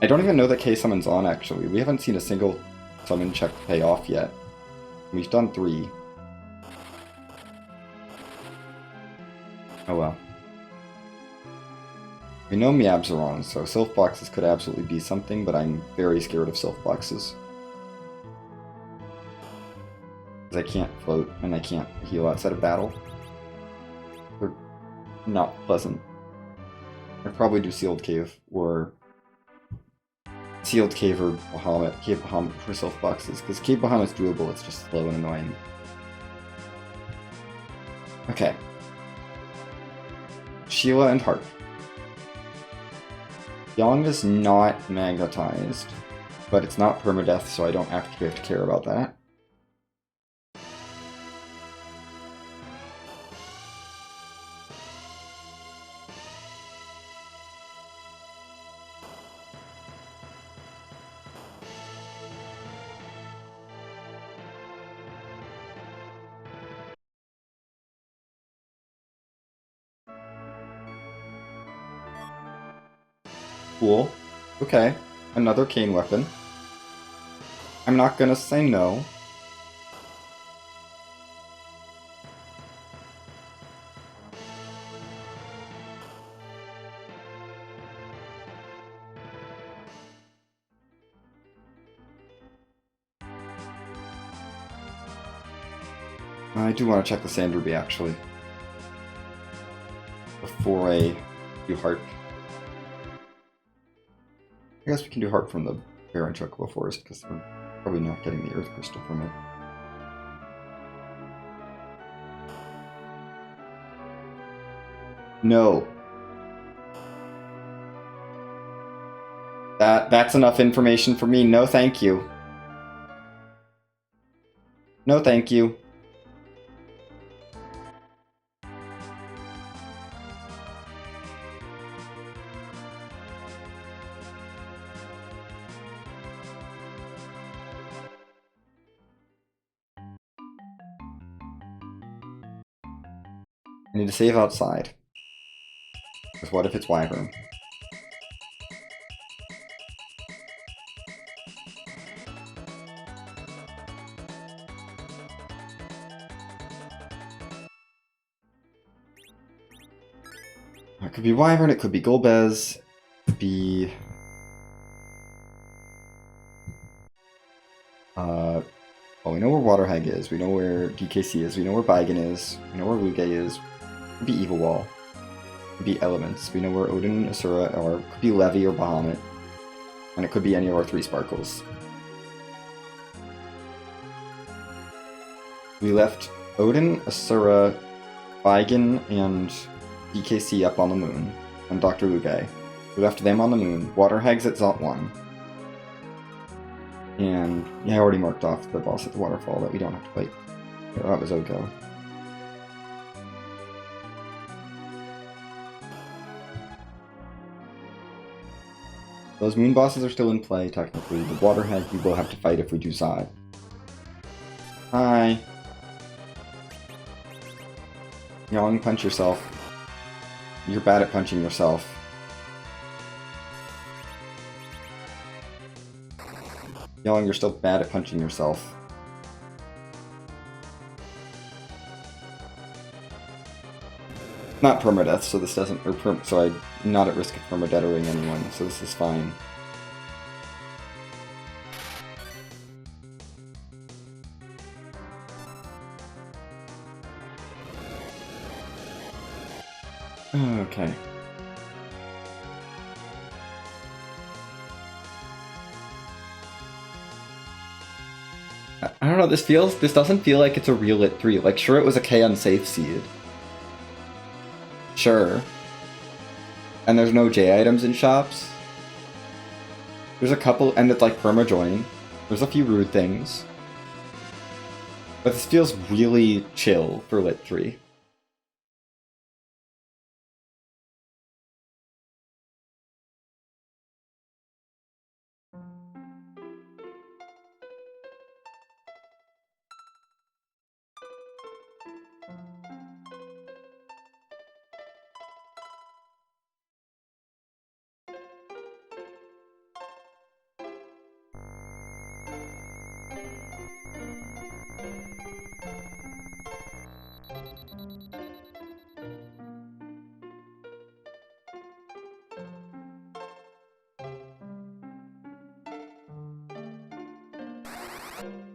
I don't even know that K-Summon's on, actually. We haven't seen a single summon check pay off yet. We've done 3. Oh well. We know Meabs are on, so Sylph Boxes could absolutely be something, but I'm very scared of Sylph Boxes. Because I can't float, and I can't heal outside of battle. They're not pleasant. I'd probably do Sealed Cave, or... Sealed Cave or Bahamut. Cave Bahamut for Sylph Boxes, because Cave Bahamut's doable, it's just slow and annoying. Okay. Sheila and Harp. Young is not magnetized, but it's not permadeath, so I don't actually have to care about that. Cool. Okay. Another cane weapon. I'm not gonna say no. I do want to check the Sandruby, actually. Before I do Harp. I guess we can do Harp from the Barren Chocobo Forest, because we're probably not getting the Earth Crystal from it. No. That's enough information for me. No, thank you. No, thank you. I need to save outside. Because what if it's Wyvern? It could be Wyvern, it could be Golbez, it could be... well, we know where Waterhag is, we know where DKC is, we know where Baigan is, we know where Luge is. It could be Evil Wall. It could be Elements. We know where Odin, Asura, or it could be Levi or Bahamut. And it could be any of our 3 Sparkles. We left Odin, Asura, Baigan, and DKC up on the moon, and Dr. Luge. We left them on the moon. Waterhag's at Zot 1. And yeah, I already marked off the boss at the waterfall that we don't have to fight. Yeah, that was Oko. Those moon bosses are still in play, technically. The Waterhag we will have to fight if we do Zod. Hi. Young, punch yourself. You're bad at punching yourself. Young, you're still bad at punching yourself. Not permadeath, so this doesn't... so I'm not at risk of permadeathering anyone, so this is fine. Okay. I don't know, this doesn't feel like it's a real Lit 3. Like, sure, it was a K unsafe seed. Sure. And there's no J items in shops. There's a couple, and it's like perma join. There's a few rude things. But this feels really chill for Lit 3.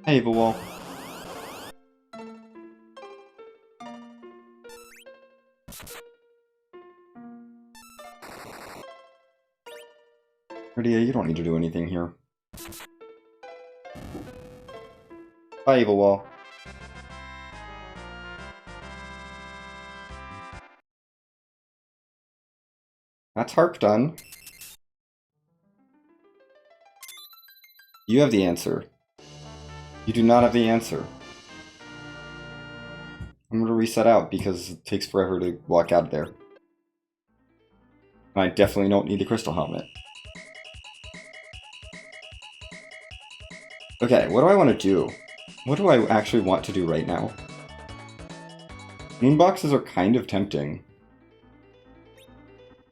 Hey, Evil Wall. Radia, you don't need to do anything here. Bye, Evil Wall. That's Harp done. You have the answer. You do not have the answer. I'm going to reset out because it takes forever to walk out of there. And I definitely don't need the crystal helmet. Okay, what do I want to do? What do I actually want to do right now? Moonboxes are kind of tempting.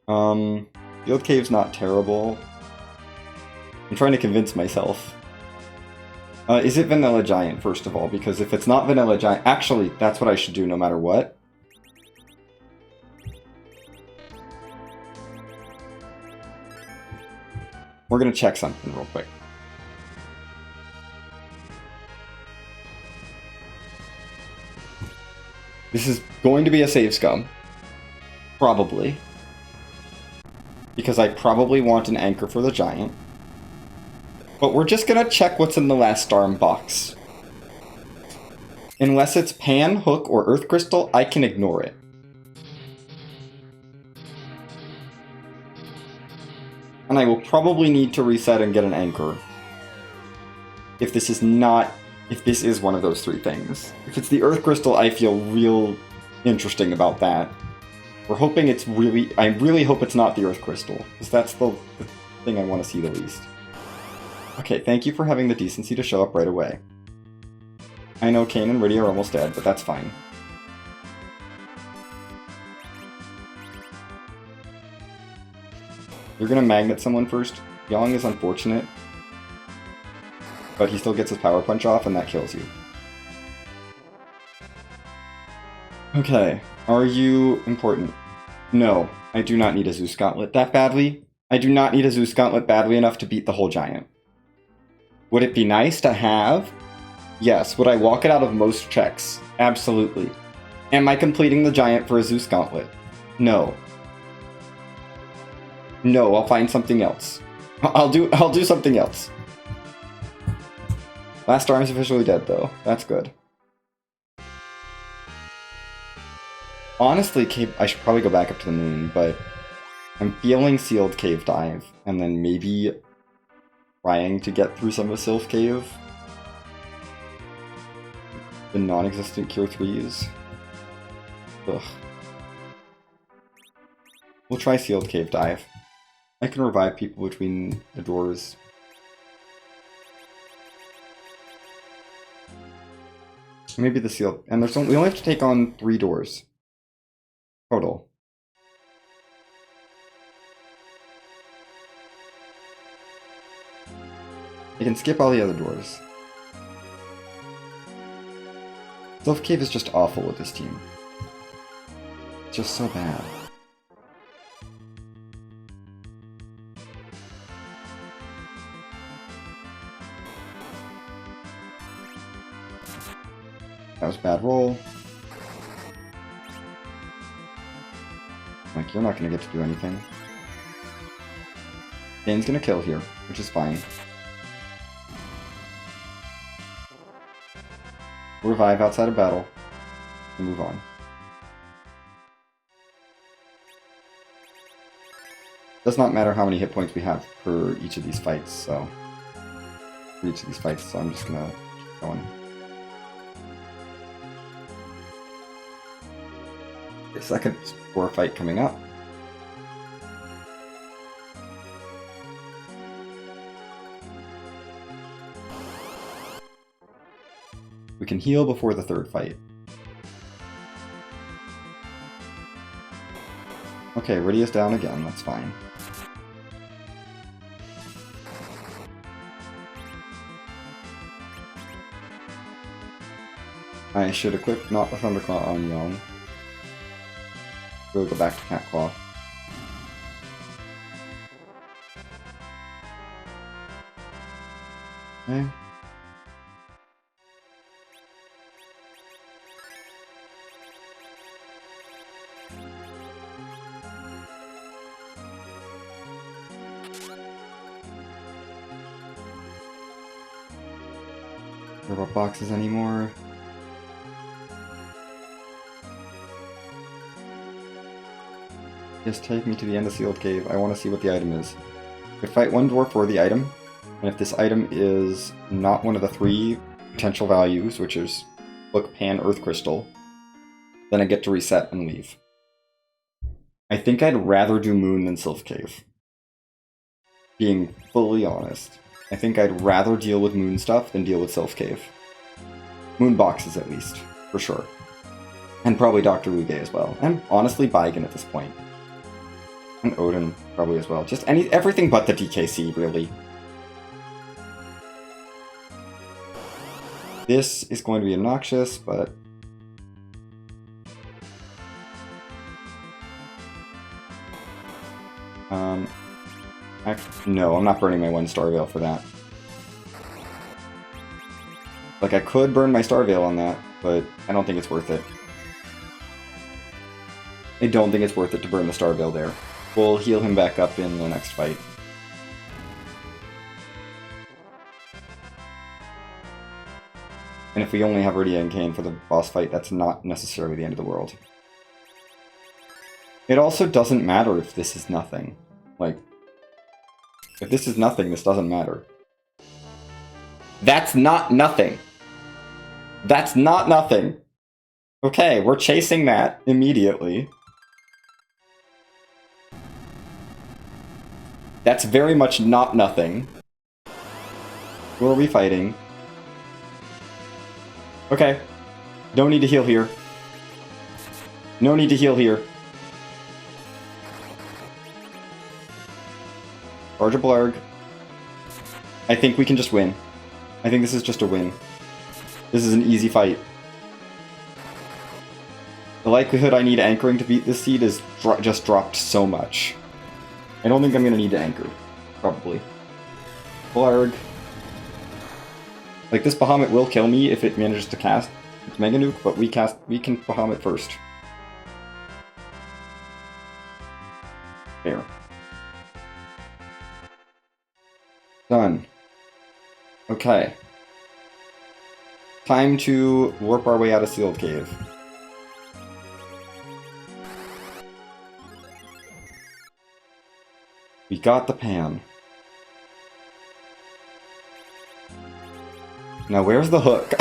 Field Cave's not terrible. I'm trying to convince myself. Is it Vanilla Giant, first of all? Because if it's not Vanilla Giant... Actually, that's what I should do no matter what. We're gonna check something real quick. This is going to be a save scum. Probably. Because I probably want an anchor for the giant. But we're just gonna check what's in the last Storm box. Unless it's Pan, Hook, or Earth Crystal, I can ignore it. And I will probably need to reset and get an anchor. If this is not if this is one of those three things. If it's the Earth Crystal, I feel real interesting about that. We're hoping it's really... I really hope it's not the Earth Crystal, because that's the thing I want to see the least. Okay, thank you for having the decency to show up right away. I know Kane and Riddy are almost dead, but that's fine. You're gonna magnet someone first. Yang is unfortunate, but he still gets his power punch off, and that kills you. Okay, are you important? No, I do not need a Zeus Gauntlet that badly. I do not need a Zeus Gauntlet badly enough to beat the whole giant. Would it be nice to have? Yes. Would I walk it out of most checks? Absolutely. Am I completing the giant for a Zeus Gauntlet? No. No, I'll find something else. I'll do something else. Last star is officially dead, though. That's good. Honestly, I should probably go back up to the moon, but I'm feeling sealed cave dive, and then maybe trying to get through some of Sylph Cave. The non-existent Cure 3s. Ugh. We'll try sealed cave dive. I can revive people between the doors. Maybe the sealed... And we only have to take on 3 doors. Total. You can skip all the other doors. Sylph Cave is just awful with this team. It's just so bad. That was a bad roll. Like, you're not gonna get to do anything. Dane's gonna kill here, which is fine. Revive outside of battle, and move on. Does not matter how many hit points we have for each of these fights, so... For each of these fights, so I'm just gonna keep going. The second Spore fight coming up. We can heal before the third fight. Okay, Riddy is down again, that's fine. I should equip not the Thunderclaw on Yong. We'll go back to Catclaw. Okay. Robot boxes anymore. Just take me to the end of Sealed Cave. I want to see what the item is. We fight one dwarf for the item, and if this item is not one of the 3 potential values, which is Book, Pan, Earth Crystal, then I get to reset and leave. I think I'd rather do Moon than Sylph Cave. Being fully honest. I think I'd rather deal with Moon stuff than deal with Sylph Cave. Moon boxes, at least, for sure. And probably Dr. Luge as well. And honestly, Baigen at this point. And Odin, probably as well. Just everything but the DKC, really. This is going to be obnoxious, but... no, I'm not burning my 1 Star Veil for that. Like, I could burn my Star Veil on that, but I don't think it's worth it. I don't think it's worth it to burn the Star Veil there. We'll heal him back up in the next fight. And if we only have Rydia and Kane for the boss fight, that's not necessarily the end of the world. It also doesn't matter if this is nothing. Like, if this is nothing, this doesn't matter. That's not nothing! That's not nothing. Okay, we're chasing that immediately. That's very much not nothing. Who are we fighting? Okay. No need to heal here. No need to heal here. Charge a Blarg. I think we can just win. I think this is just a win. This is an easy fight. The likelihood I need anchoring to beat this seed is just dropped so much. I don't think I'm going to need to anchor. Probably. Blarg. Like, this Bahamut will kill me if it manages to cast its Mega Nuke, but we can Bahamut first. There. Done. Okay. Time to warp our way out of Sealed Cave. We got the pan. Now where's the hook?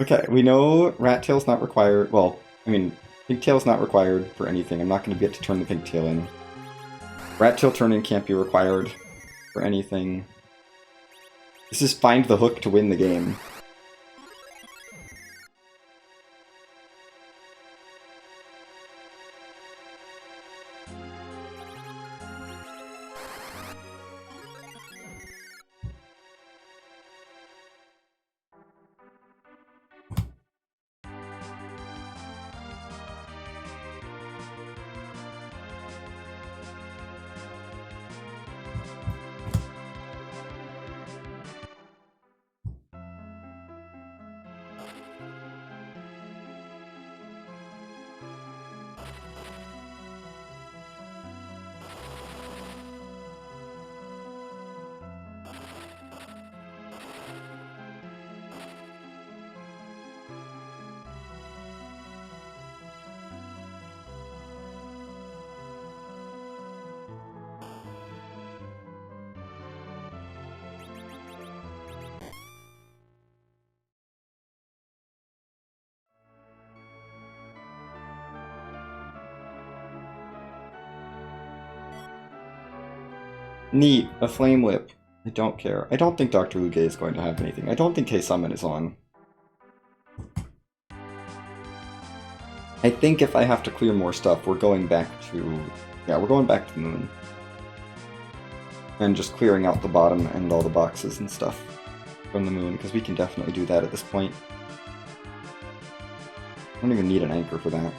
Okay, we know Rat Tail's not required. Well, I mean, Pigtail's not required for anything. I'm not going to get to turn the Pigtail in. Rat Tail turn-in can't be required for anything. This is find the hook to win the game. Neat, a Flame Whip. I don't care. I don't think Dr. Luge is going to have anything. I don't think K-Summon is on. I think if I have to clear more stuff, we're going back to... Yeah, we're going back to the moon. And just clearing out the bottom and all the boxes and stuff from the moon, because we can definitely do that at this point. I don't even need an anchor for that.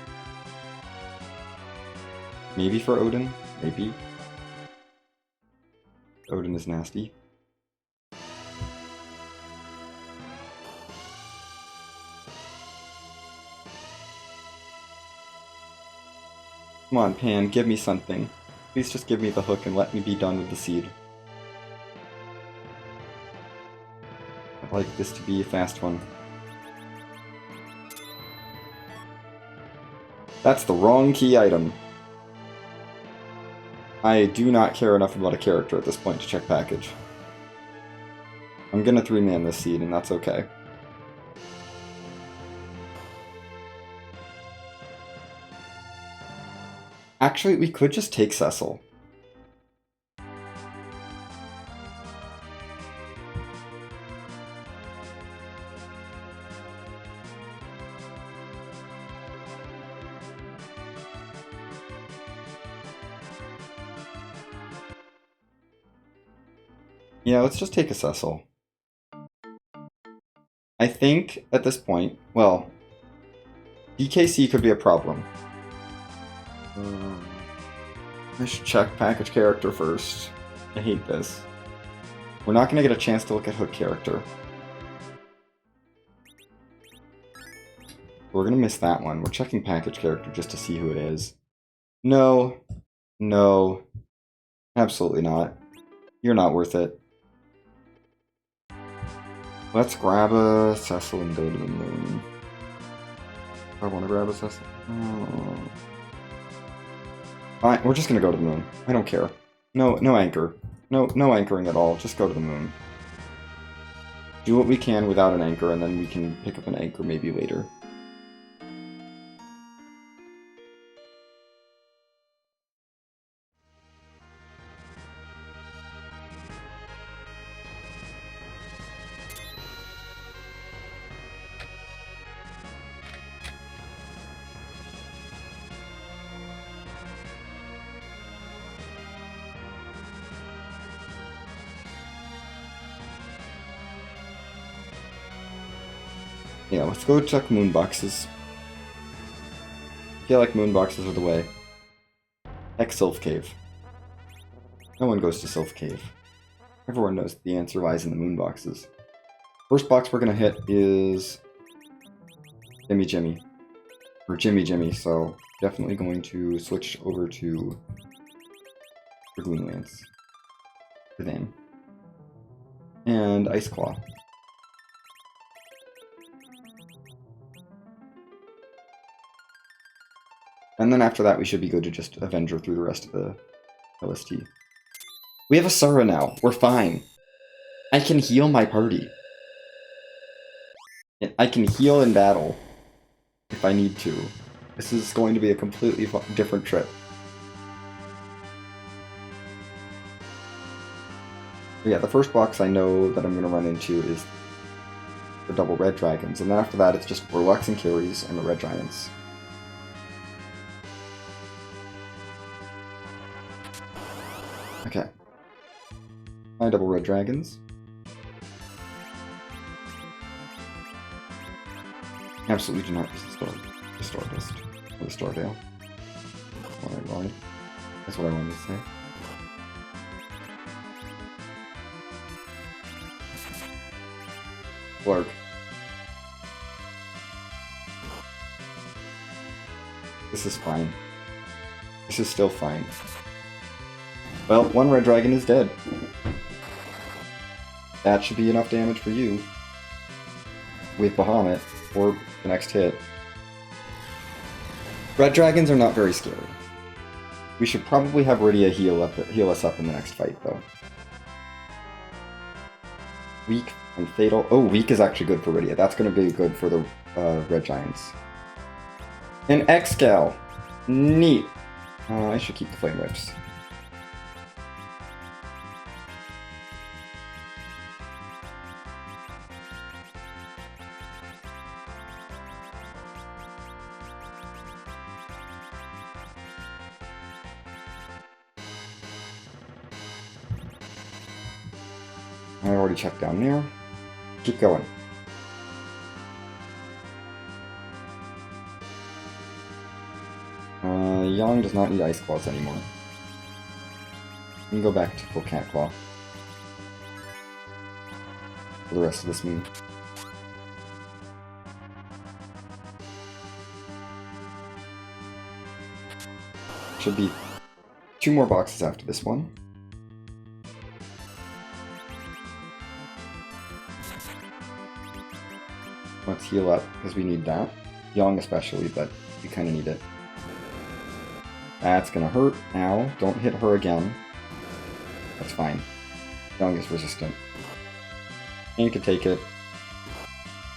Maybe for Odin? Maybe. Odin is nasty. Come on, Pan, give me something. Please just give me the hook and let me be done with the seed. I'd like this to be a fast one. That's the wrong key item. I do not care enough about a character at this point to check package. I'm gonna 3-man this seed, and that's okay. Actually, we could just take Cecil. Yeah, let's just take a Cecil. I think, at this point, well, DKC could be a problem. I should check package character first. I hate this. We're not going to get a chance to look at hook character. We're going to miss that one. We're checking package character just to see who it is. No. No. Absolutely not. You're not worth it. Let's grab a Cecil and go to the moon. I want to grab a Cecil. Oh. Fine, we're just gonna go to the moon. I don't care. No anchor. No anchoring at all. Just go to the moon. do what we can without an anchor, and then we can pick up an anchor maybe later. Yeah, let's go check moon boxes. I feel like moon boxes are the way. Heck, Sylph Cave. No one goes to Sylph Cave. Everyone knows the answer lies in the moon boxes. First box we're gonna hit is Jimmy Jimmy. Or Jimmy Jimmy, so definitely going to switch over to Dragoon Lance. Then. And Ice Claw. And then after that, we should be good to just Avenger through the rest of the LST. We have a Sara now. We're fine. I can heal my party. I can heal in battle if I need to. This is going to be a completely different trip. But yeah, the first box I know that I'm going to run into is the double red dragons. And then after that, it's just Warlocks and Carries and the red giants. Okay. My double red dragons. Absolutely do not use the Stardust. Or the Stardale. That's what I wanted to say. Blarg. This is fine. This is still fine. Well, one red dragon is dead. That should be enough damage for you. With Bahamut, or the next hit. Red dragons are not very scary. We should probably have Rydia heal us up in the next fight, though. Weak and Fatal. Oh, weak is actually good for Rydia. That's going to be good for the red giants. An Excal! Neat! I should keep the Flame Whips. I already checked down there. Keep going. Yang does not need Ice Claws anymore. We can go back to full Cat Claw for the rest of this move. Should be 2 more boxes after this one. Let's heal up, because we need that. Yang especially, but we kind of need it. That's gonna hurt. Ow. Don't hit her again. That's fine. Yang is resistant. Kane can take it.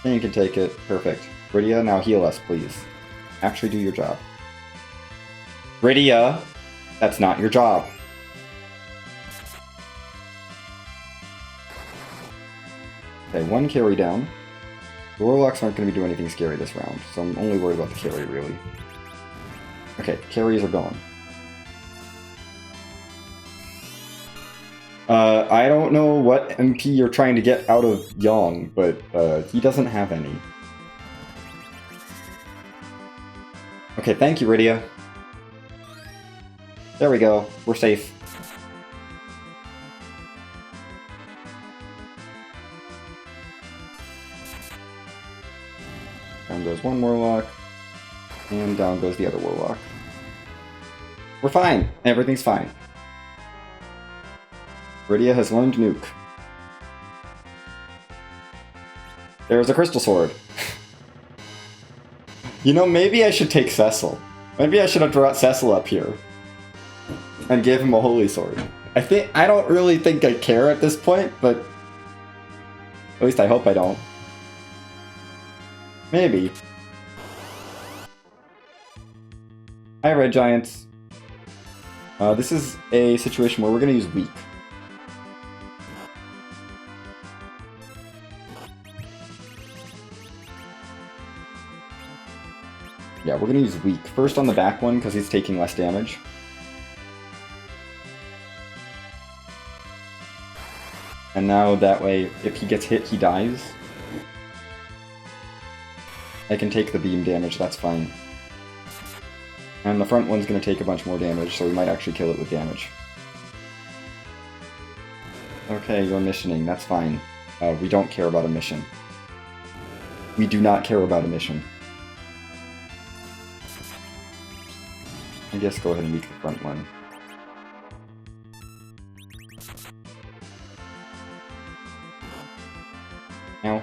Kane can take it. Perfect. Rydia, now heal us, please. Actually do your job. Rydia! That's not your job. Okay, 1 carry down. The Warlocks aren't going to be doing anything scary this round, so I'm only worried about the carry, really. Okay, carries are gone. I don't know what MP you're trying to get out of Yang, but he doesn't have any. Okay, thank you, Rydia. There we go. We're safe. Down goes one Warlock, and down goes the other Warlock. We're fine. Everything's fine. Rydia has learned Nuke. There's a Crystal Sword. You know, maybe I should take Cecil. Maybe I should have brought Cecil up here and give him a Holy Sword. I don't really think I care at this point, but At least I hope I don't. Maybe. Hi, Red Giants. This is a situation where we're going to use weak. Yeah, we're going to use weak. First on the back one, because he's taking less damage. And now that way, if he gets hit, he dies. I can take the beam damage, that's fine. And the front one's going to take a bunch more damage, so we might actually kill it with damage. Okay, you're missioning, that's fine. We don't care about a mission. We do not care about a mission. I guess go ahead and weak the front one. Ow.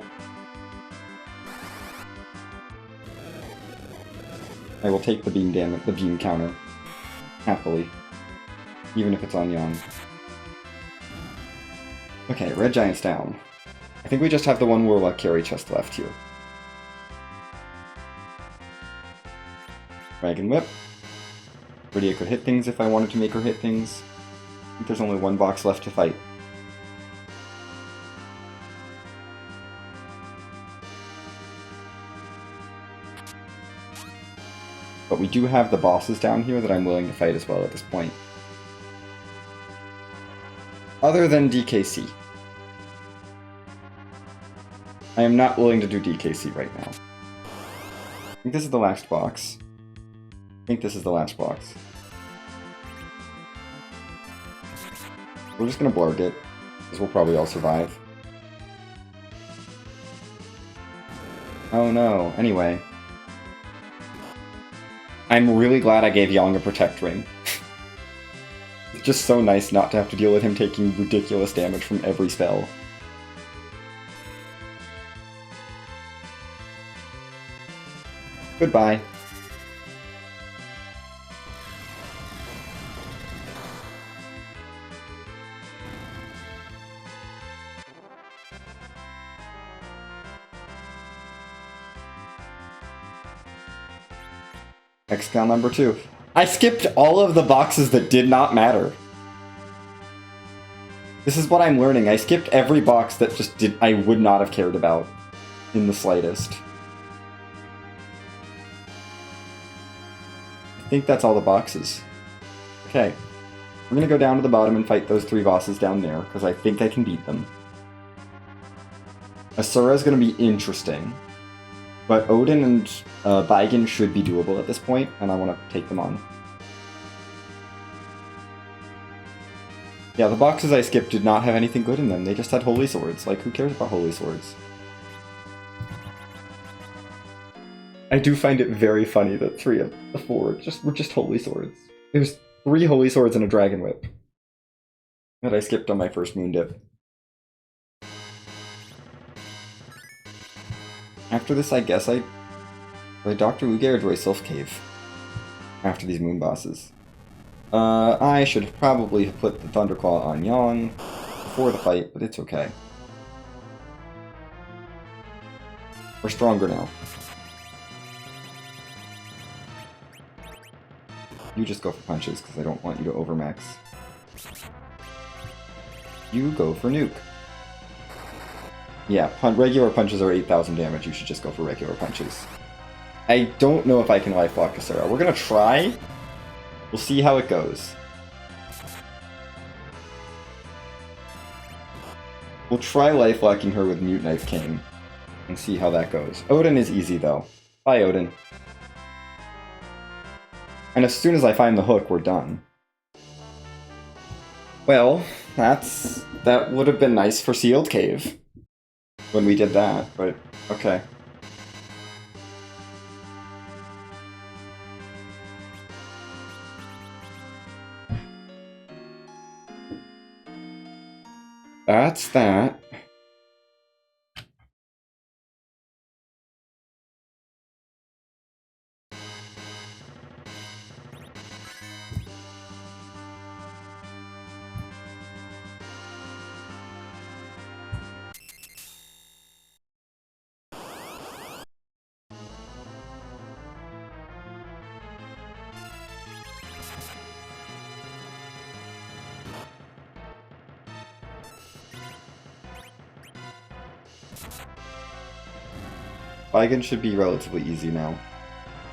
I will take the beam damage, the beam counter. Happily. Even if it's on Yang. Okay, Red Giant's down. I think we just have the one Warlock carry chest left here. Dragon Whip. Rydia could hit things if I wanted to make her hit things. I think there's only one box left to fight. But we do have the bosses down here that I'm willing to fight as well at this point. Other than DKC. I am not willing to do DKC right now. I think this is the last box. I think this is the last box. We're just gonna blarg it, because we'll probably all survive. Oh no, anyway. I'm really glad I gave Yang a Protect Ring. It's just so nice not to have to deal with him taking ridiculous damage from every spell. Goodbye. Hexagon number 2. I skipped all of the boxes that did not matter. This is what I'm learning. I skipped every box that just I would not have cared about in the slightest. I think that's all the boxes. Okay. I'm gonna go down to the bottom and fight those 3 bosses down there, because I think I can beat them. Asura's gonna be interesting. But Odin and Baigen should be doable at this point, and I want to take them on. Yeah, the boxes I skipped did not have anything good in them. They just had holy swords. Like, who cares about holy swords? I do find it very funny that 3 of the 4 were just holy swords. There's 3 holy swords and a dragon whip that I skipped on my first moon dip. After this, I guess I play Dr. Uge or do I Sylph Cave? After these moon bosses. I should probably have put the Thunderclaw on Yang before the fight, but it's okay. We're stronger now. You just go for punches, because I don't want you to overmax. You go for nuke. Yeah, regular punches are 8,000 damage. You should just go for regular punches. I don't know if I can life lock Asura. We're gonna try. We'll see how it goes. We'll try life locking her with Mute Knife King and see how that goes. Odin is easy though. Bye, Odin. And as soon as I find the hook, we're done. Well, that would have been nice for Sealed Cave when we did that, but okay. That's that. Baigen should be relatively easy now.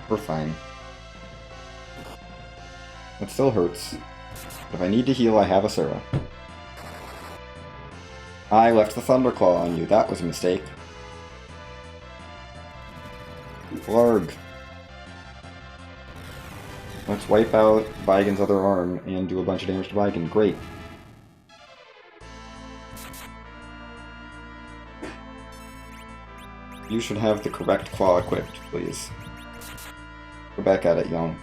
We're fine. It still hurts. If I need to heal, I have Asura. I left the Thunderclaw on you. That was a mistake. Blarg. Let's wipe out Baigen's other arm and do a bunch of damage to Baigen. Great. You should have the correct claw equipped, please. Go back at it, Young.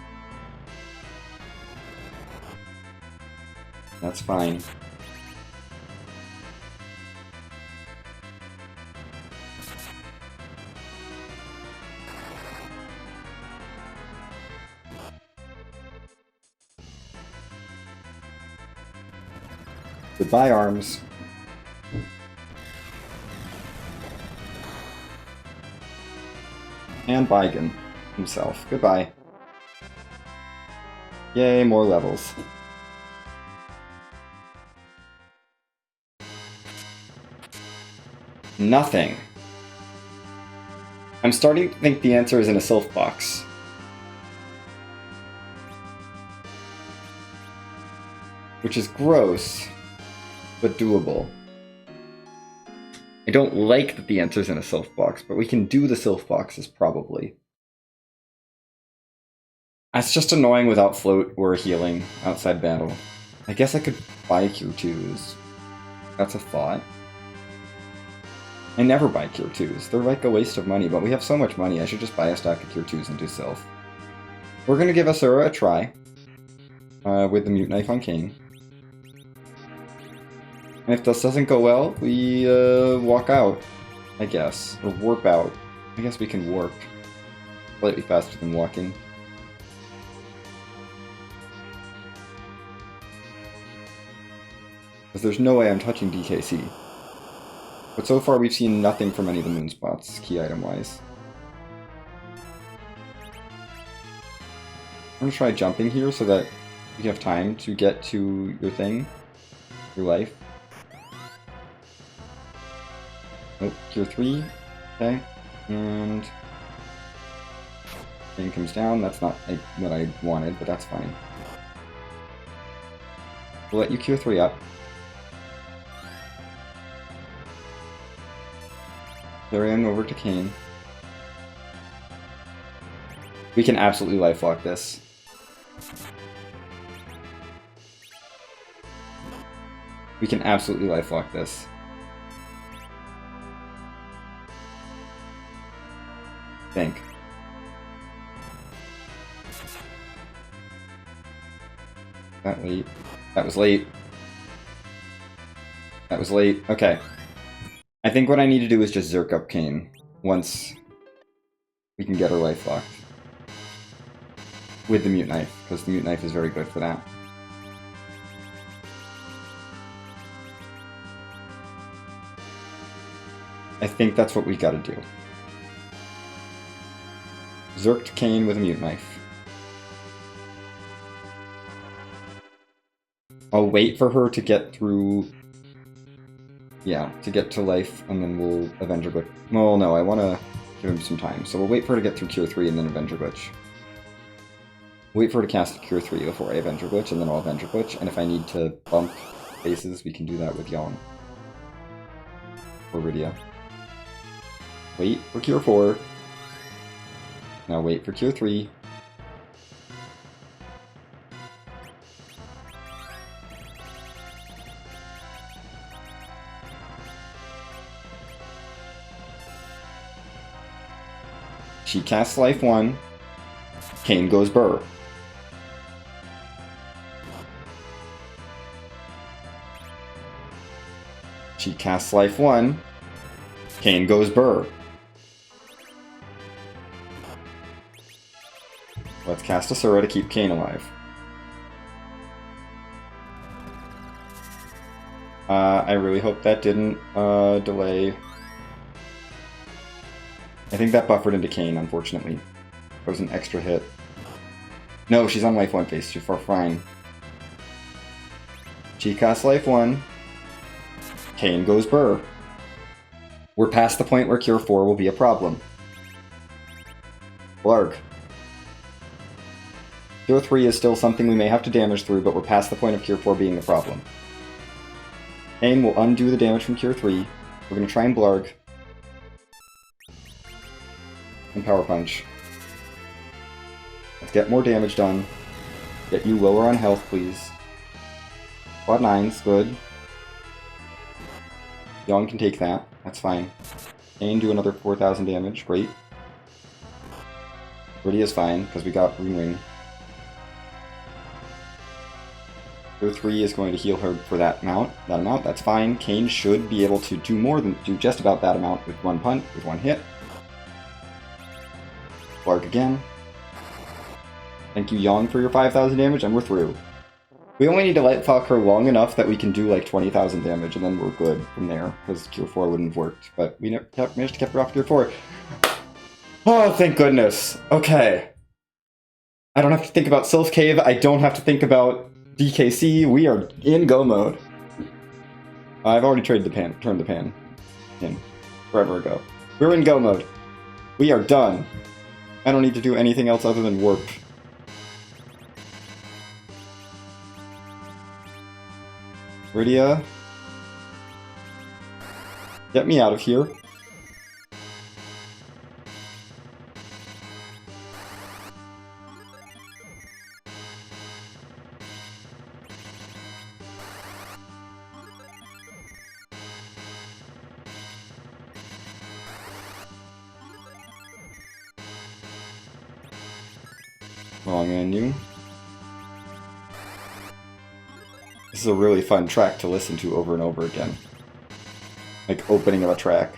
That's fine. Goodbye, arms. And Baigen himself. Goodbye. Yay, more levels. Nothing. I'm starting to think the answer is in a Sylph box. Which is gross, but doable. I don't like that the answer's in a Sylph box, but we can do the Sylph boxes probably. That's just annoying without float or healing outside battle. I guess I could buy Cure 2s. That's a thought. I never buy Cure 2s. They're like a waste of money, but we have so much money, I should just buy a stack of Cure 2s and do Sylph. We're gonna give Asura a try. With the Mute Knife on Kane. And if this doesn't go well, we walk out, I guess. Or warp out. I guess we can warp. Slightly faster than walking. Because there's no way I'm touching DKC. But so far we've seen nothing from any of the moon spots, key item-wise. I'm gonna try jumping here so that you have time to get to your thing. Your life. Oh, Cure 3. Okay. And thing comes down. That's not what I wanted, but that's fine. We'll let you Cure 3 up. Carrying over to Kane. We can absolutely lifelock this. We can absolutely lifelock this. Think. That late. That was late. That was late. Okay. I think what I need to do is just Zerk up Kane once we can get her life locked. With the Mute Knife, because the Mute Knife is very good for that. I think that's what we gotta do. Zerked Kane with a Mute Knife. I'll wait for her to get through... Yeah, to get to life, and then we'll Avenger Glitch. Well, no, I want to give him some time. So we'll wait for her to get through Cure 3 and then Avenger Glitch. Wait for her to cast Cure 3 before I Avenger Glitch, and then I'll Avenger Glitch. And if I need to bump faces, we can do that with Yang. Or Rydia. Wait for Cure 4. Now wait for Cure 3. She casts Life 1. Kane goes Burr. She casts Life 1. Kane goes Burr. Let's cast Asura to keep Kane alive. I really hope that didn't delay. I think that buffered into Kane, unfortunately. That was an extra hit. No, she's on Life 1 phase, too far fine. She casts Life 1. Kane goes Burr. We're past the point where Cure 4 will be a problem. Blarg. Cure 3 is still something we may have to damage through, but we're past the point of Cure 4 being the problem. Pain will undo the damage from Cure 3. We're going to try and Blarg. And Power Punch. Let's get more damage done. Get you lower on health, please. Quad 9's good. Young can take that. That's fine. Pain do another 4,000 damage. Great. Pretty is fine, because we got Green Ring. Cure 3 is going to heal her for that amount. That's fine. Kane should be able to do just about that amount with one punt, with one hit. Clark again. Thank you, Yang, for your 5,000 damage, and we're through. We only need to light fuck her long enough that we can do like 20,000 damage, and then we're good from there, because Cure 4 wouldn't have worked. But we managed to keep her off Cure 4. Oh, thank goodness. Okay. I don't have to think about Sylph Cave. I don't have to think about DKC. We are in go mode. I've already turned the pan in forever ago. We're in go mode. We are done. I don't need to do anything else other than warp. Rydia. Get me out of here. Wrong menu. This is a really fun track to listen to over and over again. Like opening of a track.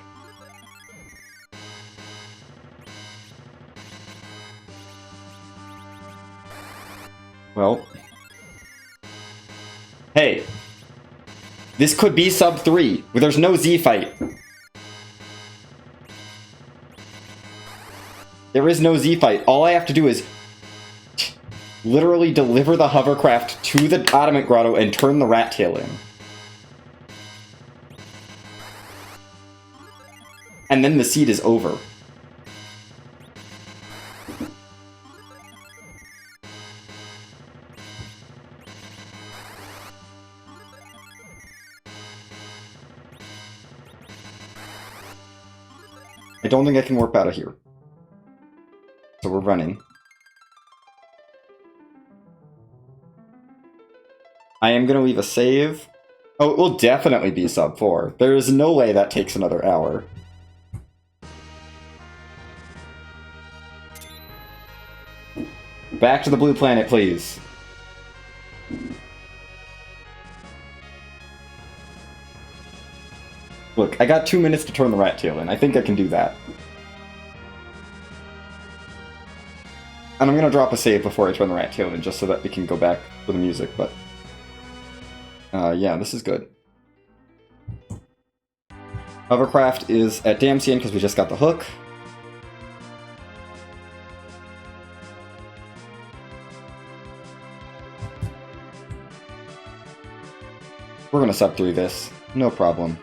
Well. Hey! This could be sub 3, where there's no Z fight. There is no Z fight. All I have to do is literally deliver the hovercraft to the Adamant Grotto and turn the rat tail in. And then the seed is over. I don't think I can warp out of here. So we're running. I am going to leave a save. Oh, it will definitely be sub 4. There is no way that takes another hour. Back to the blue planet, please. Look, I got 2 minutes to turn the rat tail in. I think I can do that. And I'm going to drop a save before I turn the rat tail in, just so that we can go back for the music, but... yeah, this is good. Hovercraft is at Damcien because we just got the hook. We're gonna sub through this, no problem.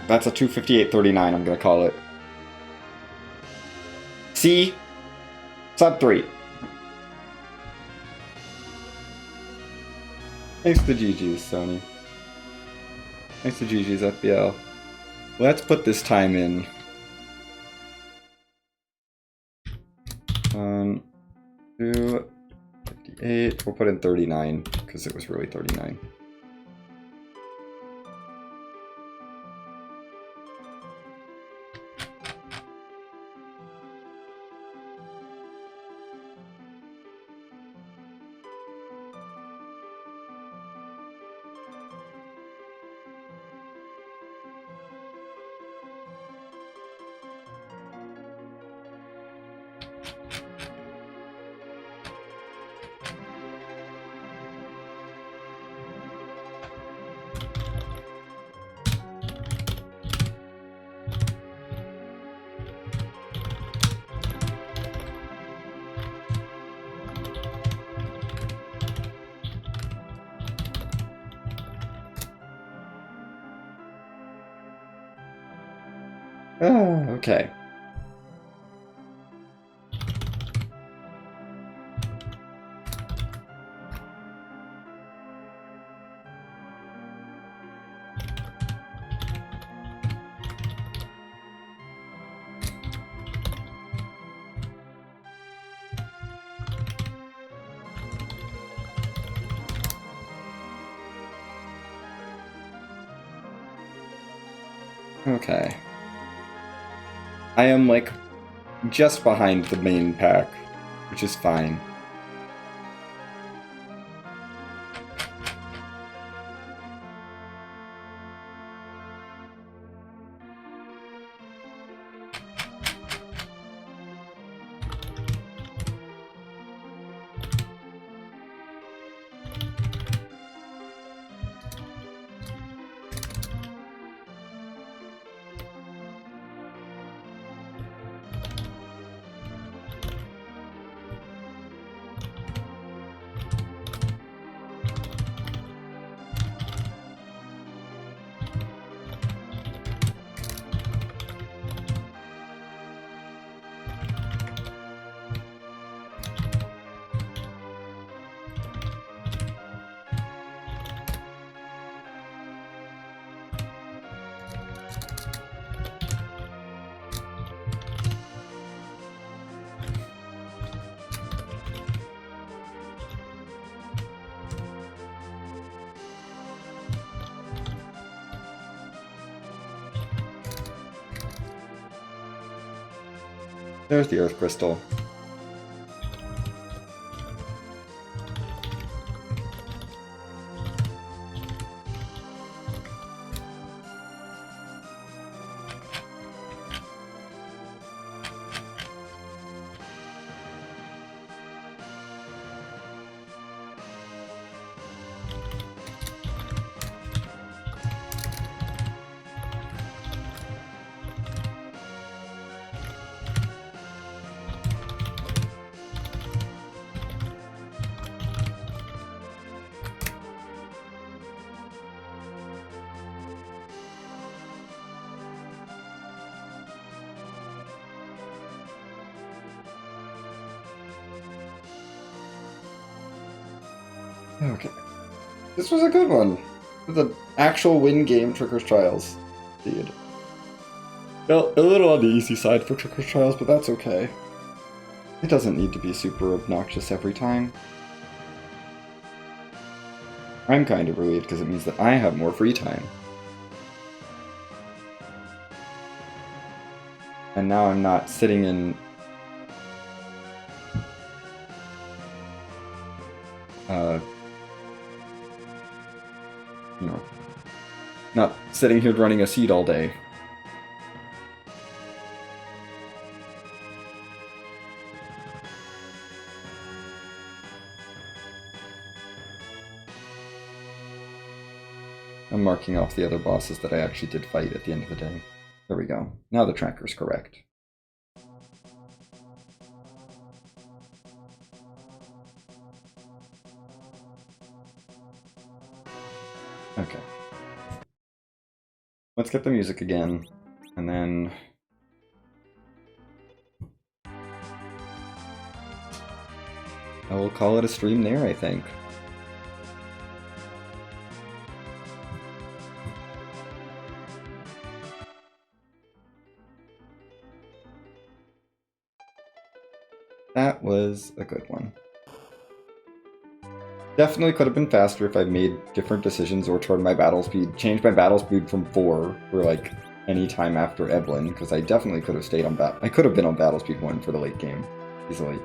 That's a 258.39, I'm gonna call it. C, sub 3. Thanks to GG's, Sony. Thanks to GG's FBL. Let's put this time in. 1, 2, 58. We'll put in 39, because it was really 39. Okay. Okay. I am, like, just behind the main pack, which is fine. There's the Earth Crystal. Okay. This was a good one. The actual win game Tricker's Trials. Indeed. Well, a little on the easy side for Tricker's Trials, but that's okay. It doesn't need to be super obnoxious every time. I'm kind of relieved because it means that I have more free time. And now I'm not sitting in... you know, not sitting here running a seed all day. I'm marking off the other bosses that I actually did fight at the end of the day. There we go. Now the tracker's correct. Okay. Let's get the music again, and then... I will call it a stream there, I think. That was a good one. Definitely could have been faster if I made different decisions or turned my battle speed, changed my battle speed from 4 for like any time after Evelyn, because I definitely could have stayed on I could have been on battle speed 1 for the late game, easily.